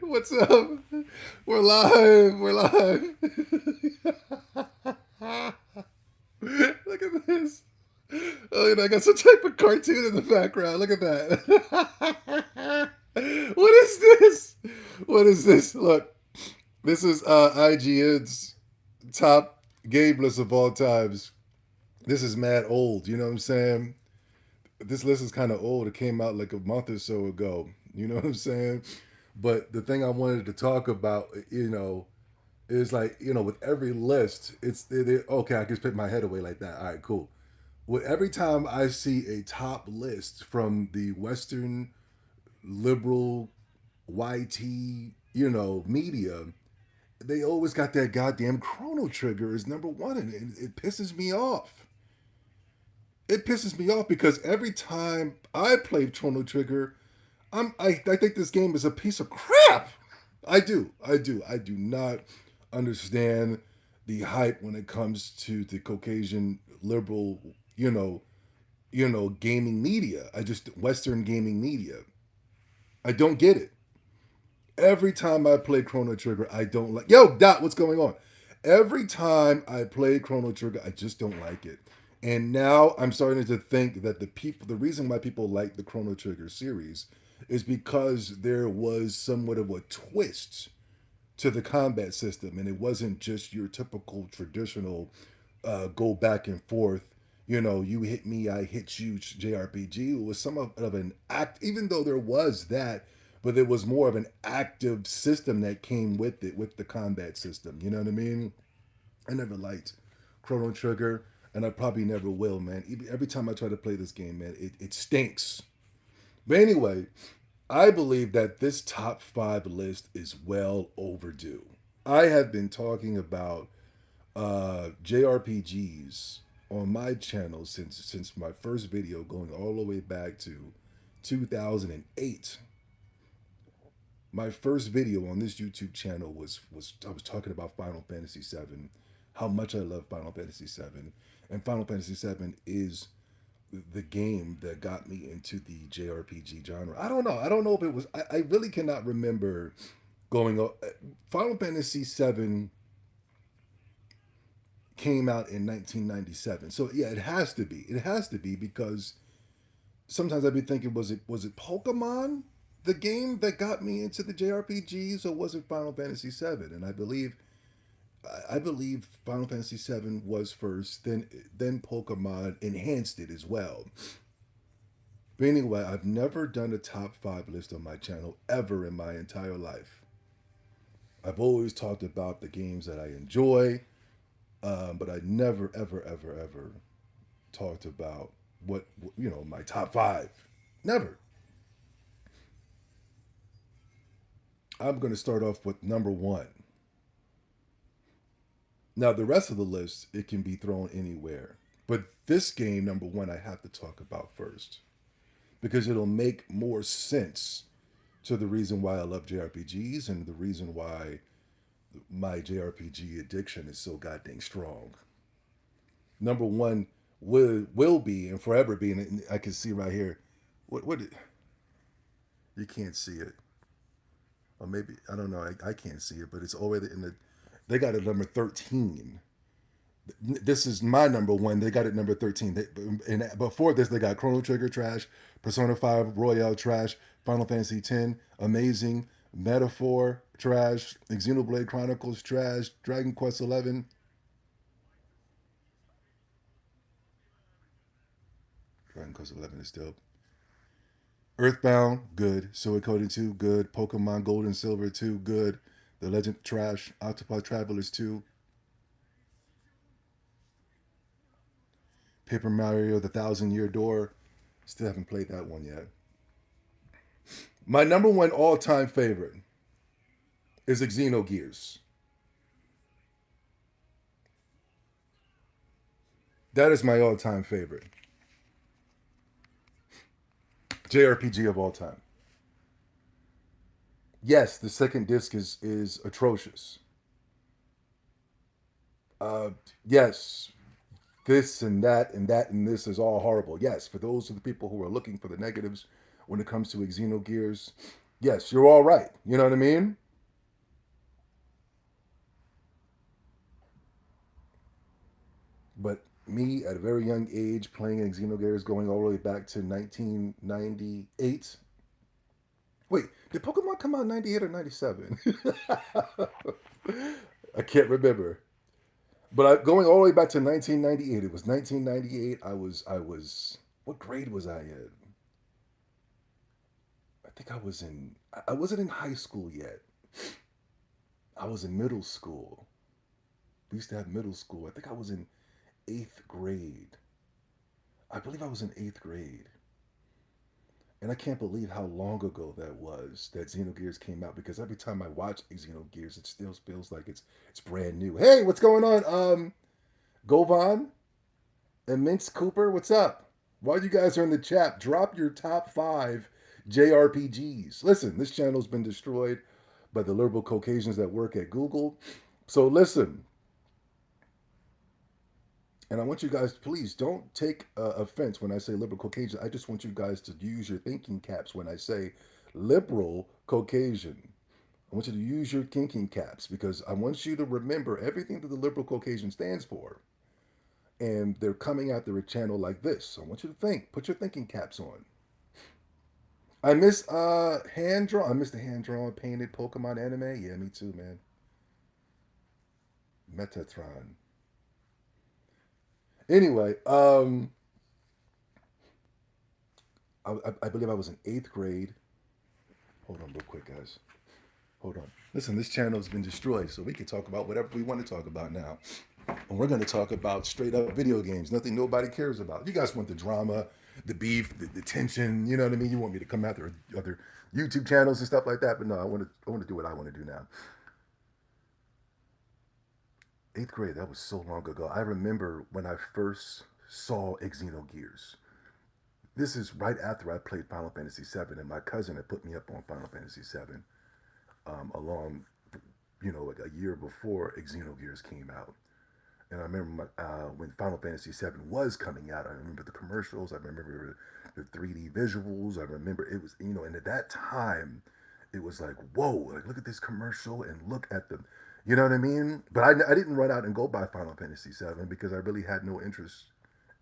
What's up? We're live. We're live. Look at this. Oh, I got some type of cartoon in the background. Look at that. What is this? What is this? Look, this is IGN's top game list of all times. This is mad old. You know what I'm saying? This list is kind of old. It came out like a month or so ago. You know what I'm saying? But the thing I wanted to talk about, is like, with every list, okay, I can just put my head away like that. All right, cool. Well, every time I see a top list from the Western liberal YT, media, they always got that goddamn Chrono Trigger as number one, and it pisses me off. It pisses me off because every time I play Chrono Trigger, I think this game is a piece of crap. I do not understand the hype when it comes to the Caucasian liberal, gaming media. I just Western gaming media. I don't get it. Every time I play Chrono Trigger, I don't like. Yo, Dot, what's going on? Every time I play Chrono Trigger, I just don't like it. And now I'm starting to think that the reason why people like the Chrono Trigger series is because there was somewhat of a twist to the combat system, and it wasn't just your typical traditional go back and forth. You hit me, I hit you JRPG. It was some of an act, even though there was that, but there was more of an active system that came with it, with the combat system. You know what I mean? I never liked Chrono Trigger, and I probably never will, man. Every time I try to play this game, man, it stinks. But anyway, I believe that this top five list is well overdue. I have been talking about JRPGs on my channel since my first video, going all the way back to 2008. My first video on this YouTube channel was I was talking about Final Fantasy VII, how much I love Final Fantasy VII, and Final Fantasy VII is the game that got me into the JRPG genre. I don't know. I don't know if it was. I really cannot remember going. Final Fantasy VII came out in 1997, so yeah, it has to be. It has to be because sometimes I'd be thinking, was it Pokemon, the game that got me into the JRPGs, or was it Final Fantasy VII? And I believe Final Fantasy VII was first, then Pokemon enhanced it as well. But anyway, I've never done a top five list on my channel ever in my entire life. I've always talked about the games that I enjoy, but I never, ever, ever, ever talked about my top five. Never. I'm going to start off with number one. Now, the rest of the list, it can be thrown anywhere. But this game, number one, I have to talk about first because it'll make more sense to the reason why I love JRPGs and the reason why my JRPG addiction is so goddamn strong. Number one will be and forever be, and I can see right here. What you can't see it, or maybe I don't know. I can't see it, but it's already in the. They got it number 13. This is my number one. They got it number 13. And before this, they got Chrono Trigger trash, Persona 5 Royale trash, Final Fantasy 10 amazing, Metaphor trash, Xenoblade Chronicles trash, Dragon Quest 11. Dragon Quest 11 is dope. Earthbound, good. Suikoden 2, good. Pokemon Gold and Silver 2, good. The Legend trash. Octopath Travelers 2. Paper Mario, The Thousand Year Door. Still haven't played that one yet. My number one all time favorite is Xenogears. That is my all time favorite. JRPG of all time. Yes, the second disc is atrocious. Uh, yes, this and that and that and this is all horrible. Yes, for those of the people who are looking for the negatives when it comes to Xenogears, Yes, you're all right. You know what I mean? But me at a very young age playing in Xenogears going all the way back to 1998. Wait, did Pokemon come out in 98 or 97? I can't remember. But going all the way back to 1998. It was 1998. I was what grade was I in? I think I was in I wasn't in high school yet. I was in middle school. We used to have middle school. I think I was in 8th grade. I believe I was in 8th grade. And I can't believe how long ago that was that Xenogears came out because every time I watch Xenogears, it still feels like it's brand new. Hey, what's going on? Govan and Minx Cooper, what's up? While you guys are in the chat, drop your top 5 JRPGs. Listen, this channel's been destroyed by the liberal Caucasians that work at Google. So listen, and I want you guys, please don't take offense when I say liberal Caucasian. I just want you guys to use your thinking caps when I say liberal Caucasian. I want you to use your thinking caps because I want you to remember everything that the liberal Caucasian stands for. And they're coming after a channel like this. So I want you to think. Put your thinking caps on. I miss hand drawn. I miss the hand drawn painted Pokemon anime. Yeah, me too, man. Metatron. Anyway, I believe I was in 8th grade. Hold on, real quick, guys. Hold on. Listen, this channel's been destroyed, so we can talk about whatever we want to talk about now. And we're going to talk about straight up video games, nothing nobody cares about. You guys want the drama, the beef, the tension. You know what I mean? You want me to come after other YouTube channels and stuff like that, but no, I want to do what I want to do now. 8th grade, that was so long ago. I remember when I first saw Xenogears. This is right after I played Final Fantasy VII, and my cousin had put me up on Final Fantasy VII along, like a year before Xenogears came out. And I remember when Final Fantasy VII was coming out, I remember the commercials, I remember the 3D visuals, I remember it was, and at that time, it was like, whoa, like look at this commercial and look at the, you know what I mean? But I didn't run out and go buy Final Fantasy VII because I really had no interest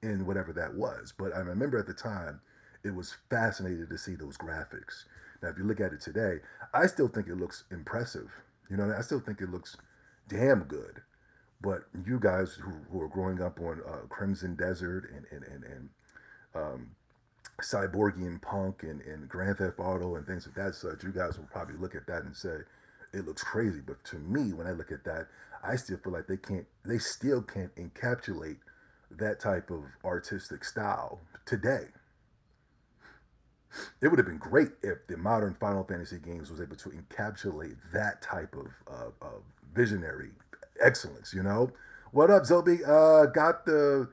in whatever that was. But I remember at the time, it was fascinating to see those graphics. Now, if you look at it today, I still think it looks impressive. I still think it looks damn good. But you guys who are growing up on Crimson Desert and um, Cyborgian Punk and Grand Theft Auto and things of that such, you guys will probably look at that and say it looks crazy. But to me, when I look at that, I still feel like they still can't encapsulate that type of artistic style today. It would have been great if the modern Final Fantasy games was able to encapsulate that type of visionary excellence. What up, Zobi? Got the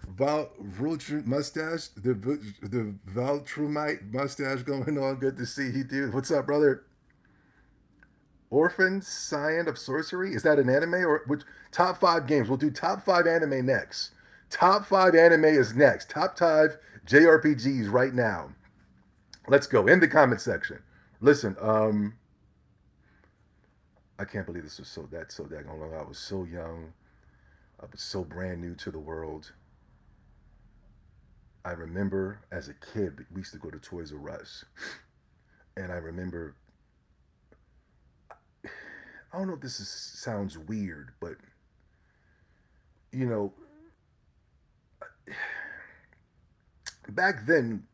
Vulture mustache, the Valtrumite mustache going on. Good to see you, dude. What's up, brother? Orphan Scion of Sorcery. Is that an anime or which top 5 games? We'll do top 5 anime next. Top 5 anime is next. Top 5 JRPGs right now. Let's go in the comment section. Listen, I can't believe this was so daggone long. I was so young. I was so brand new to the world. I remember as a kid, we used to go to Toys R Us, and I remember. I don't know if sounds weird, but you know, back then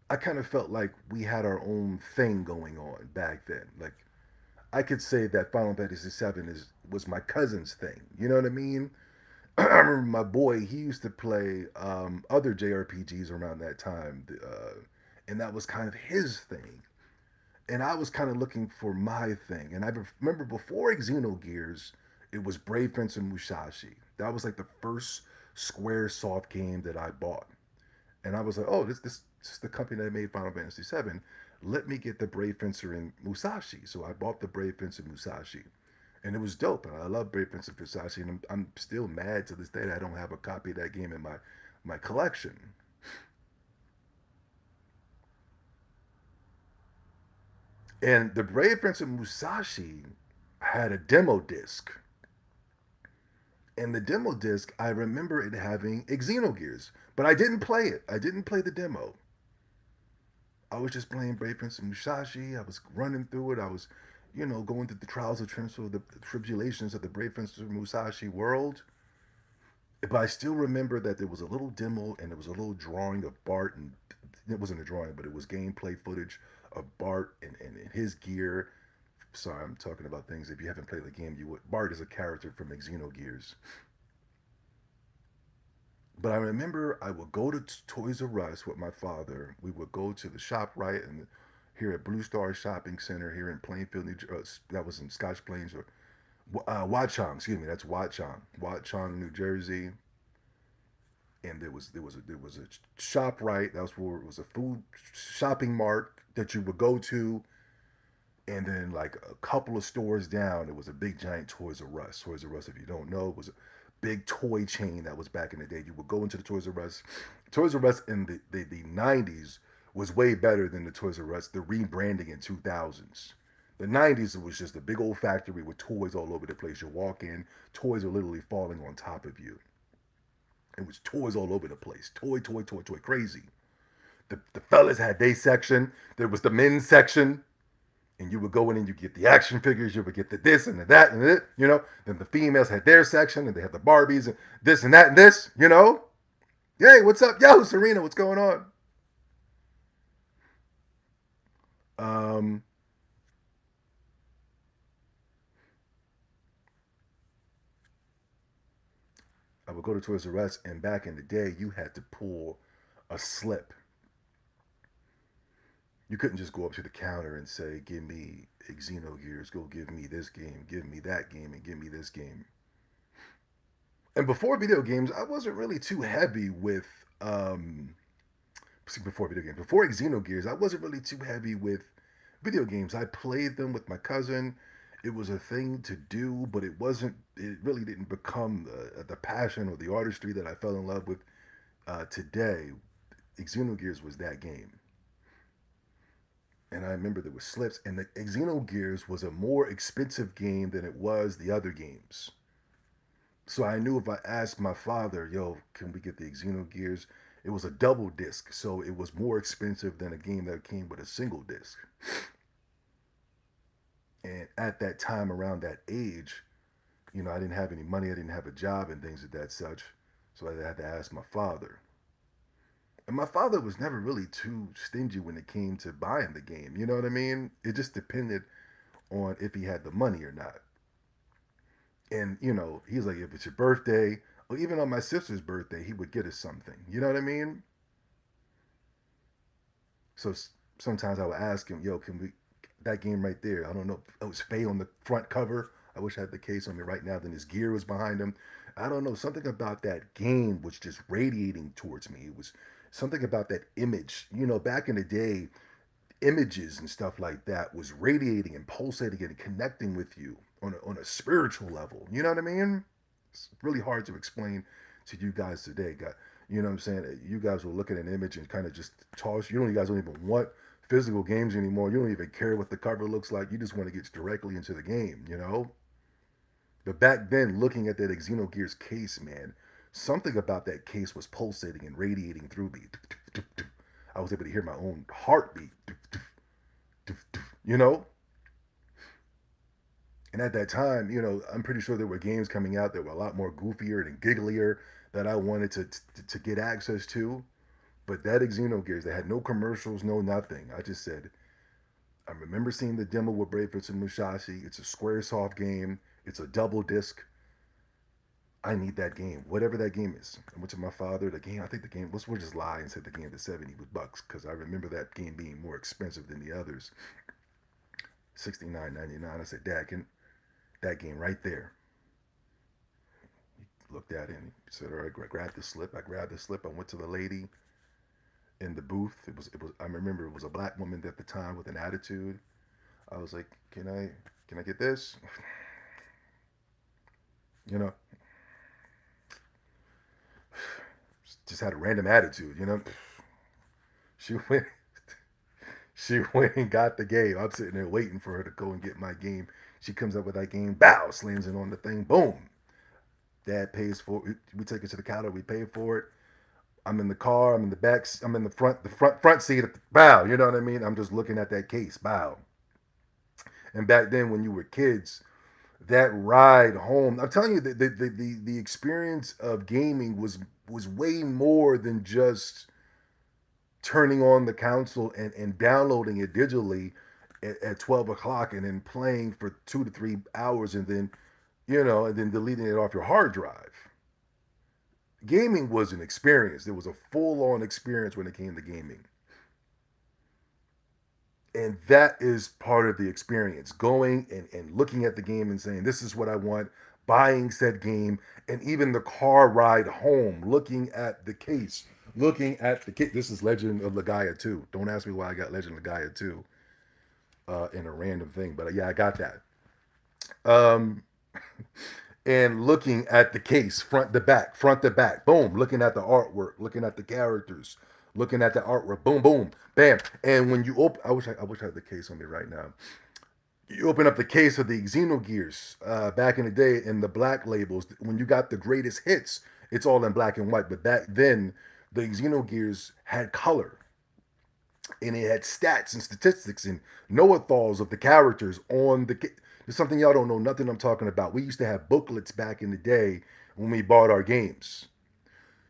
I kind of felt like we had our own thing going on back then. Like I could say that Final Fantasy VII was my cousin's thing. You know what I mean? I remember my boy. He used to play other JRPGs around that time, and that was kind of his thing. And I was kind of looking for my thing. And I remember before Xenogears, it was Brave Fencer Musashi. That was like the first Square Soft game that I bought. And I was like, oh, this is the company that made Final Fantasy VII. Let me get the Brave Fencer and Musashi. So I bought the Brave Fencer Musashi. And it was dope. And I love Brave Fencer Musashi. And I'm still mad to this day that I don't have a copy of that game in my collection. And the Brave Prince of Musashi had a demo disc. And the demo disc, I remember it having Xenogears, but I didn't play it. I didn't play the demo. I was just playing Brave Prince of Musashi. I was running through it. I was, going through the trials and the tribulations of the Brave Prince of Musashi world. But I still remember that there was a little demo and there was a little drawing of Bart, and it wasn't a drawing, but it was gameplay footage of Bart and his gear. Sorry, I'm talking about things. If you haven't played the game, you would. Bart is a character from Xenogears. But I remember I would go to Toys R Us with my father. We would go to the shop right and here at Blue Star Shopping Center here in Plainfield, New Jersey. That was in Scotch Plains or Watchung. Excuse me, that's Watchung, New Jersey. And there was a shop right. That was where it was a food shopping mart that you would go to, and then like a couple of stores down, it was a big giant Toys R Us. Toys R Us, if you don't know, was a big toy chain that was back in the day. You would go into the Toys R Us. Toys R Us in the 90s was way better than the Toys R Us, the rebranding in 2000s. The 90s, it was just a big old factory with toys all over the place. You walk in, toys are literally falling on top of you. It was toys all over the place. Toy, toy, toy, toy. Crazy. The fellas had their section. There was the men's section. And you would go in and you get the action figures. You would get the this and the that and it. Then the females had their section and they had the Barbies and this and that and this. Hey, what's up? Yo, Serena, what's going on? Um, I would go to Toys R Us, and back in the day, you had to pull a slip. You couldn't just go up to the counter and say, "Give me Xenogears, go give me this game, give me that game, and give me this game." And before video games, I wasn't really too heavy with before video games. Before Xenogears, I wasn't really too heavy with video games. I played them with my cousin. It was a thing to do, but it wasn't. It really didn't become the passion or the artistry that I fell in love with today. Xenogears was that game. And I remember there were slips, and the Xenogears was a more expensive game than it was the other games. So I knew if I asked my father, "Yo, can we get the Xenogears?" It was a double disc, so it was more expensive than a game that came with a single disc. And at that time, around that age, I didn't have any money, I didn't have a job, and things of that such. So I had to ask my father. And my father was never really too stingy when it came to buying the game. You know what I mean? It just depended on if he had the money or not. And, he's like, if it's your birthday, or even on my sister's birthday, he would get us something. You know what I mean? So sometimes I would ask him, "Yo, can we, that game right there? I don't know. It was Faye on the front cover. I wish I had the case on me right now. Then his gear was behind him. I don't know. Something about that game was just radiating towards me. It was something about that image. Back in the day, images and stuff like that was radiating and pulsating and connecting with you on a spiritual level. You know what I mean? It's really hard to explain to you guys today. You know what I'm saying? You guys will look at an image and kind of just toss. You guys don't even want physical games anymore. You don't even care what the cover looks like. You just want to get directly into the game. But back then, looking at that Xenogears case, man, something about that case was pulsating and radiating through me. I was able to hear my own heartbeat. You know? And at that time, I'm pretty sure there were games coming out that were a lot more goofier and gigglier that I wanted to get access to. But that Xenogears, they had no commercials, no nothing. I just said, I remember seeing the demo with Brave Prince and Musashi. It's a Squaresoft game. It's a double disc. I need that game, whatever that game is. I went to my father. The game, I think the game, we'll just lie and say the game was $70 because I remember that game being more expensive than the others. $69.99. I said, "Dad, can that game right there?" He looked at it and he said, "All right, grab the slip." I grabbed the slip. I went to the lady in the booth. It was. I remember it was a black woman at the time with an attitude. I was like, can I get this?" You know, just had a random attitude. She went. She went and got the game. I'm sitting there waiting for her to go and get my game. She comes up with that game, bow, slams it on the thing, boom. Dad pays for it. We take it to the counter, we pay for it. I'm in the car, I'm in the back, I'm in the front seat, bow, you know what I mean? I'm just looking at that case, bow. And back then when you were kids, that ride home, I'm telling you, the experience of gaming was way more than just turning on the console and downloading it digitally at 12 o'clock and then playing for 2 to 3 hours and then, and then deleting it off your hard drive. Gaming was an experience. There was a full on experience when it came to gaming. And that is part of the experience, going and looking at the game and saying, this is what I want, buying said game, and even the car ride home, looking at the case, This is Legend of Legaia 2. Don't ask me why I got Legend of Legaia 2 in a random thing, but yeah, I got that. Um, and looking at the case, front to back, boom, looking at the artwork, looking at the characters, looking at the artwork, boom, boom, bam. And when you open, I wish I had the case on me right now. You open up the case of the Xenogears back in the day, and the black labels. When you got the greatest hits, it's all in black and white. But back then, the Xenogears had color, and it had stats and statistics and know-it-alls of the characters on the. There's something y'all don't know nothing I'm talking about. We used to have booklets back in the day when we bought our games.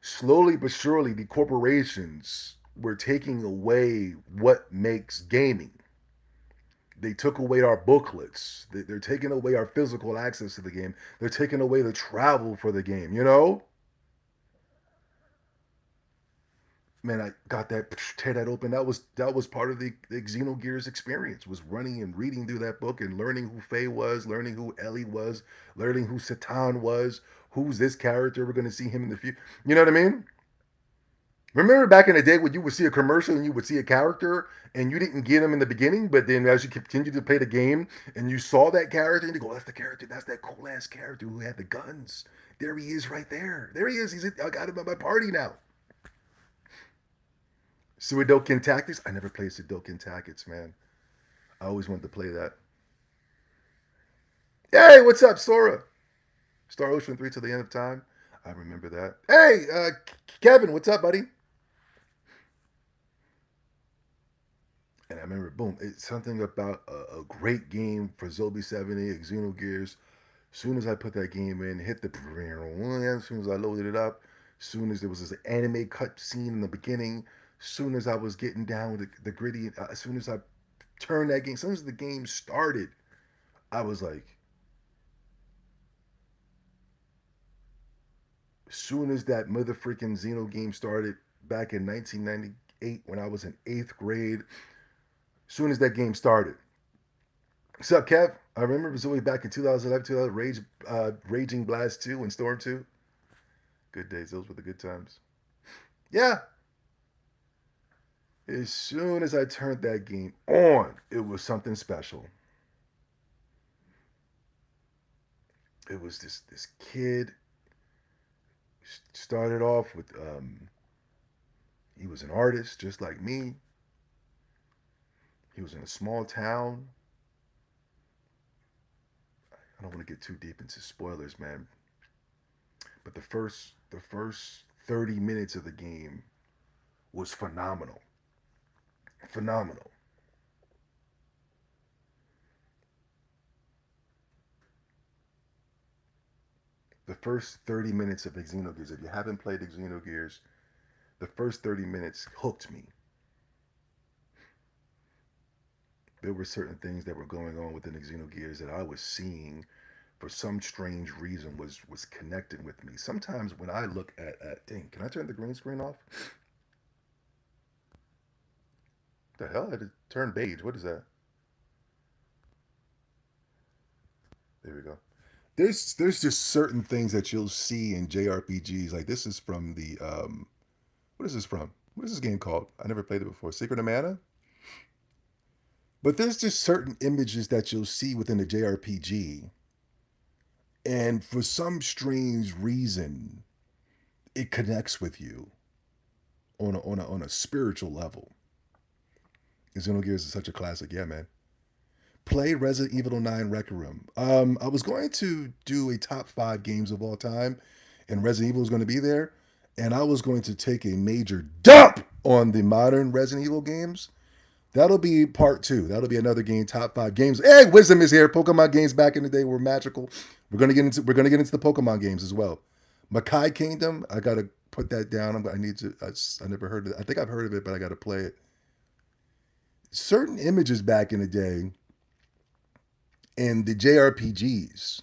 Slowly but surely, the corporations were taking away what makes gaming. They took away our booklets. They're taking away our physical access to the game. They're taking away the travel for the game. Man, I got that, tear that open. That was part of the Xenogears experience. Was running and reading through that book and learning who Faye was, learning who Ellie was, learning who Satan was, who's this character. We're gonna see him in the future. You know what I mean? Remember back in the day when you would see a commercial and you would see a character and you didn't get him in the beginning, but then as you continued to play the game and you saw that character and you go, "Oh, that's the character. That's that cool ass character who had the guns. There he is, right there. There he is. I got him at my party now." Suidoku Tactics. I never played Suidoku Tactics, man. I always wanted to play that. Hey, what's up, Sora? Star Ocean 3 till the end of time. I remember that. Hey, Kevin, what's up, buddy? And I remember, boom, it's something about a great game for Zombie 70, Xenogears. As soon as I put that game in, hit the as soon as I loaded it up, as soon as there was this anime cut scene in the beginning, as soon as I was getting down with the gritty, as soon as I turned that game, as soon as the game started, I was like, as soon as that mother freaking Xeno game started back in 1998 when I was in eighth grade, as soon as that game started. What's up, Kev? I remember it was only back in 2011, 2000, Raging Blast 2 and Storm 2. Good days. Those were the good times. Yeah. As soon as I turned that game on, it was something special. It was this kid started off with he was an artist just like me. He was in a small town. I don't want to get too deep into spoilers, man. But the first 30 minutes of the game was phenomenal. Phenomenal. The first 30 minutes of Xenogears, if you haven't played Xenogears, the first 30 minutes hooked me. There were certain things that were going on within Xenogears that I was seeing for some strange reason was connecting with me. Sometimes when I look at dang, can I turn the green screen off? The hell? I had to turn beige. What is that? There we go. There's just certain things that you'll see in JRPGs. Like this is from the what is this from? What is this game called? I never played it before. Secret of Mana? But there's just certain images that you'll see within a JRPG, and for some strange reason, it connects with you on a spiritual level. Xenogears is such a classic. Yeah, man. Play Resident Evil 9 Requiem. I was going to do a top 5 games of all time, and Resident Evil was going to be there, and I was going to take a major dump on the modern Resident Evil games. That'll be part 2. That'll be another game, top 5 games. Hey, Wisdom is here. Pokemon games back in the day were magical. We're gonna get into the Pokemon games as well. Makai Kingdom. I gotta put that down. I need to. I never heard of it. I think I've heard of it, but I gotta play it. Certain images back in the day in the JRPGs,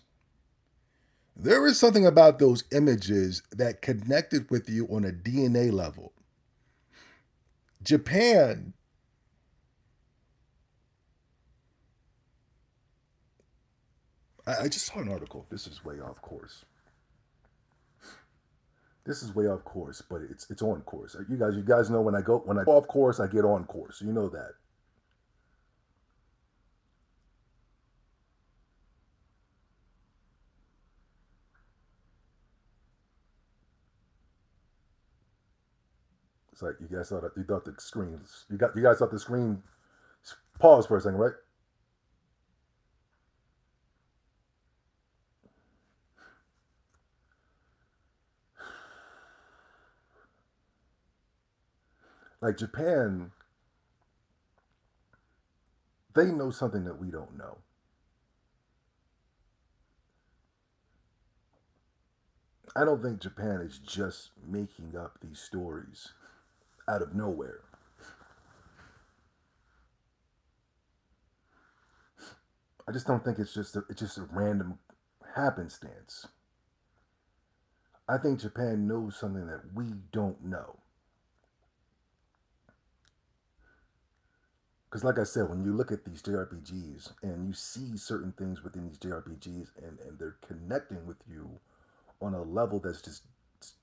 there was something about those images that connected with you on a DNA level. Japan, I just saw an article. This is way off course. This is way off course, but it's on course. You guys know when I go off course, I get on course. You know that. It's like you thought the screen you guys thought the screen pause for a second, right? Like Japan, they know something that we don't know. I don't think Japan is just making up these stories out of nowhere. I just don't think it's just a random happenstance. I think Japan knows something that we don't know. Because, like I said, when you look at these JRPGs and you see certain things within these JRPGs and they're connecting with you on a level that's just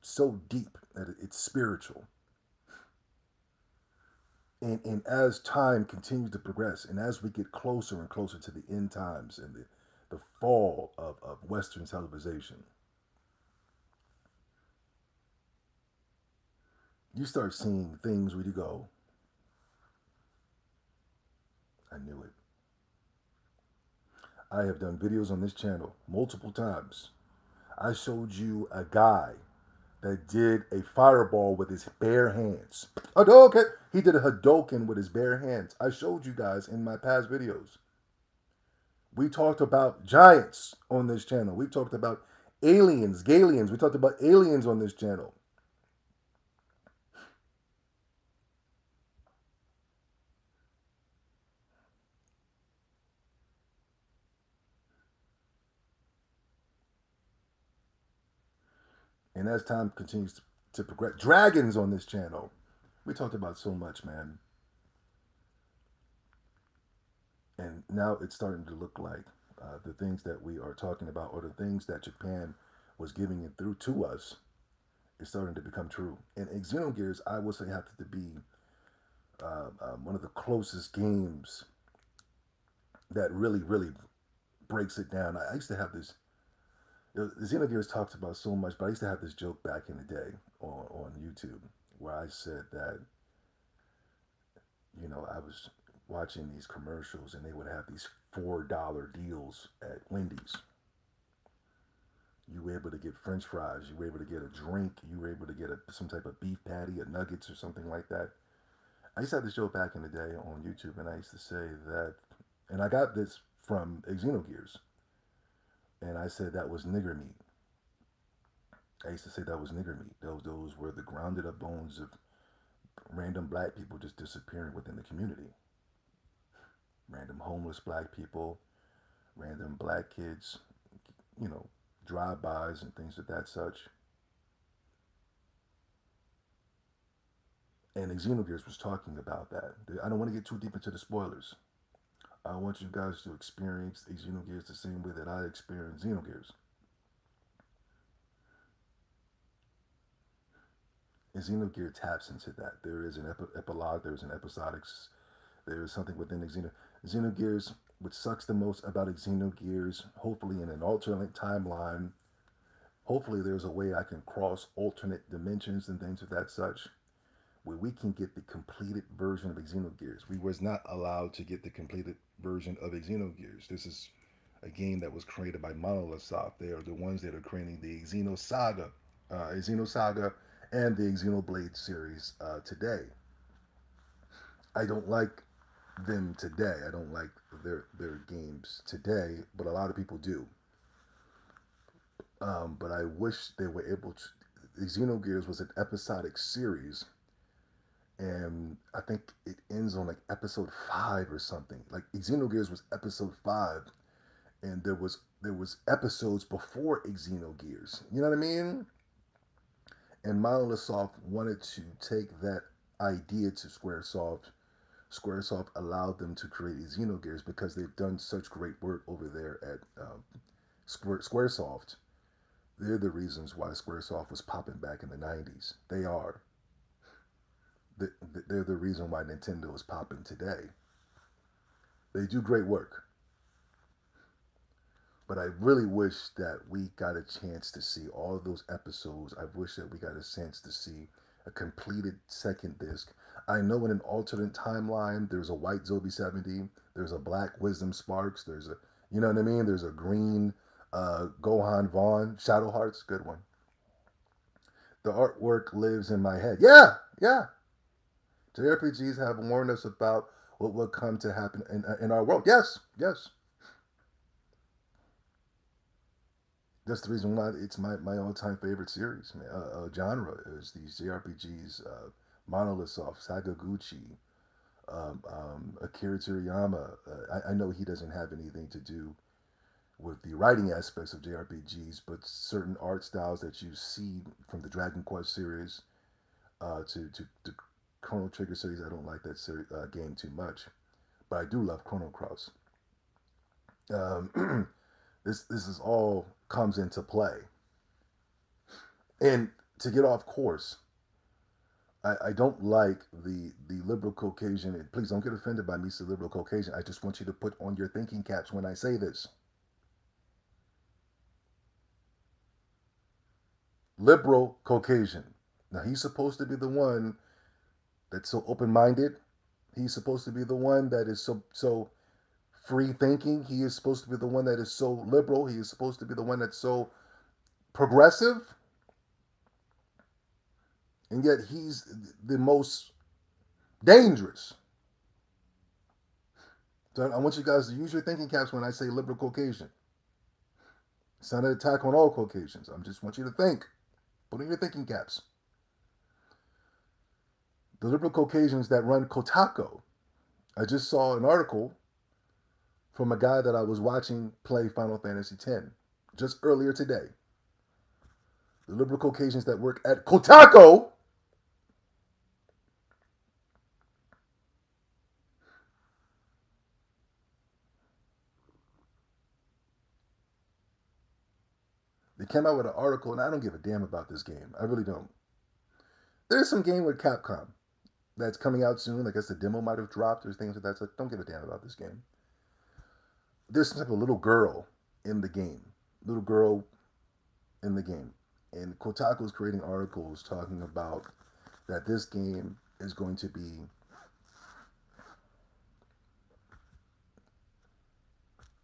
so deep that it's spiritual. And as time continues to progress and as we get closer and closer to the end times and the fall of Western civilization, you start seeing things where you go, I knew it. I have done videos on this channel multiple times. I showed you a guy that did a fireball with his bare hands. Hadouken! He did a Hadouken with his bare hands. I showed you guys in my past videos. We talked about giants on this channel. We talked about aliens, Galians. We talked about aliens on this channel. And as time continues to progress, dragons on this channel. We talked about so much, man. And now it's starting to look like the things that we are talking about or the things that Japan was giving it through to us is starting to become true. And Xenogears, I would say, have to be one of the closest games that really breaks it down. I used to have this. Xenogears talks about so much, but I used to have this joke back in the day on YouTube where I said that I was watching these commercials and they would have these $4 deals at Wendy's. You were able to get French fries. You were able to get a drink. You were able to get some type of beef patty, or nuggets, or something like that. I used to have this joke back in the day on YouTube, and I used to say that, and I got this from Xenogears, and I said that was nigger meat. I used to say that was nigger meat. Those were the grounded up bones of random black people just disappearing within the community. Random homeless black people, random black kids, you know, drive-bys and things of that such. And Xenogears was talking about that. I don't want to get too deep into the spoilers. I want you guys to experience Xenogears the same way that I experienced Xenogears. And Xenogear taps into that. There is an epilogue, there's an episodics, there is something within the Xenogears. What sucks the most about Xenogears, hopefully in an alternate timeline, hopefully there's a way I can cross alternate dimensions and things of that such. where we can get the completed version of Xenogears. We was not allowed to get the completed version of Xenogears. This is a game that was created by Monolith Soft. They are the ones that are creating the Xenosaga, and the Xenoblade series today. I don't like them today. I don't like their games today, but a lot of people do. But I wish they were able to. Xenogears was an episodic series, and I think it ends on like episode 5 or something. Like Xenogears was episode 5, and there was episodes before Xenogears. You know what I mean? And Monolith Soft wanted to take that idea to Squaresoft. Squaresoft allowed them to create Xenogears because they've done such great work over there at Squaresoft. They're the reasons why Squaresoft was popping back in the 90s. They are. They're the reason why Nintendo is popping today. They do great work. But I really wish that we got a chance to see all of those episodes. I wish that we got a chance to see a completed second disc. I know in an alternate timeline, there's a white Zobi 70, there's a black Wisdom Sparks, there's a, you know what I mean? There's a green Gohan Vaughn, Shadow Hearts, good one. The artwork lives in my head. Yeah, yeah. JRPGs have warned us about what will come to happen in our world. Yes, yes. That's the reason why it's my all-time favorite series, genre is these JRPGs, Monolith Soft, Sakaguchi, Akira Toriyama. I know he doesn't have anything to do with the writing aspects of JRPGs, but certain art styles that you see from the Dragon Quest series to the Chrono Trigger series, I don't like that game too much, but I do love Chrono Cross. Um, this is all comes into play. And to get off course, I don't like the liberal Caucasian. And please don't get offended by me, saying liberal Caucasian. I just want you to put on your thinking caps when I say this. Liberal Caucasian. Now he's supposed to be the one that's so open-minded. He's supposed to be the one that is so free thinking. He is supposed to be the one that is so liberal. He is supposed to be the one that's so progressive. And yet he's the most dangerous. So I want you guys to use your thinking caps when I say liberal Caucasian. It's not an attack on all Caucasians. I just want you to think. Put in your thinking caps. The liberal Caucasians that run Kotaku. I just saw an article from a guy that I was watching play Final Fantasy X just earlier today. The liberal Caucasians that work at Kotaku they came out with an article, and I don't give a damn about this game. I really don't. There's some game with Capcom that's coming out soon. I guess the demo might have dropped or things like that. So don't give a damn about this game. There's some type of little girl in the game. Little girl in the game. And Kotaku is creating articles talking about that this game is going to be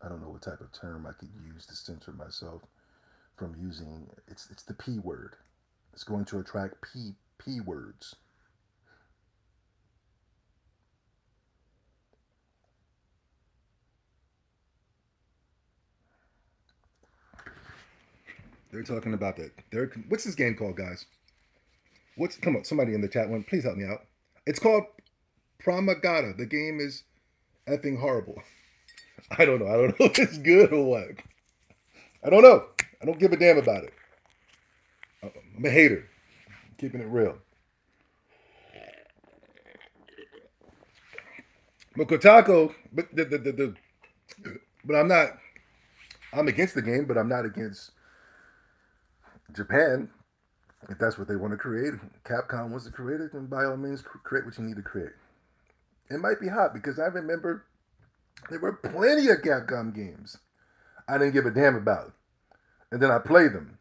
I don't know what type of term I could use to censor myself from using it's the P word. It's going to attract P words. They're talking about that. What's this game called, guys? What's come on? Somebody in the chat one, please help me out. It's called Pramagata. The game is effing horrible. I don't know. I don't know if it's good or what. I don't know. I don't give a damn about it. I'm a hater. I'm keeping it real. But Kotaku, but I'm not. I'm against the game, but I'm not against Japan. If that's what they want to create, Capcom wants to create it, then by all means, create what you need to create. It might be hot because I remember there were plenty of Capcom games I didn't give a damn about. And then I played them.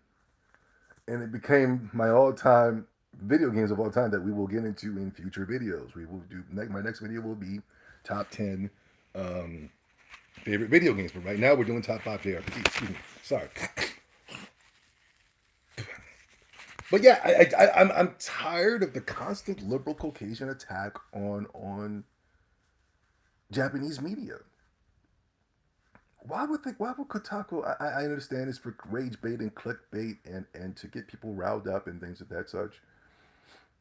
And it became my all time video games of all time that we will get into in future videos. We will do my next video will be top 10 um, favorite video games. But right now we're doing top 5 JRPGs. Excuse me. Sorry. But yeah, I'm tired of the constant liberal Caucasian attack on Japanese media. Why would Kotaku? I understand it's for rage bait and clickbait and to get people riled up and things of that such.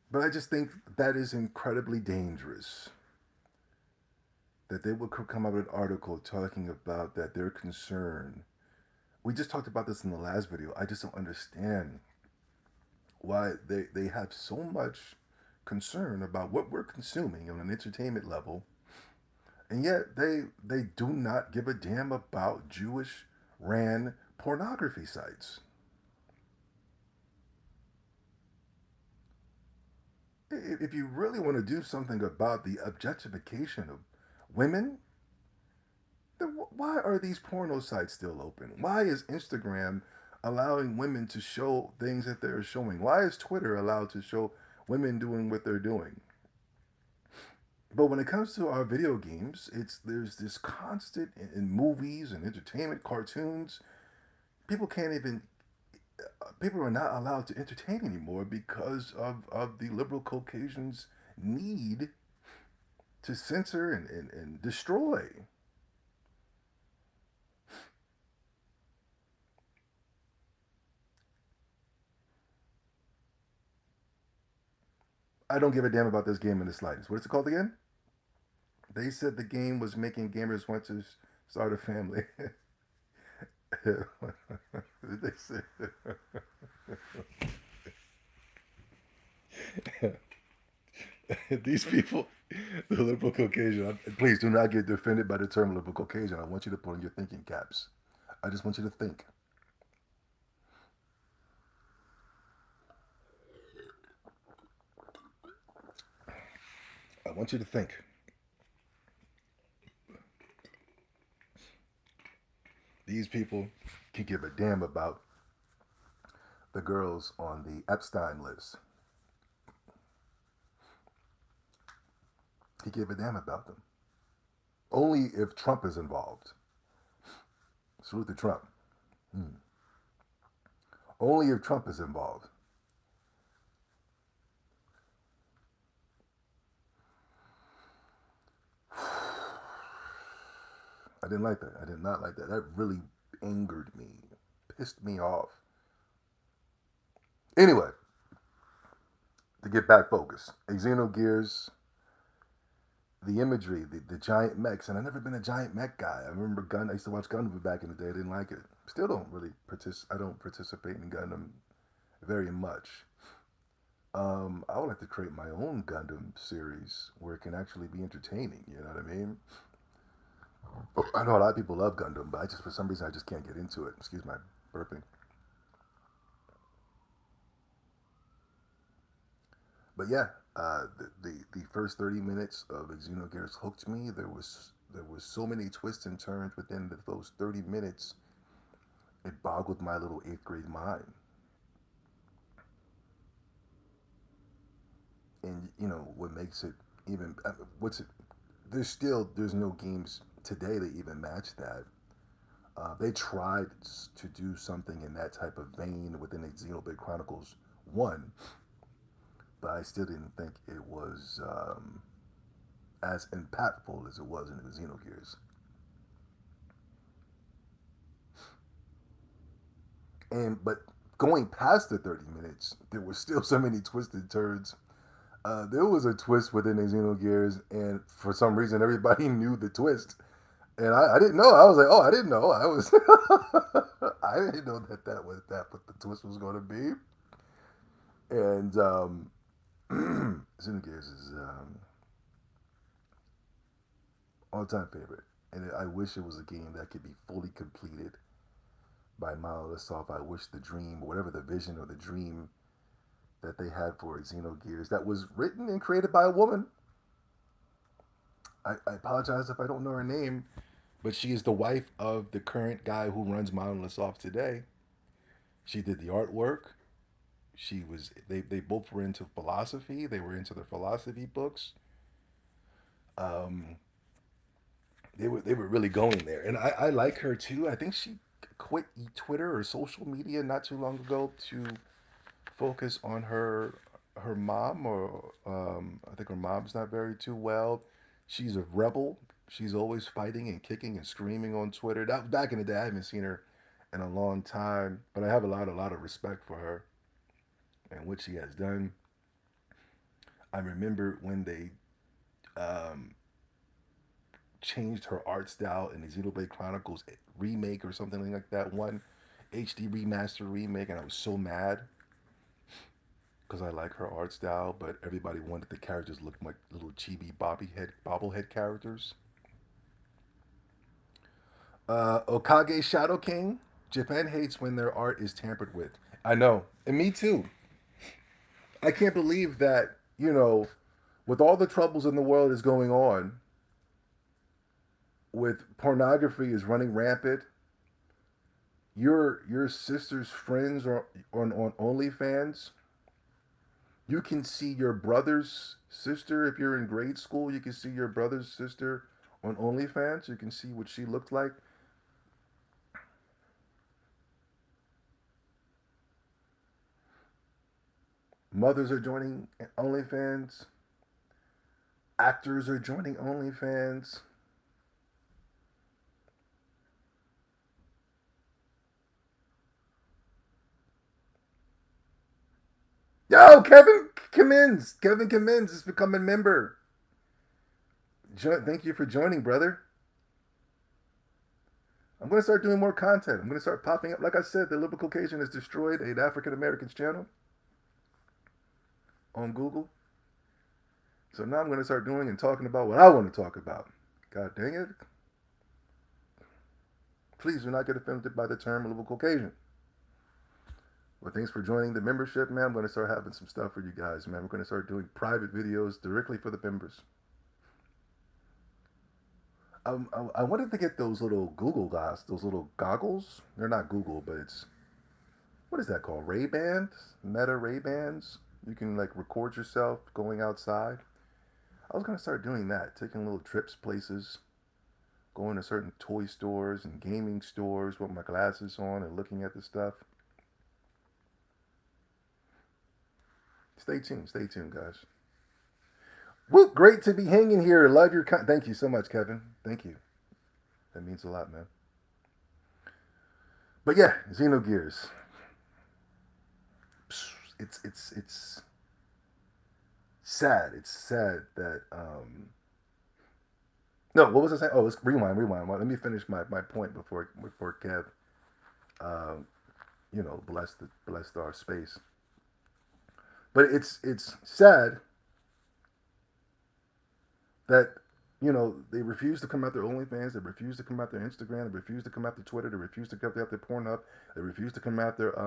But I just think that is incredibly dangerous. That they would come up with an article talking about that they're concerned. We just talked about this in the last video. I just don't understand why they have so much concern about what we're consuming on an entertainment level, and yet they do not give a damn about Jewish ran pornography sites. If you really want to do something about the objectification of women, then why are these porno sites still open? Why is Instagram allowing women to show things that they're showing? Why is Twitter allowed to show women doing what they're doing? But when it comes to our video games, there's this constant in movies and entertainment, cartoons. People can't even people are not allowed to entertain anymore because of the liberal Caucasians' need to censor and destroy. I don't give a damn about this game in the slightest. What is it called again? They said the game was making gamers want to start a family. They said. These people, the liberal Caucasian, please do not get offended by the term liberal Caucasian. I want you to put on your thinking caps. I just want you to think. I want you to think. These people can give a damn about the girls on the Epstein list. He gave a damn about them. Only if Trump is involved. Salute to Trump. Hmm. Only if Trump is involved. I didn't like that. I did not like that. That really angered me, pissed me off. Anyway, to get back focused, Xenogears, the imagery, the giant mechs, and I've never been a giant mech guy. I remember I used to watch Gundam back in the day. I didn't like it. Still don't really I don't participate in Gundam very much. I would like to create my own Gundam series where it can actually be entertaining. You know what I mean? I know a lot of people love Gundam, but for some reason I just can't get into it. Excuse my burping. But yeah, the first 30 minutes of Xenogears hooked me. There was so many twists and turns within those 30 minutes. It boggled my little eighth grade mind. And what makes it even what's it? There's no games today that even match that. They tried to do something in that type of vein within the Xenoblade Chronicles 1, but I still didn't think it was as impactful as it was in the Xenogears. But going past the 30 minutes, there were still so many twisted turns. There was a twist within the Xenogears, and for some reason, everybody knew the twist. And I didn't know. I was like, oh, I didn't know. I didn't know that was what the twist was going to be. And Xenogears is all-time favorite, and I wish it was a game that could be fully completed by Monolith Soft. I wish the dream, whatever the vision or the dream that they had for Xenogears, that was written and created by a woman. I apologize if I don't know her name, but she is the wife of the current guy who runs Monolith Soft today. She did the artwork. She was they both were into philosophy. They were into their philosophy books. Um, they were really going there, and I like her too. I think she quit Twitter or social media not too long ago to focus on her mom, or I think her mom's not very too well. She's a rebel. She's always fighting and kicking and screaming on Twitter. That back in the day, I haven't seen her in a long time, but I have a lot of respect for her and what she has done. I remember when they um, changed her art style in the Xenoblade Chronicles remake or something like that one HD remaster remake, and I was so mad because I like her art style, but everybody wanted the characters to look like little chibi bobblehead characters. Okage Shadow King. Japan hates when their art is tampered with. I know, and me too. I can't believe that with all the troubles in the world is going on, with pornography is running rampant. Your sister's friends are on OnlyFans. You can see your brother's sister if you're in grade school. You can see your brother's sister on OnlyFans. You can see what she looked like. Mothers are joining OnlyFans. Actors are joining OnlyFans. Yo, Kevin Cummins has become a member. Thank you for joining, brother. I'm going to start doing more content. I'm going to start popping up. Like I said, the Liberal Caucasian has destroyed an African American's channel on Google. So now I'm going to start doing and talking about what I want to talk about. God dang it. Please do not get offended by the term Liberal Caucasian. Well, thanks for joining the membership, man. I'm going to start having some stuff for you guys, man. We're going to start doing private videos directly for the members. I wanted to get those little Google glass, those little goggles. They're not Google, but it's what is that called? Ray Bans, Meta Ray Bans. You can like record yourself going outside. I was gonna start doing that, taking little trips places, going to certain toy stores and gaming stores with my glasses on and looking at the stuff. Stay tuned, guys. Woo, great to be hanging here. Love your Thank you so much, Kevin. Thank you. That means a lot, man. But yeah, Xenogears. It's sad. It's sad that no, what was I saying? Oh, let's rewind. Well, let me finish my point before Kev um, blessed our space. But it's sad that they refuse to come out their OnlyFans, they refuse to come out their Instagram, they refuse to come out their Twitter, they refuse to come out their Pornhub, they refuse to come out their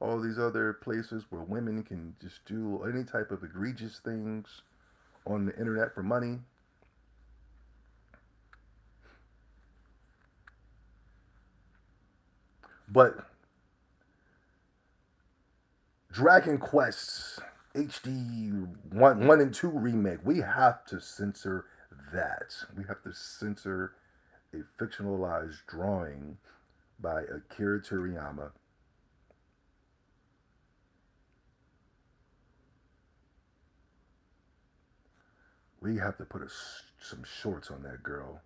all these other places where women can just do any type of egregious things on the internet for money. But Dragon Quest HD one and two remake, we have to censor that. We have to censor a fictionalized drawing by Akira Toriyama. We have to put some shorts on that girl.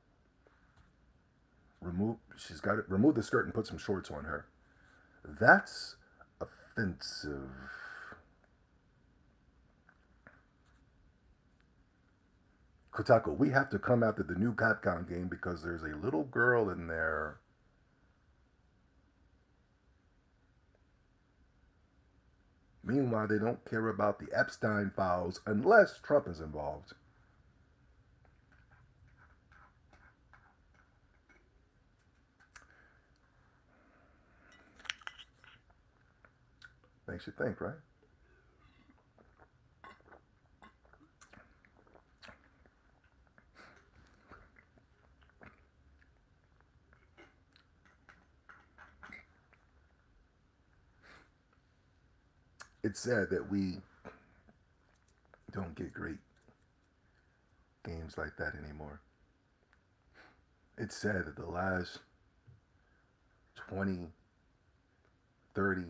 Remove the skirt and put some shorts on her. That's offensive. Kotaku, we have to come after the new Capcom game because there's a little girl in there. Meanwhile, they don't care about the Epstein files unless Trump is involved. Makes you think, right? it's sad that we don't get great games like that anymore. It's sad that the last 20, 30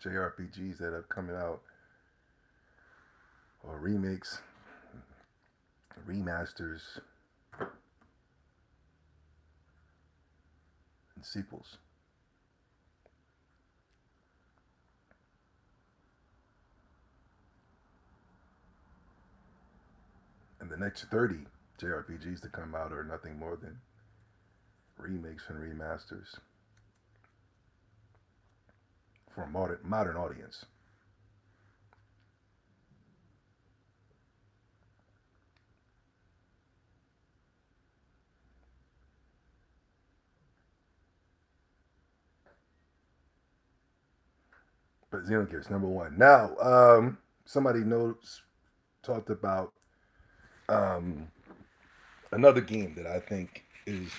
JRPGs that have come out, or remakes, remasters, and sequels. And the next 30 JRPGs to come out are nothing more than remakes and remasters for a modern audience. But Xenogears, number one. Now, somebody knows talked about um, another game that I think is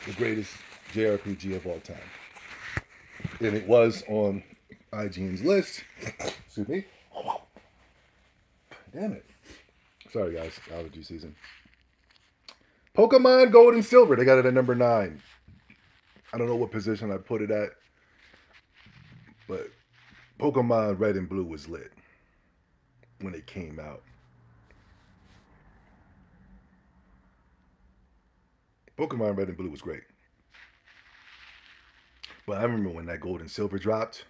the greatest JRPG of all time, and it was on IGN's list. Excuse me. Damn it. Sorry, guys. Allergy season. Pokemon Gold and Silver. They got it at number 9. I don't know what position I put it at, but Pokemon Red and Blue was lit when it came out. Pokemon Red and Blue was great. But I remember when that Gold and Silver dropped,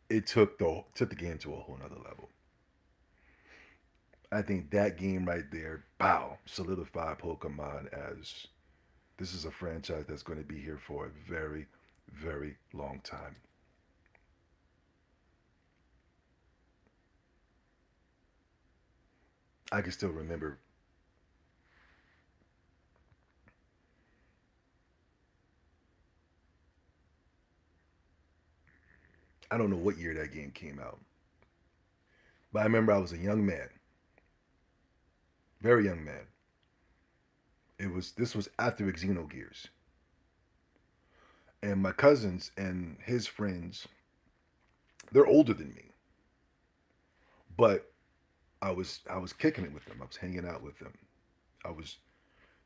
it took the game to a whole nother level. I think that game right there, bow, solidified Pokemon as this is a franchise that's going to be here for a very, very long time. I can still remember. I don't know what year that game came out, but I remember I was a young man, very young man. This was after Xenogears, and my cousins and his friends, they're older than me, but I was kicking it with them. I was hanging out with them. I was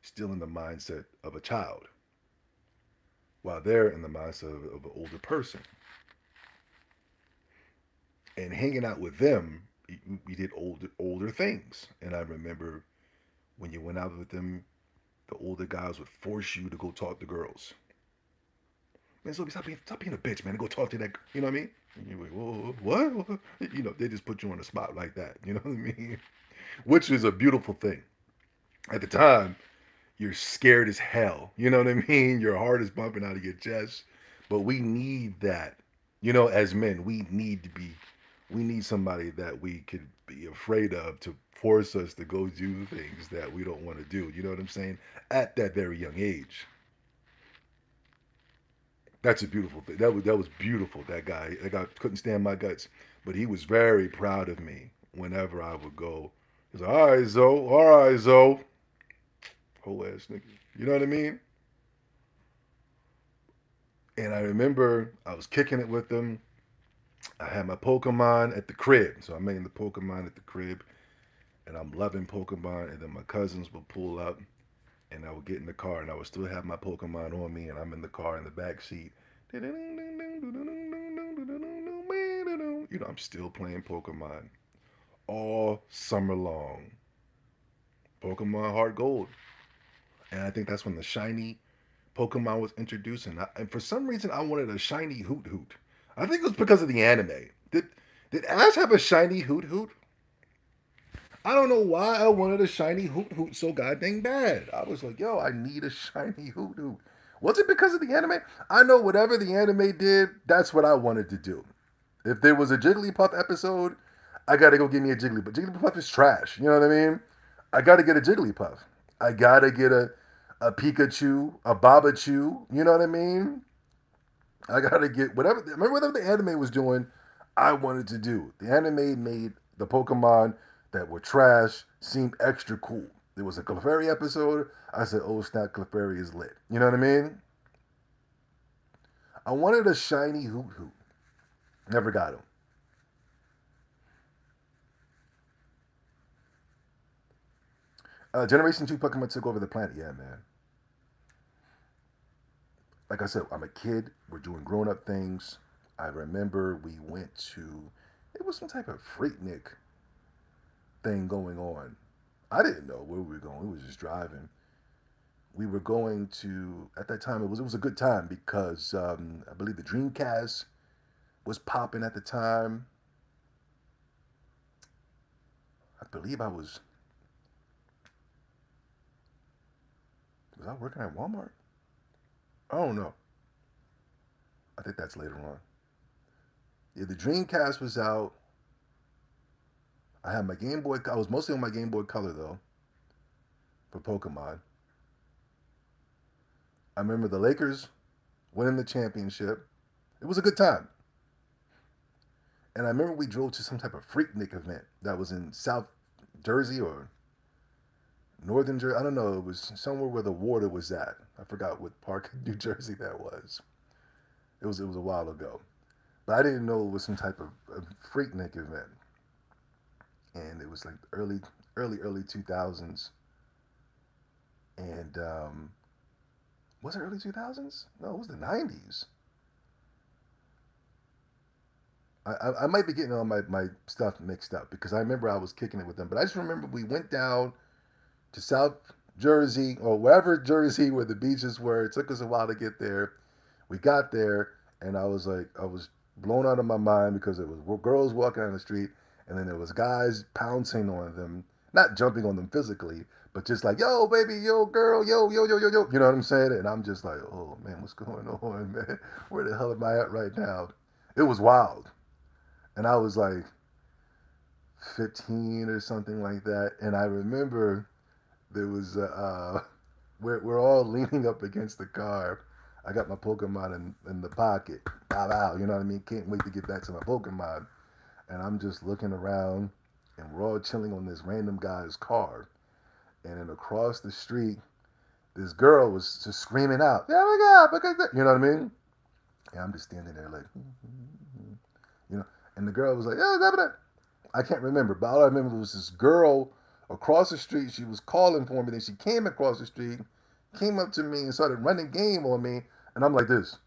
still in the mindset of a child, while they're in the mindset of an older person. And hanging out with them, we did older things. And I remember when you went out with them, the older guys would force you to go talk to girls. Man, so stop being a bitch, man, and go talk to that. You know what I mean? And you're like, whoa, what? You know, they just put you on the spot like that. You know what I mean? Which is a beautiful thing. At the time, you're scared as hell. You know what I mean? Your heart is bumping out of your chest. But we need that. You know, as men, we need somebody that we could be afraid of to force us to go do things that we don't want to do. You know what I'm saying? At that very young age. That's a beautiful thing. That was beautiful. That guy couldn't stand my guts, but he was very proud of me whenever I would go. He's like, all right, Zoe, whole ass nigga. You know what I mean? And I remember I was kicking it with him. I had my Pokemon at the crib, so I'm making the Pokemon at the crib, and I'm loving Pokemon. And then my cousins would pull up, and I would get in the car, and I would still have my Pokemon on me, and I'm in the car in the back seat. You know, I'm still playing Pokemon all summer long. Pokemon Heart Gold, and I think that's when the shiny Pokemon was introduced, and for some reason I wanted a shiny Hoot Hoot. I think it was because of the anime. Did Ash have a shiny Hoot Hoot? I don't know why I wanted a shiny Hoot Hoot so goddamn bad. I was like, yo, I need a shiny Hoot Hoot. Was it because of the anime? I know whatever the anime did, that's what I wanted to do. If there was a Jigglypuff episode, I gotta go get me a Jigglypuff. Jigglypuff is trash. You know what I mean? I gotta get a Jigglypuff. I gotta get a Pikachu, a Babachu. You know what I mean? I gotta get whatever. Remember whatever the anime was doing, I wanted to do. The anime made the Pokemon that were trash seem extra cool. There was a Clefairy episode. I said, "Oh snap, Clefairy is lit." You know what I mean? I wanted a shiny Hoot Hoot. Never got them. Generation 2 Pokemon took over the planet. Yeah, man. Like I said, I'm a kid. We're doing grown up things. I remember we went to, it was some type of Freaknik thing going on. I didn't know where we were going. We were just driving. We were going to, at that time, it was a good time because I believe the Dreamcast was popping at the time. I believe was I working at Walmart? I don't know. I think that's later on. Yeah, the Dreamcast was out. I had my Game Boy. I was mostly on my Game Boy Color though for Pokemon. I remember the Lakers winning the championship. It was a good time. And I remember we drove to some type of Freaknik event that was in South Jersey or Northern Jersey. I don't know. It was somewhere where the water was at. I forgot what park in New Jersey that was. It was a while ago. But I didn't know it was some type of Freaknik event. And it was like early 2000s. And was it early 2000s? No, it was the 90s. I might be getting all my stuff mixed up because I remember I was kicking it with them. But I just remember we went down to South Jersey or wherever Jersey where the beaches were. It took us a while to get there. We got there and I was blown out of my mind because it was girls walking down the street and then there was guys pouncing on them, not jumping on them physically, but just like, yo, baby, yo, girl, yo. You know what I'm saying? And I'm just like, oh, man, what's going on, man? Where the hell am I at right now? It was wild. And I was like 15 or something like that. And I remember there was we're all leaning up against the car. I got my Pokemon in the pocket. Bow wow, you know what I mean? Can't wait to get back to my Pokemon. And I'm just looking around and we're all chilling on this random guy's car. And then across the street, this girl was just screaming out, "Yeah, my God, you know what I mean?" And I'm just standing there like, you know, and the girl was like, "Yeah, I can't remember, but all I remember was this girl across the street. She was calling for me. Then she came across the street, came up to me, and started running game on me. And I'm like this,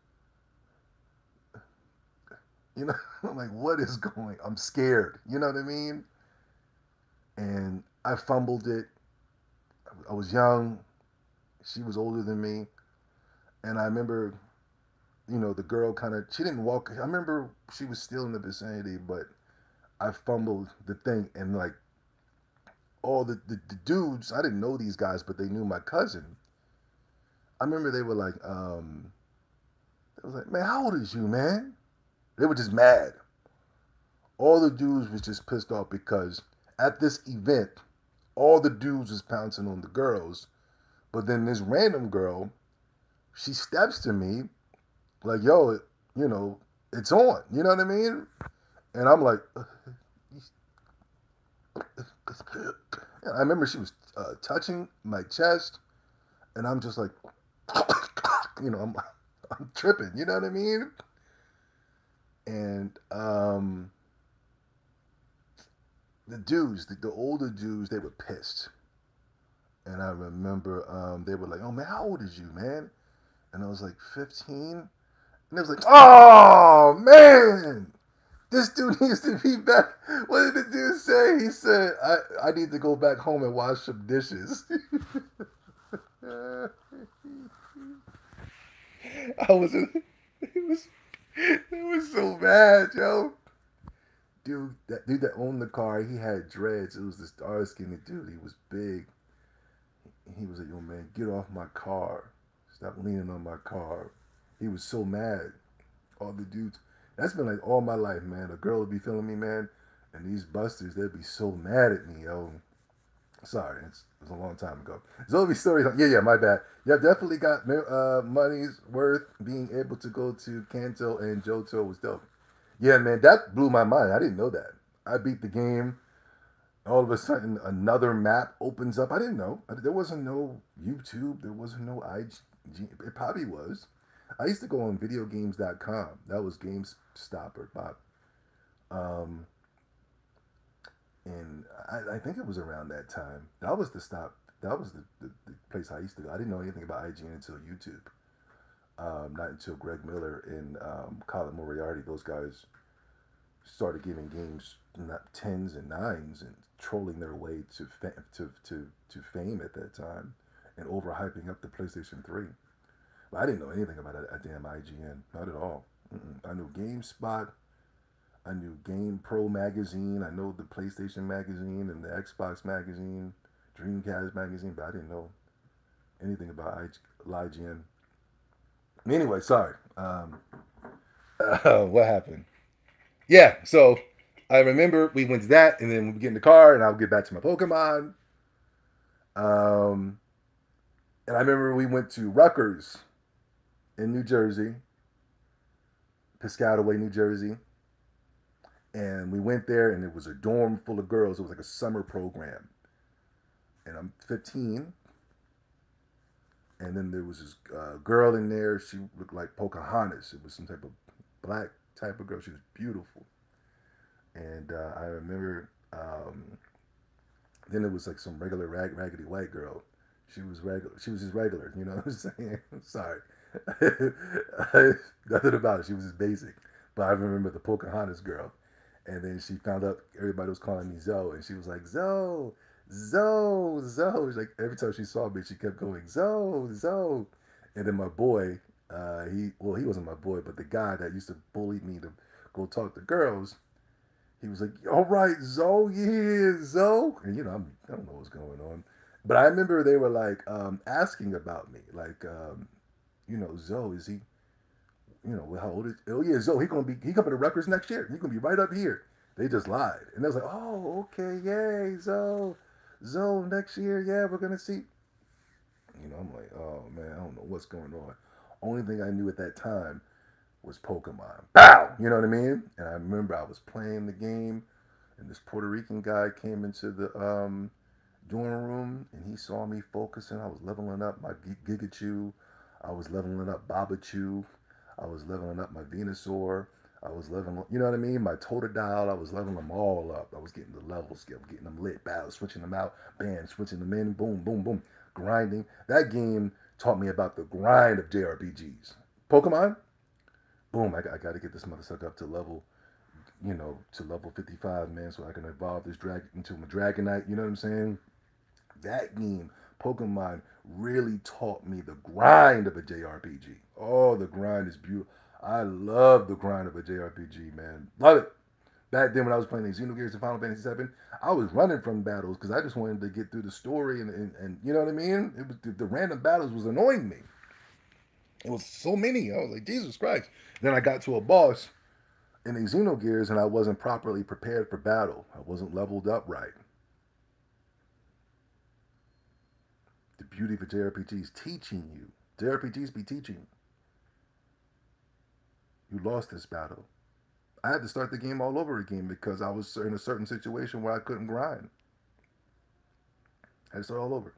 you know. I'm like, what is going? I'm scared. You know what I mean? And I fumbled it. I was young. She was older than me, and I remember, the girl kind of. She didn't walk. I remember she was still in the vicinity, but I fumbled the thing, and like all the dudes, I didn't know these guys, but they knew my cousin. I remember they was like, man, how old is you, man? They were just mad. All the dudes was just pissed off because at this event, all the dudes was pouncing on the girls, but then this random girl, she steps to me like, yo, you know, it's on. You know what I mean? And I'm like, I remember she was touching my chest, and I'm just like, you know, I'm tripping. You know what I mean? And the dudes, the older dudes, they were pissed. And I remember they were like, "Oh man, how old is you, man?" And I was like, 15. And it was like, "Oh man, this dude needs to be back." What did the dude say? He said, "I need to go back home and wash some dishes." I was, it was, it was so bad, yo. Dude that owned the car, he had dreads. It was this dark skinned dude. He was big. He was like, "Yo, man, get off my car. Stop leaning on my car." He was so mad. All the dudes. That's been like all my life, man. A girl would be feeling me, man, and these busters, they'd be so mad at me, yo. Sorry, it was a long time ago. There's all these stories. Yeah, my bad. Yeah, definitely got money's worth. Being able to go to Kanto and Johto was dope. Yeah, man, that blew my mind. I didn't know that. I beat the game. All of a sudden, another map opens up. I didn't know. There wasn't no YouTube. There wasn't no IG. It probably was. I used to go on videogames.com. That was GameStopper. Um, and I think it was around that time. That was the stop. That was the place I used to go. I didn't know anything about IGN until YouTube. Not until Greg Miller and Colin Moriarty, those guys started giving games not tens and nines and trolling their way to fame at that time and overhyping up the PlayStation 3. But I didn't know anything about a damn IGN, not at all. I knew GameSpot, I knew Game Pro magazine, I know the PlayStation magazine and the Xbox magazine, Dreamcast magazine, but I didn't know anything about IGN. Anyway, sorry. What happened? Yeah, so I remember we went to that, and then we get in the car, and I'll get back to my Pokemon. Um, and I remember we went to Rutgers in New Jersey, Piscataway, New Jersey, and we went there, and it was a dorm full of girls. It was like a summer program, and I'm 15, and then there was this girl in there. She looked like Pocahontas. It was some type of black type of girl. She was beautiful, and I remember. Then it was like some regular raggedy white girl. She was regular. She was just regular. You know what I'm saying? Sorry, nothing about it. She was just basic. But I remember the Pocahontas girl, and then she found out everybody was calling me Zoe, and she was like Zoe, Zoe, Zoe. She's like every time she saw me, she kept going Zoe, Zoe. And then my boy, he wasn't my boy, but the guy that used to bully me to go talk to girls, he was like, "All right, Zoe, yeah, Zoe," and I don't know what's going on, but I remember they were like asking about me, like, Zoe, is he, how old is? Oh yeah, Zoe, he coming to Rutgers next year. He gonna be right up here. They just lied, and they was like, "Oh, okay, yay, Zoe, Zoe, next year, yeah, we're gonna see." I'm like, "Oh man, I don't know what's going on." Only thing I knew at that time was Pokemon. Bow! You know what I mean? And I remember I was playing the game, and this Puerto Rican guy came into the dorm room, and he saw me focusing. I was leveling up my Gigachu. I was leveling up Babachu. I was leveling up my Venusaur. I was leveling, you know what I mean? My Totodile. I was leveling them all up. I was getting the level skill, getting them lit, battle, switching them out, bam, switching them in, boom, boom, boom, grinding. That game taught me about the grind of JRPGs. Pokemon, boom, I got to get this motherfucker up to level, to level 55, man, so I can evolve this dragon into a Dragonite. You know what I'm saying? That game, Pokemon, really taught me the grind of a JRPG. Oh, the grind is beautiful. I love the grind of a JRPG, man. Love it. Back then, when I was playing the Xenogears and Final Fantasy VII, I was running from battles because I just wanted to get through the story, and you know what I mean? It was the random battles was annoying me. It was so many. I was like, Jesus Christ. Then I got to a boss in the Xenogears, and I wasn't properly prepared for battle. I wasn't leveled up right. The beauty of JRPGs teaching you. JRPGs be teaching. You lost this battle. I had to start the game all over again because I was in a certain situation where I couldn't grind. I had to start all over.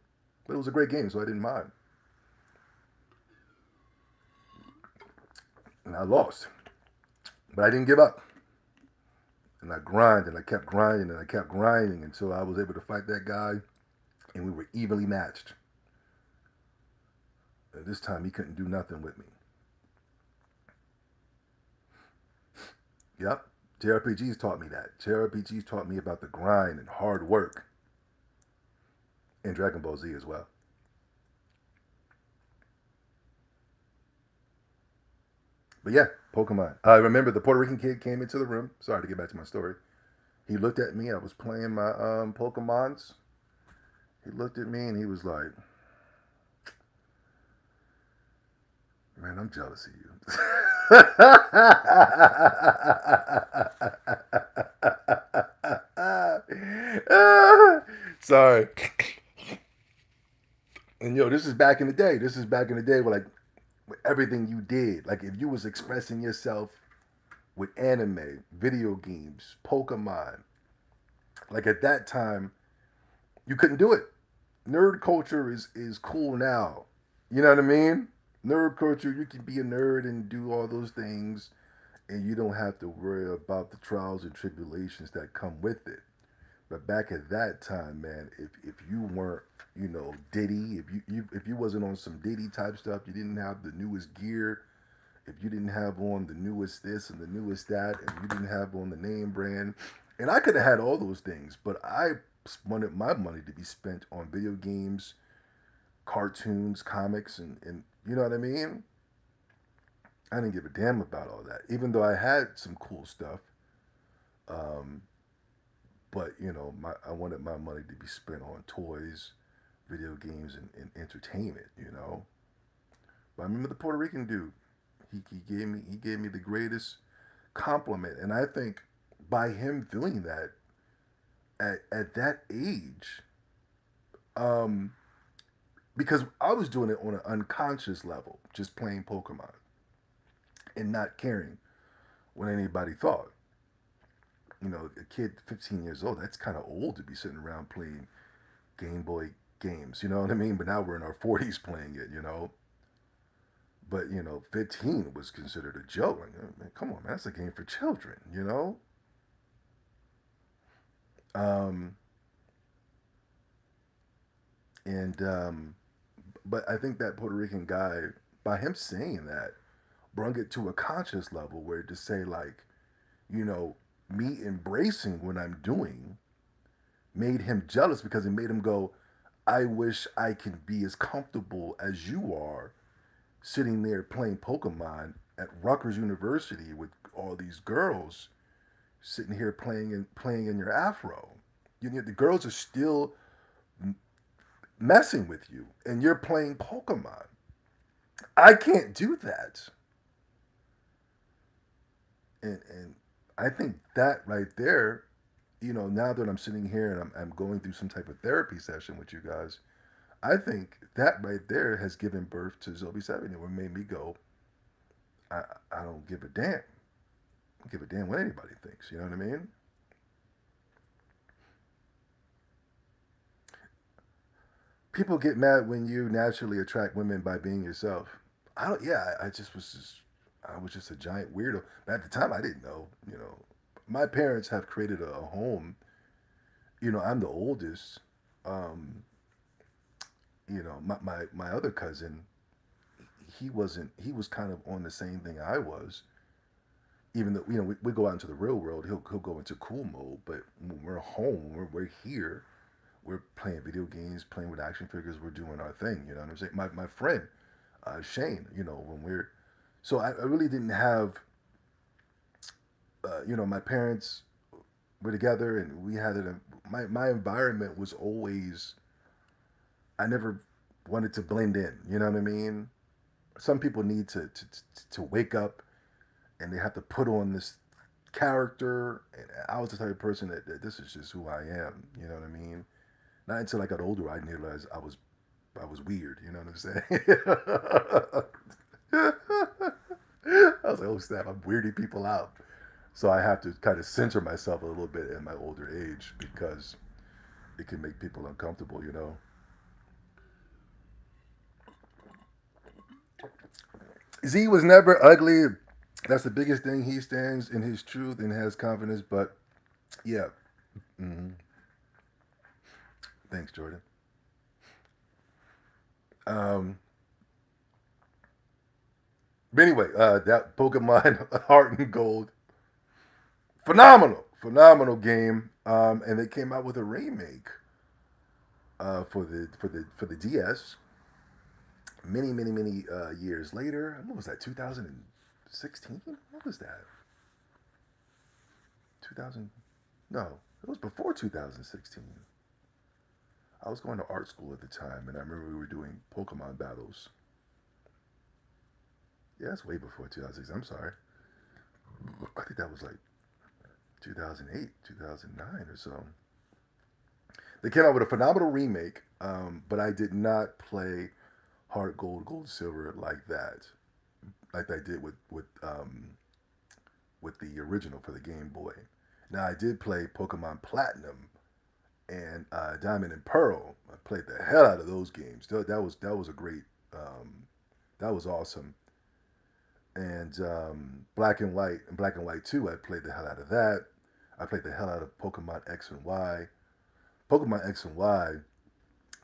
But it was a great game, so I didn't mind. And I lost. But I didn't give up. And I grinded, and I kept grinding, and I kept grinding until I was able to fight that guy, and we were evenly matched. And this time he couldn't do nothing with me. Yep. JRPGs taught me that. JRPGs taught me about the grind and hard work. And Dragon Ball Z as well. But yeah, Pokemon. I remember the Puerto Rican kid came into the room. Sorry to get back to my story. He looked at me. I was playing my Pokemons. He looked at me and he was like, "Man, I'm jealous of you." Sorry. And this is back in the day. This is back in the day where with everything you did, like if you was expressing yourself with anime, video games, Pokemon, like at that time, you couldn't do it. Nerd culture is cool now. You know what I mean? Nerd culture, you can be a nerd and do all those things and you don't have to worry about the trials and tribulations that come with it. But back at that time, man, if you weren't, Diddy, if you wasn't on some Diddy type stuff, you didn't have the newest gear, if you didn't have on the newest this and the newest that, and you didn't have on the name brand, and I could have had all those things, but I wanted my money to be spent on video games, cartoons, comics, and you know what I mean? I didn't give a damn about all that, even though I had some cool stuff. Um, but I wanted my money to be spent on toys, video games, and entertainment. But I remember the Puerto Rican dude. He gave me the greatest compliment, and I think by him doing that at that age, um, because I was doing it on an unconscious level, just playing Pokemon and not caring what anybody thought. A kid 15 years old, that's kind of old to be sitting around playing Game Boy games, you know what I mean? But now we're in our 40s playing it. But, 15 was considered a joke. Like, oh, man, come on, man, that's a game for children. Um, and but I think that Puerto Rican guy, by him saying that, brought it to a conscious level where to say, like, you know, me embracing what I'm doing made him jealous because it made him go, I wish I can be as comfortable as you are sitting there playing Pokemon at Rutgers University with all these girls sitting here playing in your afro. The girls are still messing with you and you're playing Pokemon. I can't do that. And I think that right there, now that I'm sitting here and I'm going through some type of therapy session with you guys, I think that right there has given birth to Zoe 70, what made me go, I, I don't give a damn. I don't give a damn what anybody thinks. You know what I mean? People get mad when you naturally attract women by being yourself. I don't. Yeah, I was just a giant weirdo. But at the time, I didn't know. My parents have created a home. I'm the oldest. Um, my other cousin, he wasn't. He was kind of on the same thing I was. Even though we go out into the real world, he'll go into cool mode. But when we're home, we're here. We're playing video games, playing with action figures. We're doing our thing. You know what I'm saying? My friend Shane. When we're so I really didn't have. My parents were together, and we had it. My environment was always. I never wanted to blend in. You know what I mean? Some people need to wake up and they have to put on this character. And I was the type of person that this is just who I am. You know what I mean? Not until I got older, I realized I was weird. You know what I'm saying? I was like, oh snap, I'm weirding people out. So I have to kind of censor myself a little bit in my older age because it can make people uncomfortable. Z was never ugly. That's the biggest thing. He stands in his truth and has confidence. But yeah, hmm thanks, Jordan. Um, but anyway, that Pokemon Heart and Gold, phenomenal game. And they came out with a remake for the DS. Many years later. What was that? 2016? What was that? 2000? No, it was before 2016. I was going to art school at the time, and I remember we were doing Pokemon battles. Yeah, that's way before 2006. I'm sorry. I think that was like 2008, 2009 or so. They came out with a phenomenal remake, but I did not play Heart Gold, Gold Silver like that, like I did with the original for the Game Boy. Now I did play Pokemon Platinum and Diamond and Pearl. I played the hell out of those games. That was a great. That was awesome. And Black and White and Black and White 2, I played the hell out of that. I played the hell out of Pokemon X and Y. Pokemon X and Y,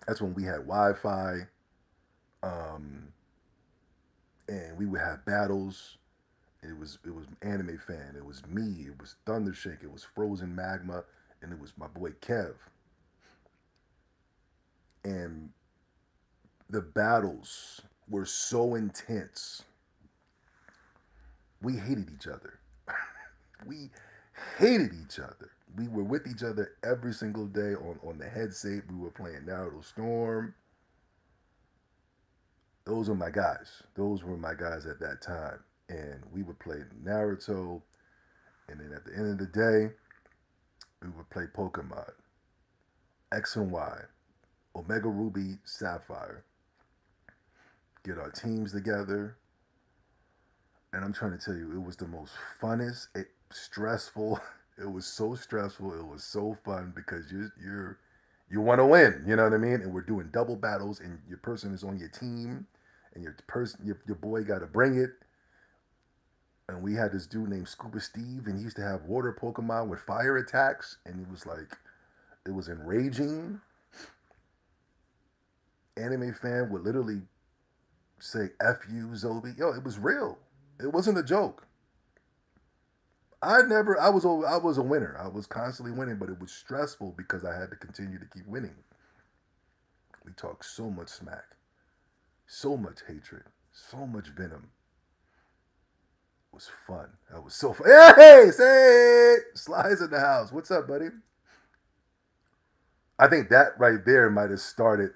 that's when we had Wi-Fi, um, and we would have battles. It was Anime Fan. It was me. It was Thundershake. It was Frozen Magma, and it was my boy Kev. And the battles were so intense. We hated each other. We hated each other. We were with each other every single day on the headset. We were playing Naruto Storm. Those were my guys. Those were my guys at that time. And we would play Naruto. And then at the end of the day, we would play Pokemon X and Y, Omega Ruby, Sapphire. Get our teams together. And I'm trying to tell you, it was the most funnest, stressful. It was so stressful. It was so fun because you want to win. You know what I mean? And we're doing double battles, and your person is on your team, and your boy got to bring it. And we had this dude named Scuba Steve, and he used to have water Pokemon with fire attacks, and it was enraging. Anime Fan would literally say "F you, Zobi." Yo, it was real. It wasn't a joke. I was a winner. I was constantly winning, but it was stressful because I had to continue to keep winning. We talked so much smack, so much hatred, so much venom. It was fun. That was so fun. Hey, say Slides in the house. What's up, buddy? I think that right there might have started.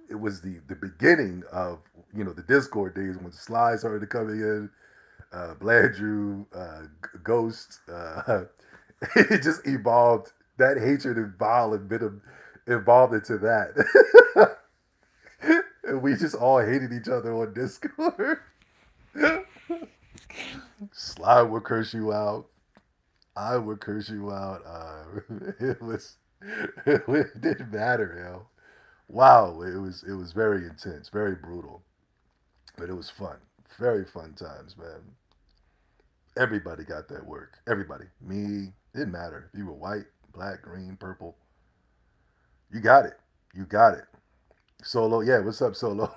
It was the beginning of the Discord days when Sly started coming in, Blandrew, Ghost. It just evolved. That hatred and venom evolved into that. And we just all hated each other on Discord. Sly would curse you out. I would curse you out. It was it didn't matter, yo. Wow, it was very intense, very brutal, but it was fun. Very fun times, man. Everybody got that work. Everybody. Me, it didn't matter. If you were white, black, green, purple, you got it. You got it. Solo, yeah, what's up, Solo?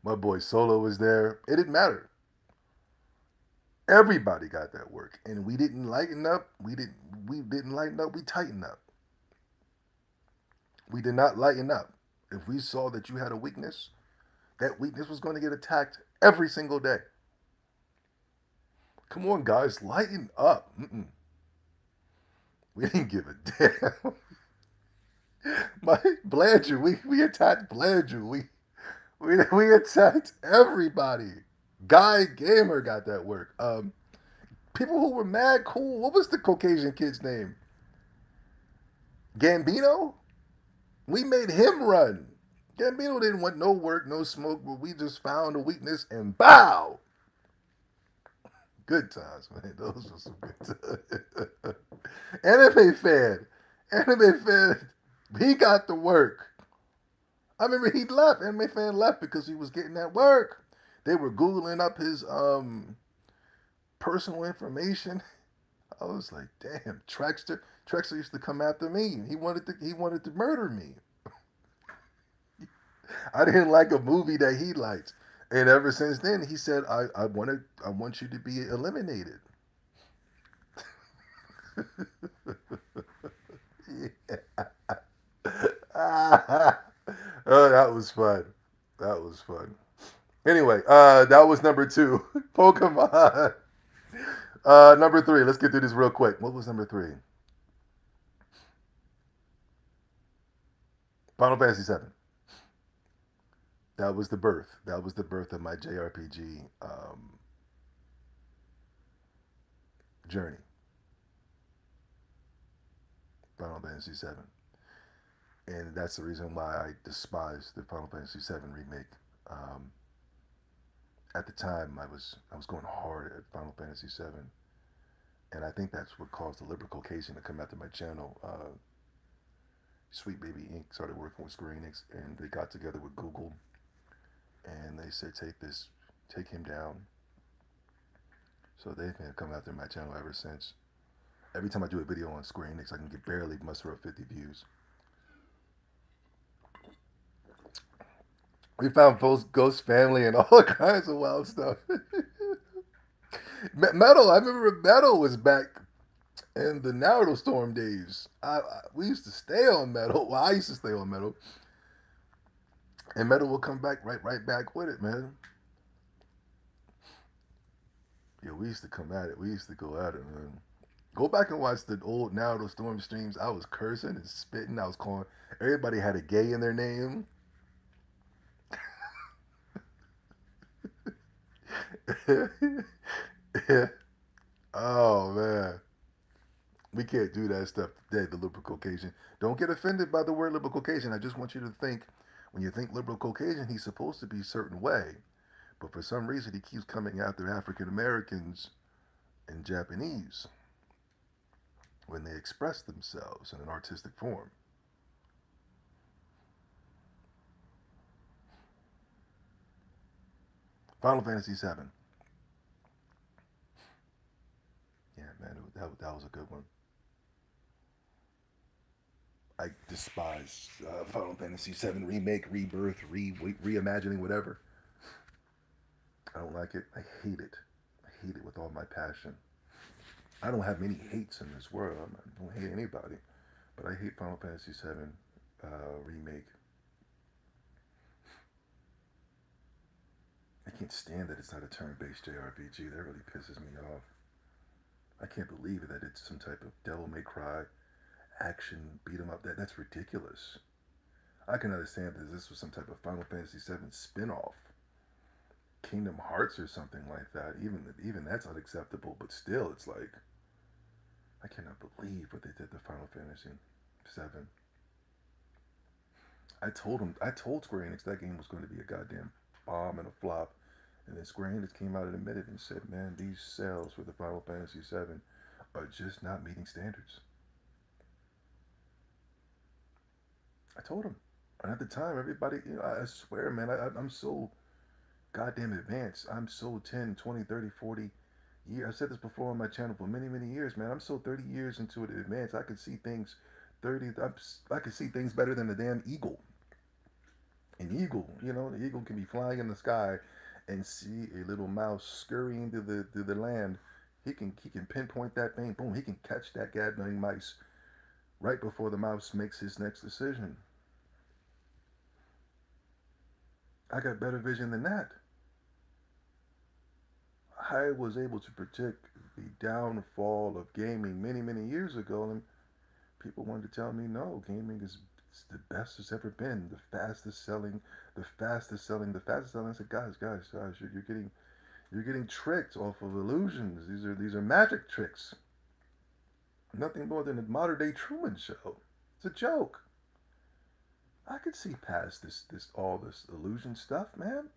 My boy Solo was there. It didn't matter. Everybody got that work. And we didn't lighten up. We didn't lighten up, we tightened up. We did not lighten up. If we saw that you had a weakness, that weakness was going to get attacked every single day. Come on, guys, lighten up. We didn't give a damn. My Blandrew, we attacked Blandrew. We attacked everybody. Guy Gamer got that work. People who were mad cool. What was the Caucasian kid's name? Gambino. We made him run. Gambino didn't want no work, no smoke, but we just found a weakness and bow. Good times, man. Those were some good times. Anime fan. Anime fan. He got the work. I remember he left. Anime fan left because he was getting that work. They were Googling up his personal information. I was like, damn, Trexter. Trexter used to come after me. He wanted to murder me. I didn't like a movie that he liked. And ever since then, he said, I want you to be eliminated. Yeah. Oh, that was fun. That was fun. Anyway, that was number two, Pokemon. Number three. Let's get through this real quick. What was number three? Final Fantasy VII. That was the birth. That was the birth of my JRPG journey. Final Fantasy VII, and that's the reason why I despise the Final Fantasy VII remake. Um, at the time, I was going hard at Final Fantasy VII, and I think that's what caused the Liberal Caucasian to come after my channel. Sweet Baby Inc. started working with Square Enix, and they got together with Google, and they said, take him down. So they've been coming after my channel ever since. Every time I do a video on Square Enix, I can get barely muster up 50 views. We found Ghost Family and all kinds of wild stuff. Metal, I remember Metal was back in the Naruto Storm days. We used to stay on Metal. Well, I used to stay on Metal, and Metal will come back right back with it, man. Yeah, we used to come at it. We used to go at it, man. Go back and watch the old Naruto Storm streams. I was cursing and spitting. I was calling. Everybody had a gay in their name. Oh man, we can't do that stuff today. The liberal Caucasian. Don't get offended by the word liberal Caucasian. I just want you to think. When you think liberal Caucasian, he's supposed to be a certain way, but for some reason he keeps coming after African Americans and Japanese when they express themselves in an artistic form. Final Fantasy VII. Yeah, man, that was a good one. I despise Final Fantasy VII remake, rebirth, reimagining, whatever. I don't like it. I hate it. I hate it with all my passion. I don't have many hates in this world. I don't hate anybody, but I hate Final Fantasy VII remake. I can't stand that it's not a turn-based JRPG. That really pisses me off. I can't believe that it's some type of Devil May Cry action beat 'em up. That's ridiculous. I can understand that this was some type of Final Fantasy VII spin-off, Kingdom Hearts or something like that. Even that's unacceptable. But still, it's like I cannot believe what they did to Final Fantasy VII. I told Square Enix that game was going to be a goddamn bomb and a flop, and then Square Enix came out and admitted and said, "Man, these sales for the Final Fantasy VII are just not meeting standards." I told him. And at the time, everybody, I swear, man, I'm so goddamn advanced. I'm so 10, 20, 30, 40 years. I've said this before on my channel for many, many years, man. I'm so 30 years into it advanced. I can see things 30, I can see things better than the damn eagle. An eagle, the eagle can be flying in the sky and see a little mouse scurrying to the land. He can pinpoint that thing. Boom, he can catch that goddamn mice right before the mouse makes his next decision. I got better vision than that. I was able to predict the downfall of gaming many, many years ago, and people wanted to tell me no, gaming is the best it's ever been, the fastest selling, the fastest selling, the fastest selling. I said, guys, you're getting tricked off of illusions. These are magic tricks. Nothing more than a modern day Truman Show. It's a joke. I could see past all this illusion stuff, man.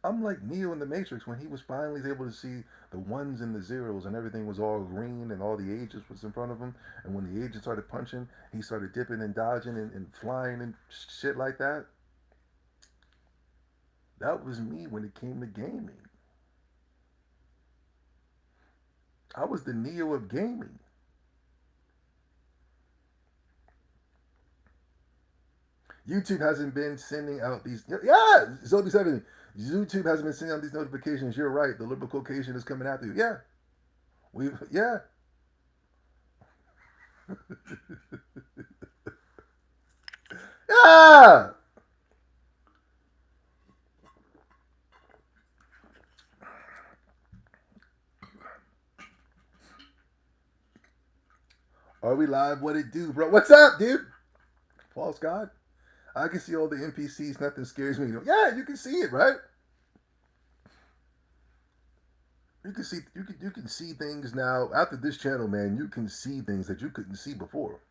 I'm like Neo in the Matrix when he was finally able to see the ones and the zeros and everything was all green and all the ages was in front of him. And when the agent started punching, he started dipping and dodging and flying and shit like that. That was me when it came to gaming. I was the Neo of gaming. YouTube hasn't been sending out these. Yeah, Zombie 7. YouTube hasn't been sending out these notifications. You're right. The liberal Caucasian is coming after you. Yeah. Yeah. Yeah. Are we live? What it do, bro? What's up, dude? False God. I can see all the NPCs. Nothing scares me. Yeah, you can see it, right? You can see things now after this channel, man. You can see things that you couldn't see before.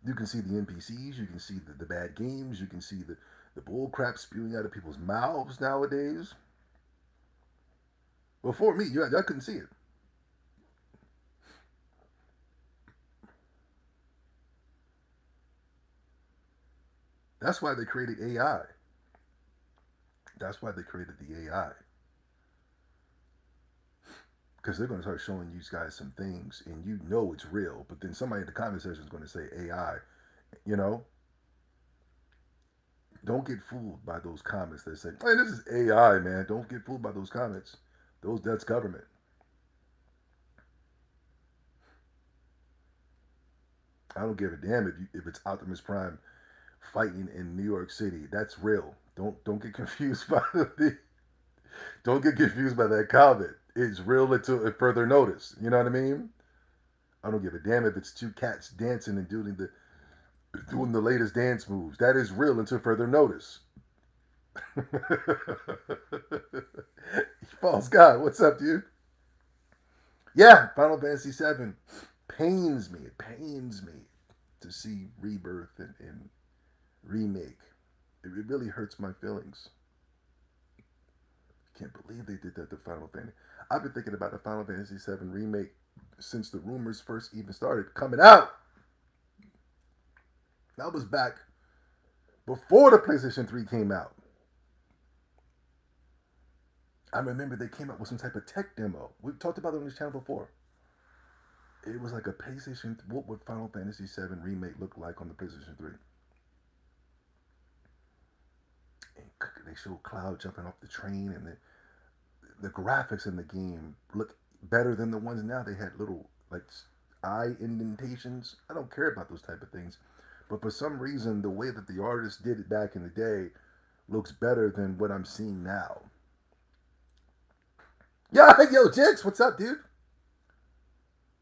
You can see the NPCs. You can see the bad games. You can see the bull crap spewing out of people's mouths nowadays. Before me, I couldn't see it. That's why they created AI. That's why they created the AI. because they're going to start showing you guys some things, and you know it's real. But then somebody in the comment section is going to say AI. You know, don't get fooled by those comments that say, "Hey, this is AI, man." Don't get fooled by those comments. That's government. I don't give a damn if it's Optimus Prime fighting in New York City. That's real. Don't get confused by don't get confused by that comment. It's real until further notice. You know what I mean? I don't give a damn if it's two cats dancing and doing the latest dance moves. That is real until further notice. False God, what's up, dude? Yeah, Final Fantasy VII pains me. It pains me to see rebirth and remake. It really hurts my feelings. I can't believe they did that to Final Fantasy. I've been thinking about the Final Fantasy VII remake since the rumors first even started coming out. That was back before the PlayStation 3 came out. I remember they came out with some type of tech demo. We've talked about it on this channel before. It was like a PlayStation. What would Final Fantasy VII remake look like on the PlayStation 3? And they showed Cloud jumping off the train, and the graphics in the game look better than the ones now. They had little like eye indentations. I don't care about those type of things, but for some reason, the way that the artist did it back in the day looks better than what I'm seeing now. Yeah, yo, Jix, what's up, dude?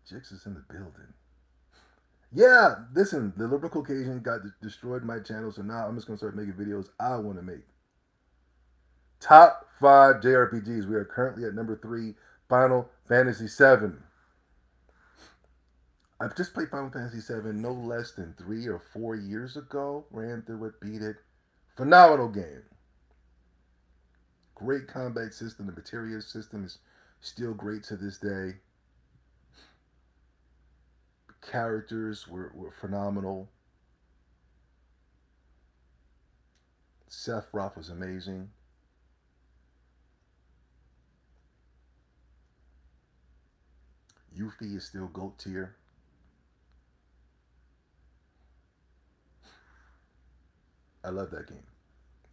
Jix is in the building. Yeah, listen, the Liberal Caucasian got destroyed my channel, so now I'm just gonna start making videos I want to make. Top 5 JRPGs. We are currently at number 3, Final Fantasy VII. I've just played Final Fantasy VII no less than 3 or 4 years ago. Ran through it, beat it. Phenomenal game. Great combat system. The materia system is still great to this day. Characters were phenomenal. Sephiroth was amazing. Yuffie is still GOAT tier. I love that game.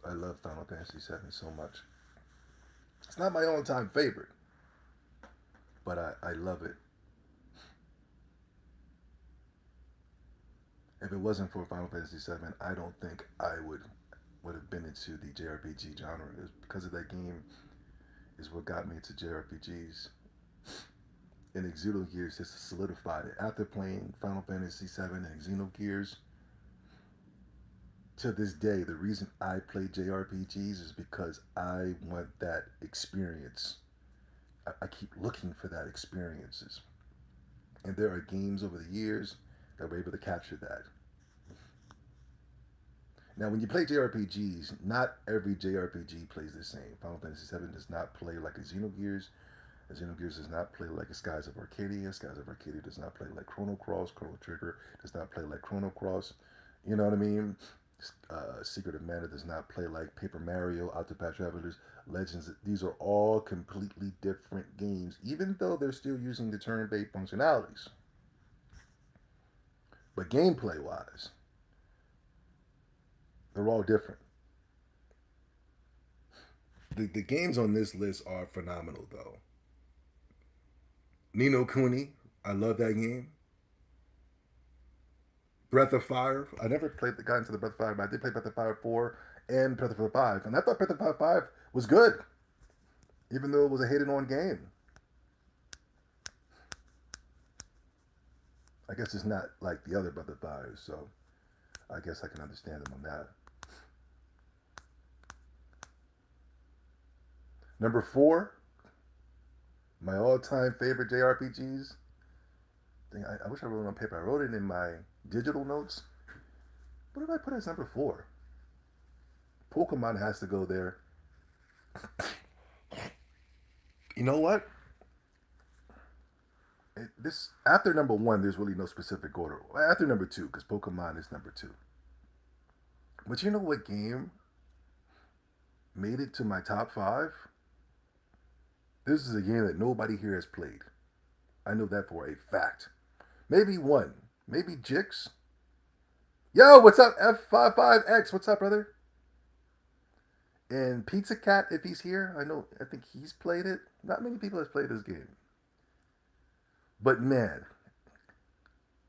I love Final Fantasy VII so much. It's not my own time favorite, but I love it. If it wasn't for Final Fantasy VII, I don't think I would have been into the JRPG genre. It was because of that game is what got me into JRPGs. And Xenogears just solidified it. After playing Final Fantasy VII and Xenogears, to this day, the reason I play JRPGs is because I want that experience. I keep looking for that experiences. And there are games over the years that were able to capture that. Now, when you play JRPGs, not every JRPG plays the same. Final Fantasy VII does not play like a Xenogears. Xenogears does not play like a Skies of Arcadia. Skies of Arcadia does not play like Chrono Cross. Chrono Trigger does not play like Chrono Cross. You know what I mean? Secret of Mana does not play like Paper Mario, Octopath Travelers, Legends. These are all completely different games, even though they're still using the turn-based functionalities. But gameplay-wise, they're all different. The games on this list are phenomenal, though. Nino Kuni, I love that game. Breath of Fire. I never got into the Breath of Fire, but I did play Breath of Fire 4 and Breath of Fire 5. And I thought Breath of Fire 5 was good, even though it was a hated on game. I guess it's not like the other Breath of Fires, so I guess I can understand them on that. Number 4, my all-time favorite JRPGs. I wish I wrote it on paper. I wrote it in my digital notes. What did I put as number 4? Pokemon has to go there. You know what? This after number 1, there's really no specific order. After number 2, because Pokemon is number 2. But you know what game made it to my top 5? This is a game that nobody here has played. I know that for a fact. Maybe one. Maybe Jix. Yo, what's up, F55X? What's up, brother? And Pizza Cat, if he's here, I think he's played it. Not many people have played this game. But man,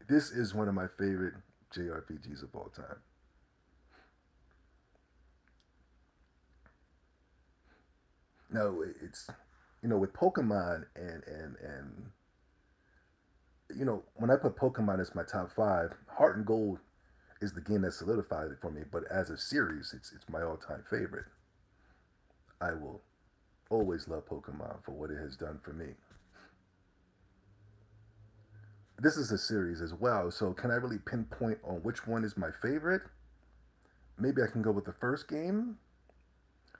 this is one of my favorite JRPGs of all time. No, it's with Pokemon and when I put Pokemon as my top five, Heart and Gold is the game that solidified it for me. But as a series, it's my all time favorite. I will always love Pokemon for what it has done for me. This is a series as well, so can I really pinpoint on which one is my favorite? Maybe I can go with the first game,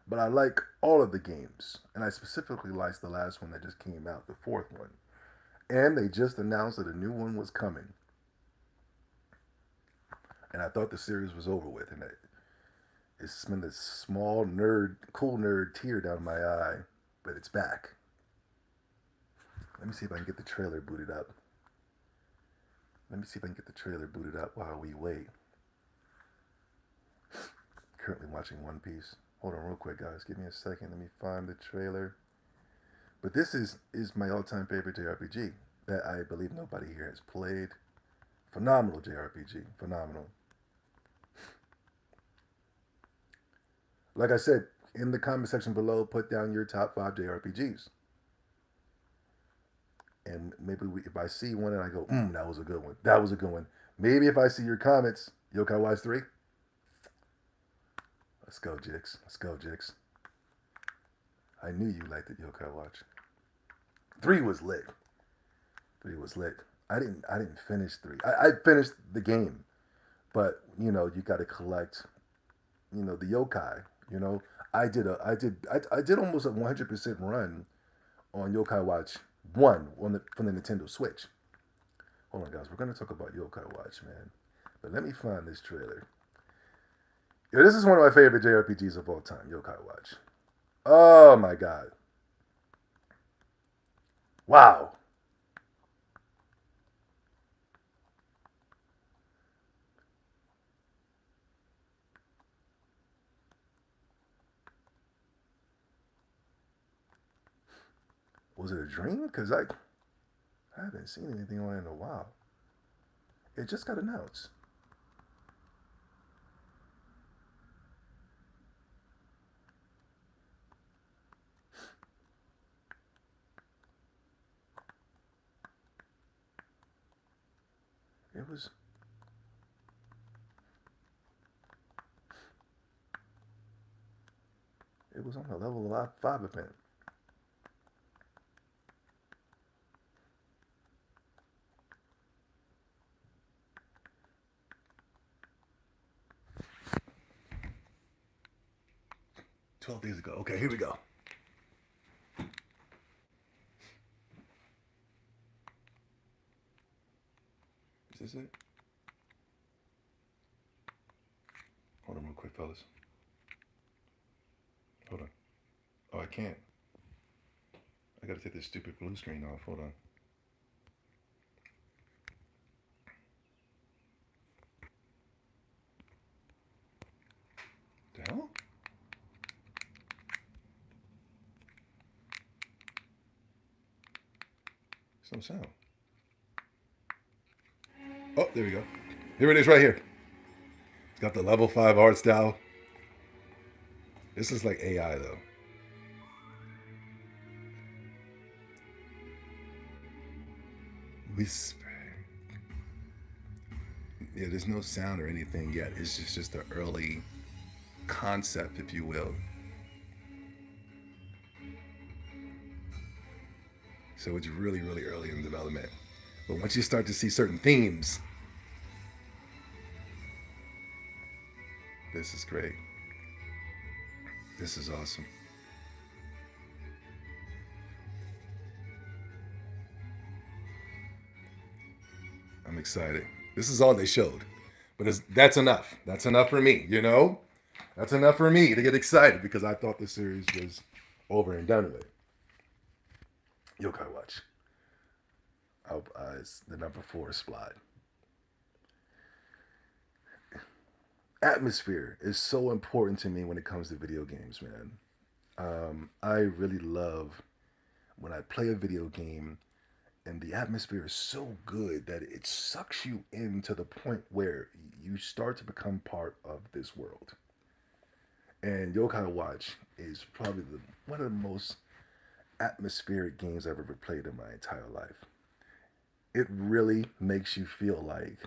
but I like all of the games, and I specifically liked the last one that just came out, the fourth one. And they just announced that a new one was coming. And I thought the series was over with, and it's been this small nerd, cool nerd tear down my eye, but it's back. Let me see if I can get the trailer booted up. While we wait. Currently watching One Piece. Hold on real quick, guys. Give me a second. Let me find the trailer. But this is my all-time favorite JRPG that I believe nobody here has played. Phenomenal JRPG. Phenomenal. Like I said, in the comment section below, put down your top 5 JRPGs. And maybe if I see one and I go, that was a good one. That was a good one. Maybe if I see your comments, Yokai Watch 3. Let's go, Jix. I knew you liked it, Yokai Watch. 3 was lit. I didn't finish 3. I finished the game. But, you got to collect, the yokai. I did almost a 100% run on Yokai Watch 1 from the Nintendo Switch. Hold on, guys. We're going to talk about Yokai Watch, man. But let me find this trailer. Yo, this is one of my favorite JRPGs of all time, Yokai Watch. Oh, my God. Wow. Was it a dream? Because I haven't seen anything on it in a while. It just got announced. It was. It was on the level 5 event. $12 ago. Okay, here we go. Is this it? Hold on real quick, fellas. Hold on. Oh, I can't. I gotta take this stupid blue screen off. Hold on. The hell? Some sound. Oh, there we go. Here it is right here. It's got the level 5 art style. This is like AI though. Whisper. Yeah, there's no sound or anything yet. It's just an early concept, if you will. So it's really, really early in development. But once you start to see certain themes, this is great. This is awesome. I'm excited. This is all they showed. But that's enough. That's enough for me, That's enough for me to get excited because I thought the series was over and done with. Yokai Watch. It's the number 4 spot. Atmosphere is so important to me when it comes to video games, man. I really love when I play a video game and the atmosphere is so good that it sucks you in to the point where you start to become part of this world. And Yokai Watch is probably one of the most atmospheric games I've ever played in my entire life. It really makes you feel like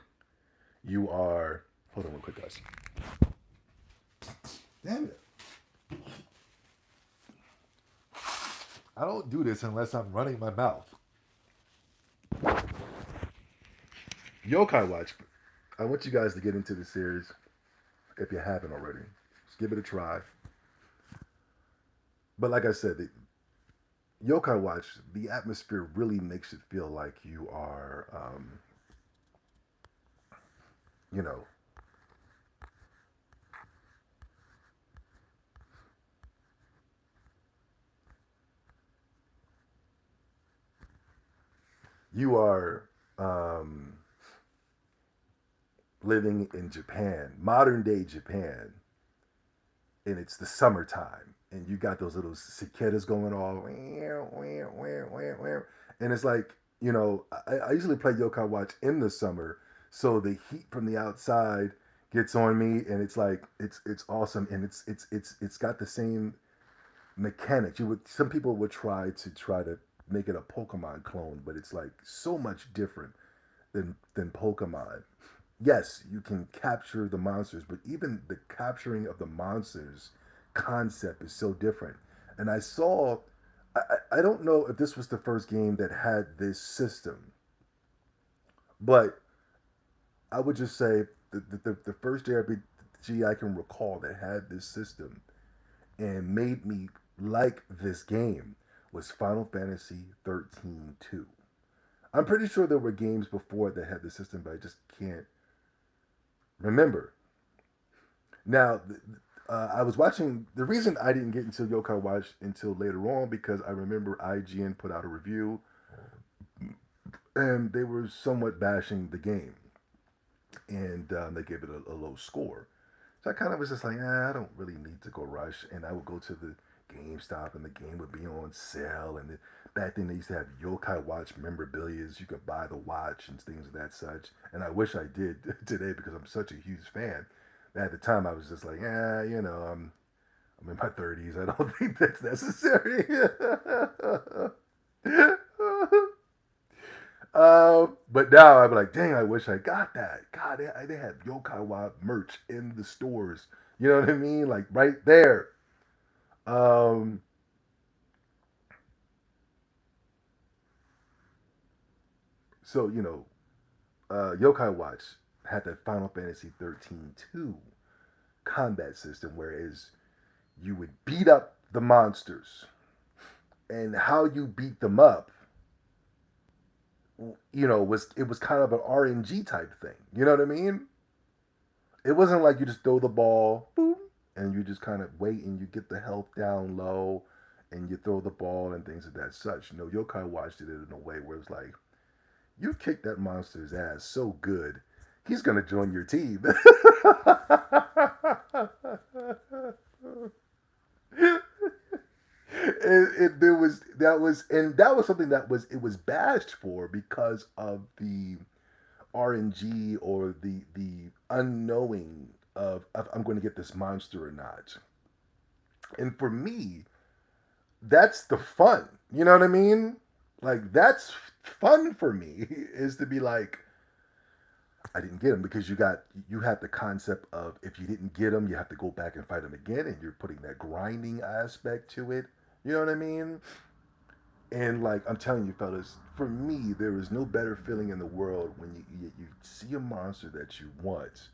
you are. Hold on, real quick, guys. Damn it! I don't do this unless I'm running my mouth. Yokai Watch. I want you guys to get into the series if you haven't already. Just give it a try. But like I said, Yokai Watch, the atmosphere really makes it feel like you are, you know, you are living in Japan, modern day Japan, and it's the summertime, and you got those little cicadas going on, and it's like I usually play Yokai Watch in the summer, so the heat from the outside gets on me, and it's like it's awesome, and it's got the same mechanics. You would Some people would try to make it a Pokemon clone, but it's like so much different than Pokemon. Yes, you can capture the monsters, but even the capturing of the monsters concept is so different. And I don't know if this was the first game that had this system, but I would just say the first JRPG I can recall that had this system and made me like this game was Final Fantasy 13 2. I'm pretty sure there were games before that had the system, but I just can't remember. Now, I was watching. The reason I didn't get into Yokai Watch until later on because I remember IGN put out a review and they were somewhat bashing the game, and they gave it a low score. So I kind of was just like, I don't really need to go rush. And I would go to the GameStop and the game would be on sale. And back then they used to have Yokai Watch memorabilia. You could buy the watch and things of that such. And I wish I did today because I'm such a huge fan. At the time I was just like, I'm in my 30s. I don't think that's necessary. But now I'm like, dang, I wish I got that. God, they had Yokai Wa merch in the stores. You know what I mean? Like right there. Um, so Yokai Watch had that Final Fantasy 13 2 combat system, whereas you would beat up the monsters, and how you beat them up, was kind of an RNG type thing. You know what I mean? It wasn't like you just throw the ball, boom, and you just kind of wait and you get the health down low and you throw the ball and things of that such. Yokai Watch did it in a way where it was like, you kicked that monster's ass so good, he's gonna join your team. There was that was something it was bashed for because of the RNG or the unknowing of if I'm going to get this monster or not. And for me, that's the fun. You know what I mean? Like that's fun for me is to be like, I didn't get him because you have the concept of if you didn't get him, you have to go back and fight him again, and you're putting that grinding aspect to it. You know what I mean? And like I'm telling you, fellas, for me, there is no better feeling in the world when you see a monster that you want,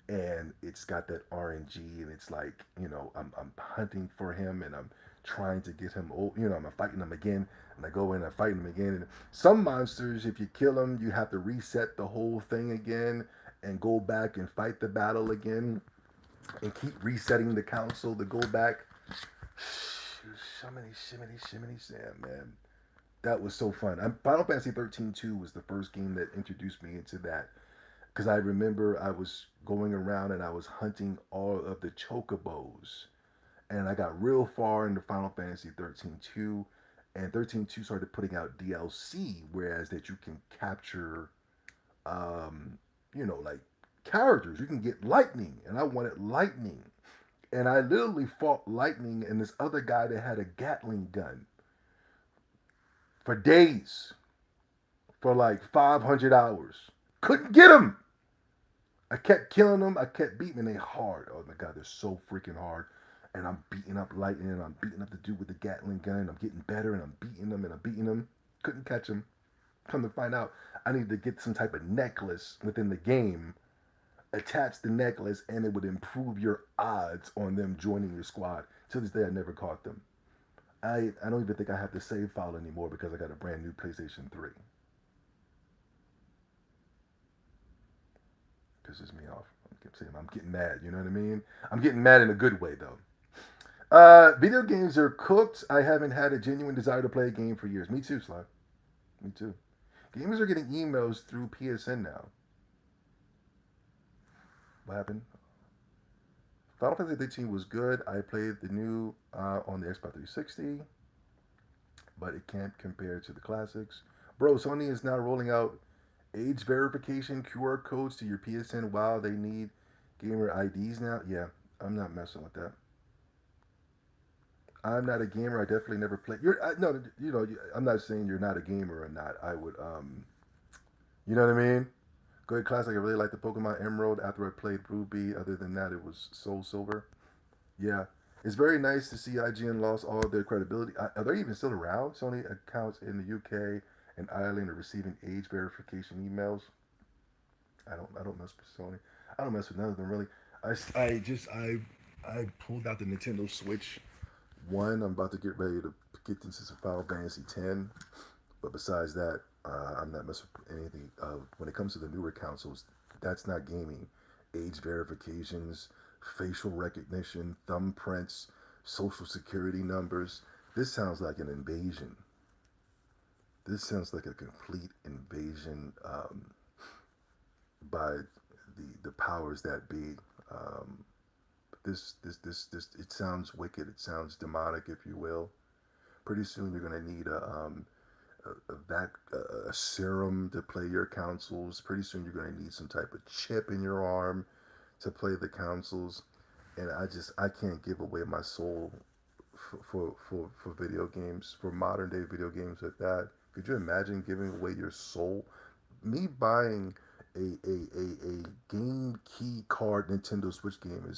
and it's got that RNG, and it's like I'm hunting for him, and I'm trying to get him. I'm fighting him again, and I go in and I fight him again. And some monsters, if you kill them, you have to reset the whole thing again and go back and fight the battle again, and keep resetting the council to go back. Shimmy, shimmy, shimmy, Sam, man. That was so fun. Final Fantasy 13 2 was the first game that introduced me into that because I remember I was going around and I was hunting all of the chocobos, and I got real far into Final Fantasy 13 2, and 13 2 started putting out DLC, whereas that you can capture, um, like characters. You can get lightning, and I wanted lightning, and I literally fought lightning and this other guy that had a Gatling gun for days, for like 500 hours. Couldn't get him. I kept killing them. I kept beating them. They hard. Oh my god, they're so freaking hard. And I'm beating up Lightning, and I'm beating up the dude with the Gatling gun, and I'm getting better, and I'm beating them, and I'm beating them. Couldn't catch him. Come to find out, I needed to get some type of necklace within the game, attach the necklace, and it would improve your odds on them joining your squad. To this day, I never caught them. I don't even think I have the save file anymore because I got a brand new PlayStation 3. Pisses me off. I'm getting mad. You know what I mean? I'm getting mad in a good way though. Video games are cooked. I haven't had a genuine desire to play a game for years. Me too, Sly. Me too. Gamers are getting emails through PSN now. What happened? Final Fantasy 13 was good. I played the new on the Xbox 360, but it can't compare to the classics. Bro, Sony is now rolling out age verification QR codes to your PSN. Wow, they need gamer IDs now. Yeah, I'm not messing with that. I'm not a gamer. I definitely never played. No, I'm not saying you're not a gamer or not. I would, you know what I mean? Good classic. I really like the Pokemon Emerald after I played Ruby. Other than that, it was Soul Silver. Yeah, it's very nice to see IGN lost all of their credibility. Are they even still around? Sony accounts in the UK and Ireland are receiving age verification emails. I don't mess with Sony. I don't mess with none of them really. I pulled out the Nintendo Switch one. I'm about to get ready to get into some Final Fantasy 10. But besides that, I'm not messing with anything. When it comes to the newer consoles, that's not gaming. Age verifications, facial recognition, thumbprints, social security numbers. This sounds like an invasion. This sounds like a complete invasion by the powers that be. Um, this it sounds wicked. It sounds demonic, if you will. Pretty soon you're gonna need a serum to play your consoles. Pretty soon you're gonna need some type of chip in your arm to play the consoles. And I can't give away my soul for video games, for modern day video games like that. Could you imagine giving away your soul? Me buying a game key card Nintendo Switch game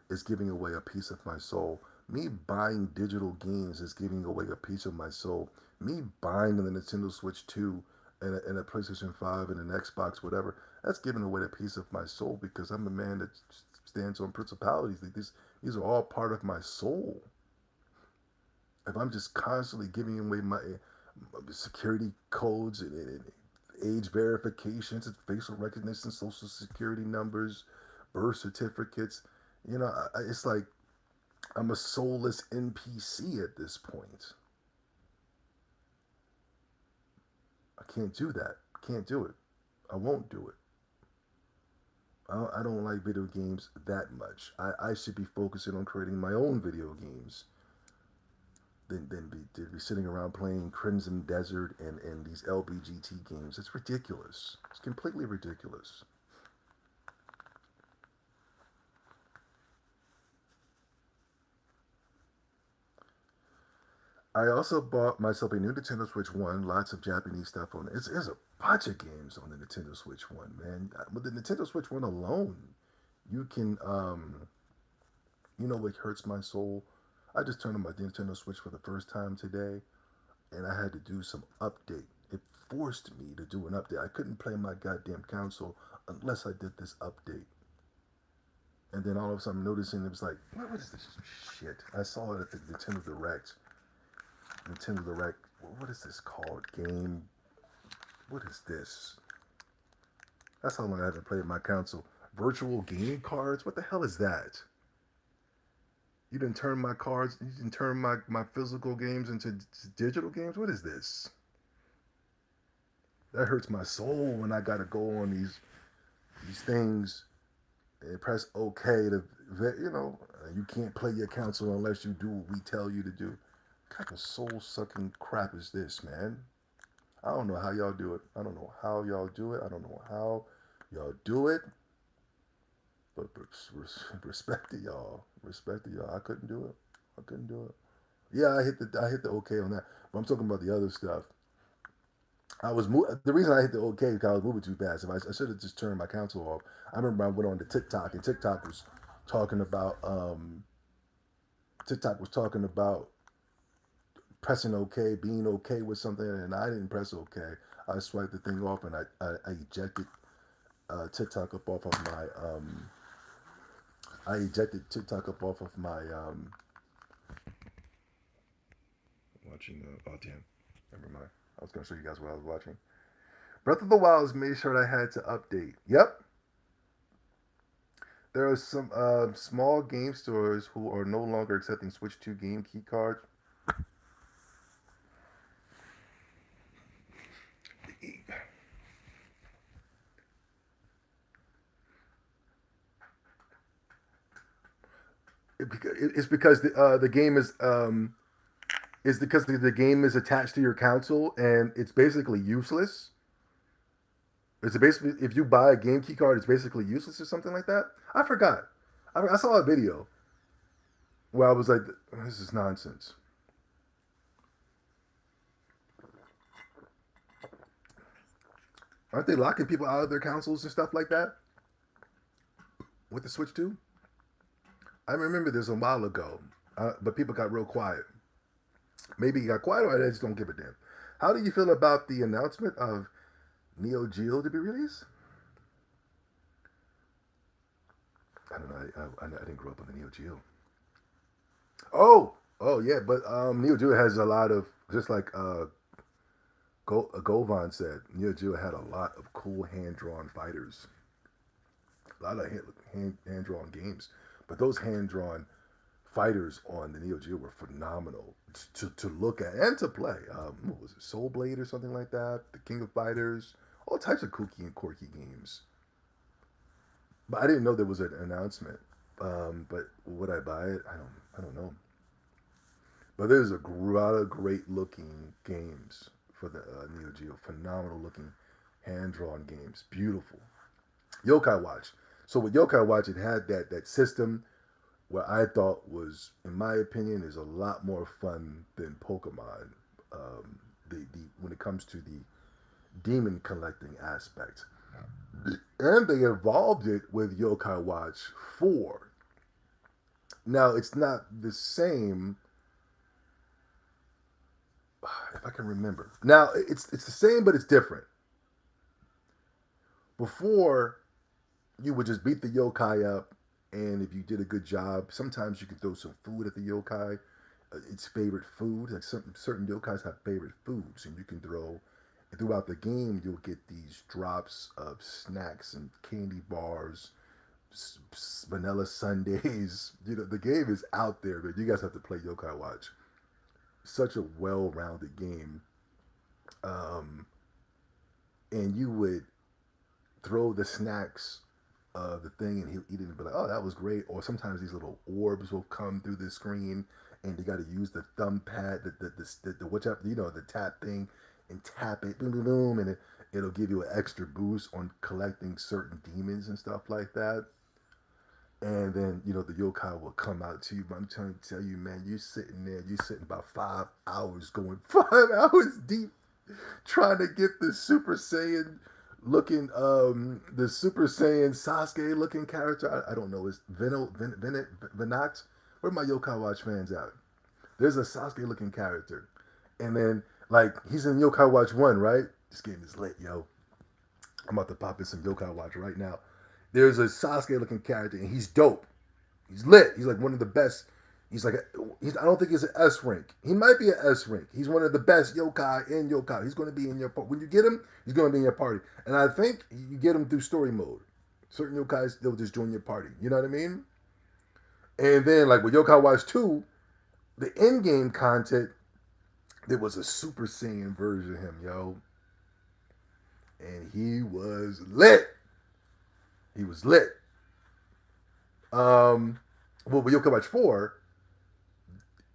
is giving away a piece of my soul. Me buying digital games is giving away a piece of my soul. Me buying the Nintendo Switch 2 and a PlayStation 5 and an Xbox, whatever, that's giving away a piece of my soul because I'm a man that stands on principalities. These are all part of my soul. If I'm just constantly giving away my security codes and age verifications and facial recognition, social security numbers, birth certificates, it's like I'm a soulless NPC at this point. I can't do that. Can't do it. I won't do it. I don't like video games that much. I should be focusing on creating my own video games than be sitting around playing Crimson Desert and these LBGT games. It's ridiculous. It's completely ridiculous. I also bought myself a new Nintendo Switch One. Lots of Japanese stuff on it. It's a bunch of games on the Nintendo Switch One, man. With the Nintendo Switch One alone, you can, what hurts my soul? I just turned on my Nintendo Switch for the first time today, and I had to do some update. It forced me to do an update. I couldn't play my goddamn console unless I did this update. And then all of a sudden, I'm noticing it was like, what is this shit? I saw it at the Nintendo Direct. Nintendo Direct. What is this called? Game. What is this? That's how long I haven't played my console. Virtual game cards. What the hell is that? You didn't turn my cards. You didn't turn my physical games into digital games. What is this? That hurts my soul when I gotta go on these things and press OK to, you know, you can't play your council unless you do what we tell you to do. What kind of soul sucking crap is this, man? I don't know how y'all do it. I don't know how y'all do it. I don't know how y'all do it. But respect to y'all. Respect to y'all. I couldn't do it. I couldn't do it. Yeah, I hit the OK on that. But I'm talking about the other stuff. The reason I hit the OK because I was moving too fast. If I should have just turned my console off. I remember I went on to TikTok and talking about TikTok was talking about pressing OK, being OK with something, and I didn't press OK. I swiped the thing off and I ejected TikTok up off of my I ejected TikTok up off of my watching. Oh damn, never mind. I was gonna show you guys what I was watching. Breath of the Wild has made sure that I had to update. Yep, there are some small game stores who are no longer accepting Switch 2 game key cards. It's because the game is because the game is attached to your console and it's basically useless. It's basically if you buy a game key card, it's basically useless or something like that. I forgot. I saw a video where I was like, "This is nonsense." Aren't they locking people out of their consoles and stuff like that with the Switch 2? I remember this a while ago, but people got real quiet. Maybe it got quiet or I just don't give a damn. How do you feel about the announcement of Neo Geo to be released? I don't know. I didn't grow up on the Neo Geo. Oh yeah, but Neo Geo has a lot of just like Govan said. Neo Geo had a lot of cool hand drawn fighters, a lot of hand drawn games. But those hand drawn fighters on the Neo Geo were phenomenal to look at and to play. What was it, Soul Blade or something like that? The King of Fighters, all types of kooky and quirky games. But I didn't know there was an announcement. But would I buy it? I don't know. But there's a lot of great looking games for the Neo Geo. Phenomenal looking hand drawn games. Beautiful. Yokai Watch. So with Yokai Watch, it had that system where I thought was, in my opinion, is a lot more fun than Pokemon. The when it comes to the demon collecting aspect, and they evolved it with Yokai Watch 4. Now it's not the same. If I can remember, now it's the same, but it's different. Before you would just beat the yokai up, and if you did a good job, sometimes you could throw some food at the yokai, its favorite food. Like certain yokais have favorite foods, and you can throw. And throughout the game, you'll get these drops of snacks and candy bars, vanilla sundaes. You know, the game is out there, but you guys have to play Yokai Watch. Such a well-rounded game, um, and you would throw the snacks the thing and he'll eat it and be like, oh, that was great. Or sometimes these little orbs will come through the screen and you got to use the thumb pad, the whichever, you know, the tap thing and tap it, boom, boom, boom, and it'll give you an extra boost on collecting certain demons and stuff like that. And then, you know, the yokai will come out to you. But I'm trying to tell you, man, you sitting there, you sitting about 5 hours going 5 hours deep trying to get the Super Saiyan looking the Super Saiyan Sasuke looking character. I don't know. It's Venat. Where my Yokai Watch fans at? There's a Sasuke looking character. And then like he's in Yokai Watch 1, right? This game is lit, yo. I'm about to pop in some Yokai Watch right now. There's a Sasuke looking character and he's dope. He's lit. He's like one of the best. I don't think he's an S rank. He might be an S rank. He's one of the best yokai in yokai. He's going to be in your when you get him. He's going to be in your party. And I think you get him through story mode. Certain yokais they'll just join your party. You know what I mean? And then like with Yokai Watch 2, the in game content there was a Super Saiyan version of him, yo. and he was lit. He was lit. Well, with Yokai Watch 4,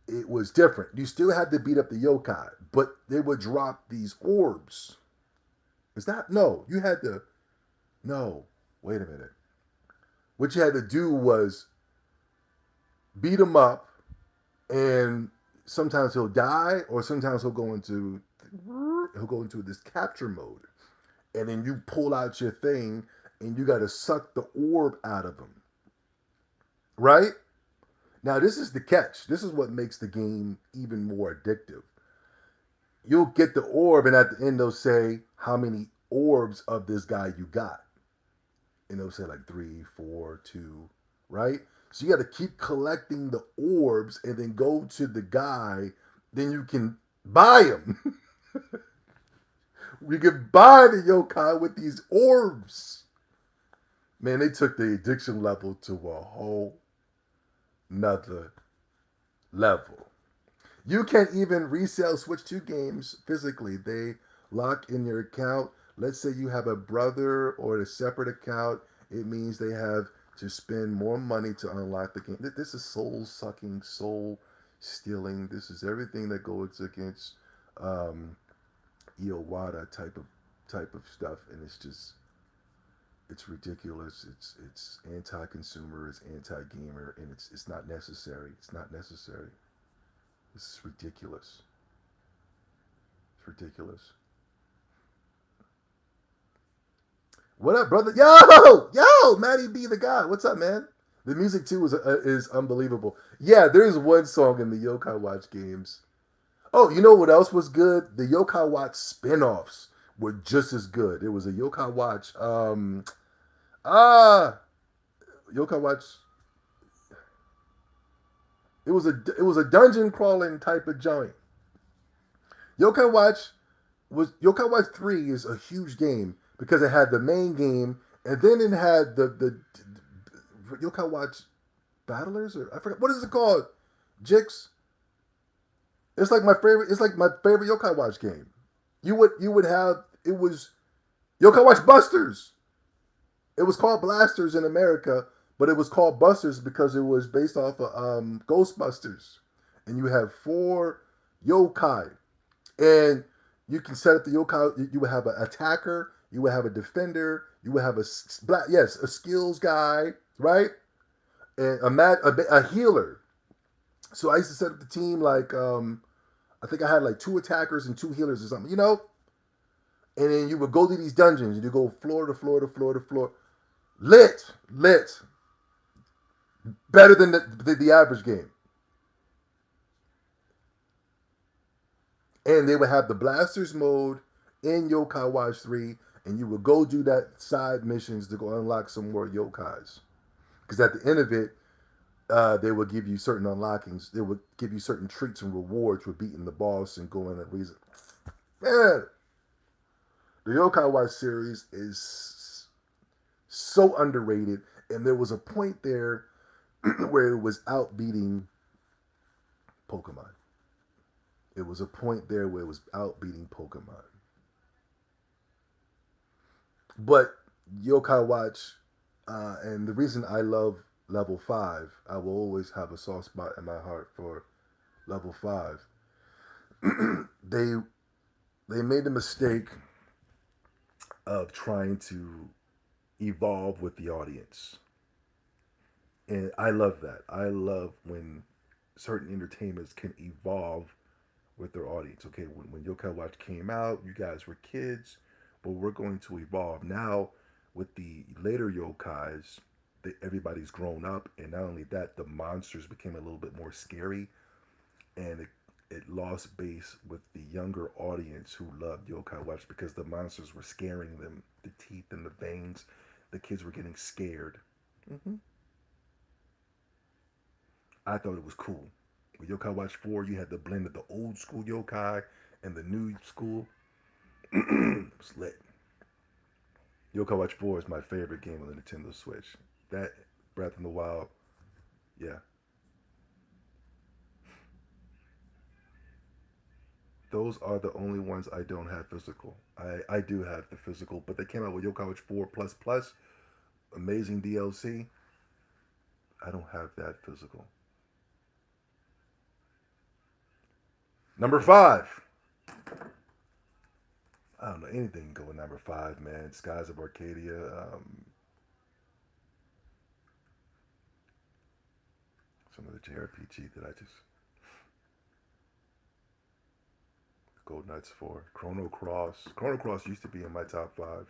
it was different. You still had to beat up the yokai, but they would drop these orbs. Is that no? You had to no. Wait a minute. What you had to do was beat him up, and sometimes he'll die, or sometimes he'll go into this capture mode, and then you pull out your thing, and you got to suck the orb out of him. Right now, this is the catch. This is what makes the game even more addictive. You'll get the orb, and at the end they'll say how many orbs of this guy you got, and they'll say like 3, 4, 2, right? So you got to keep collecting the orbs, and then go to the guy. Then you can buy him. We can buy the yokai with these orbs. Man, they took the addiction level to a whole nother level. You can't even resell Switch 2 games physically. They lock in your account. Let's say you have a brother or a separate account. It means they have to spend more money to unlock the game. This is soul sucking, soul stealing. This is everything that goes against Iowata type of stuff, and it's ridiculous. It's anti-consumer, it's anti-gamer, and it's not necessary. It's not necessary. This is ridiculous. It's ridiculous. What up, brother? Yo, Matty B the guy. What's up, man? The music too is unbelievable. Yeah, there's one song in the Yokai Watch games. Oh, you know what else was good? The Yokai Watch spin-offs were just as good. It was a Yokai Watch ah Yokai Watch. It was a dungeon crawling type of joint. Yokai Watch Yokai Watch 3 is a huge game because it had the main game, and then it had the Yokai Watch Battlers, or I forgot what is it called? Jix. It's like my favorite. It's like my favorite Yokai Watch game. You would have it was Yokai Watch Busters. It was called Blasters in America, but it was called Busters because it was based off of Ghostbusters. And you have 4 yokai, and you can set up the yokai. You would have an attacker, you would have a defender, you would have a skills guy, right, and a healer. So I used to set up the team like I think I had like 2 attackers and 2 healers or something, And then you would go to these dungeons. You go floor to floor to floor to floor. Lit. Better than the average game. And they would have the blasters mode in Yokai Watch 3, and you would go do that side missions to go unlock some more yokais. Because at the end of it, they would give you certain unlockings. They would give you certain treats and rewards for beating the boss and going at reason. Man, the Yokai Watch series is so underrated, and there was a point there where it was outbeating Pokemon. It was a point there where it was outbeating Pokemon. But Yokai Watch, and the reason I love level 5, I will always have a soft spot in my heart for level 5. they they made the mistake of trying to evolve with the audience. And I love that. I love when certain entertainments can evolve with their audience. Okay, when Yokai Watch came out, you guys were kids, but we're going to evolve. Now, with the later yokais, everybody's grown up, and not only that, the monsters became a little bit more scary, and it lost base with the younger audience who loved Yokai Watch because the monsters were scaring them, the teeth and the fangs. The kids were getting scared. Mm-hmm. I thought it was cool. With Yokai Watch 4, you had the blend of the old school yokai and the new school. It was lit. Yokai Watch 4 is my favorite game on the Nintendo Switch. That, Breath in the Wild, yeah. those are the only ones I don't have physical. I do have the physical, but they came out with Yokai 4 plus plus, amazing DLC. I don't have that physical. Number five. I don't know anything go with number five, man. Skies of Arcadia. Some of the JRPG that I just go nuts for. Chrono Cross. Chrono Cross used to be in my top five.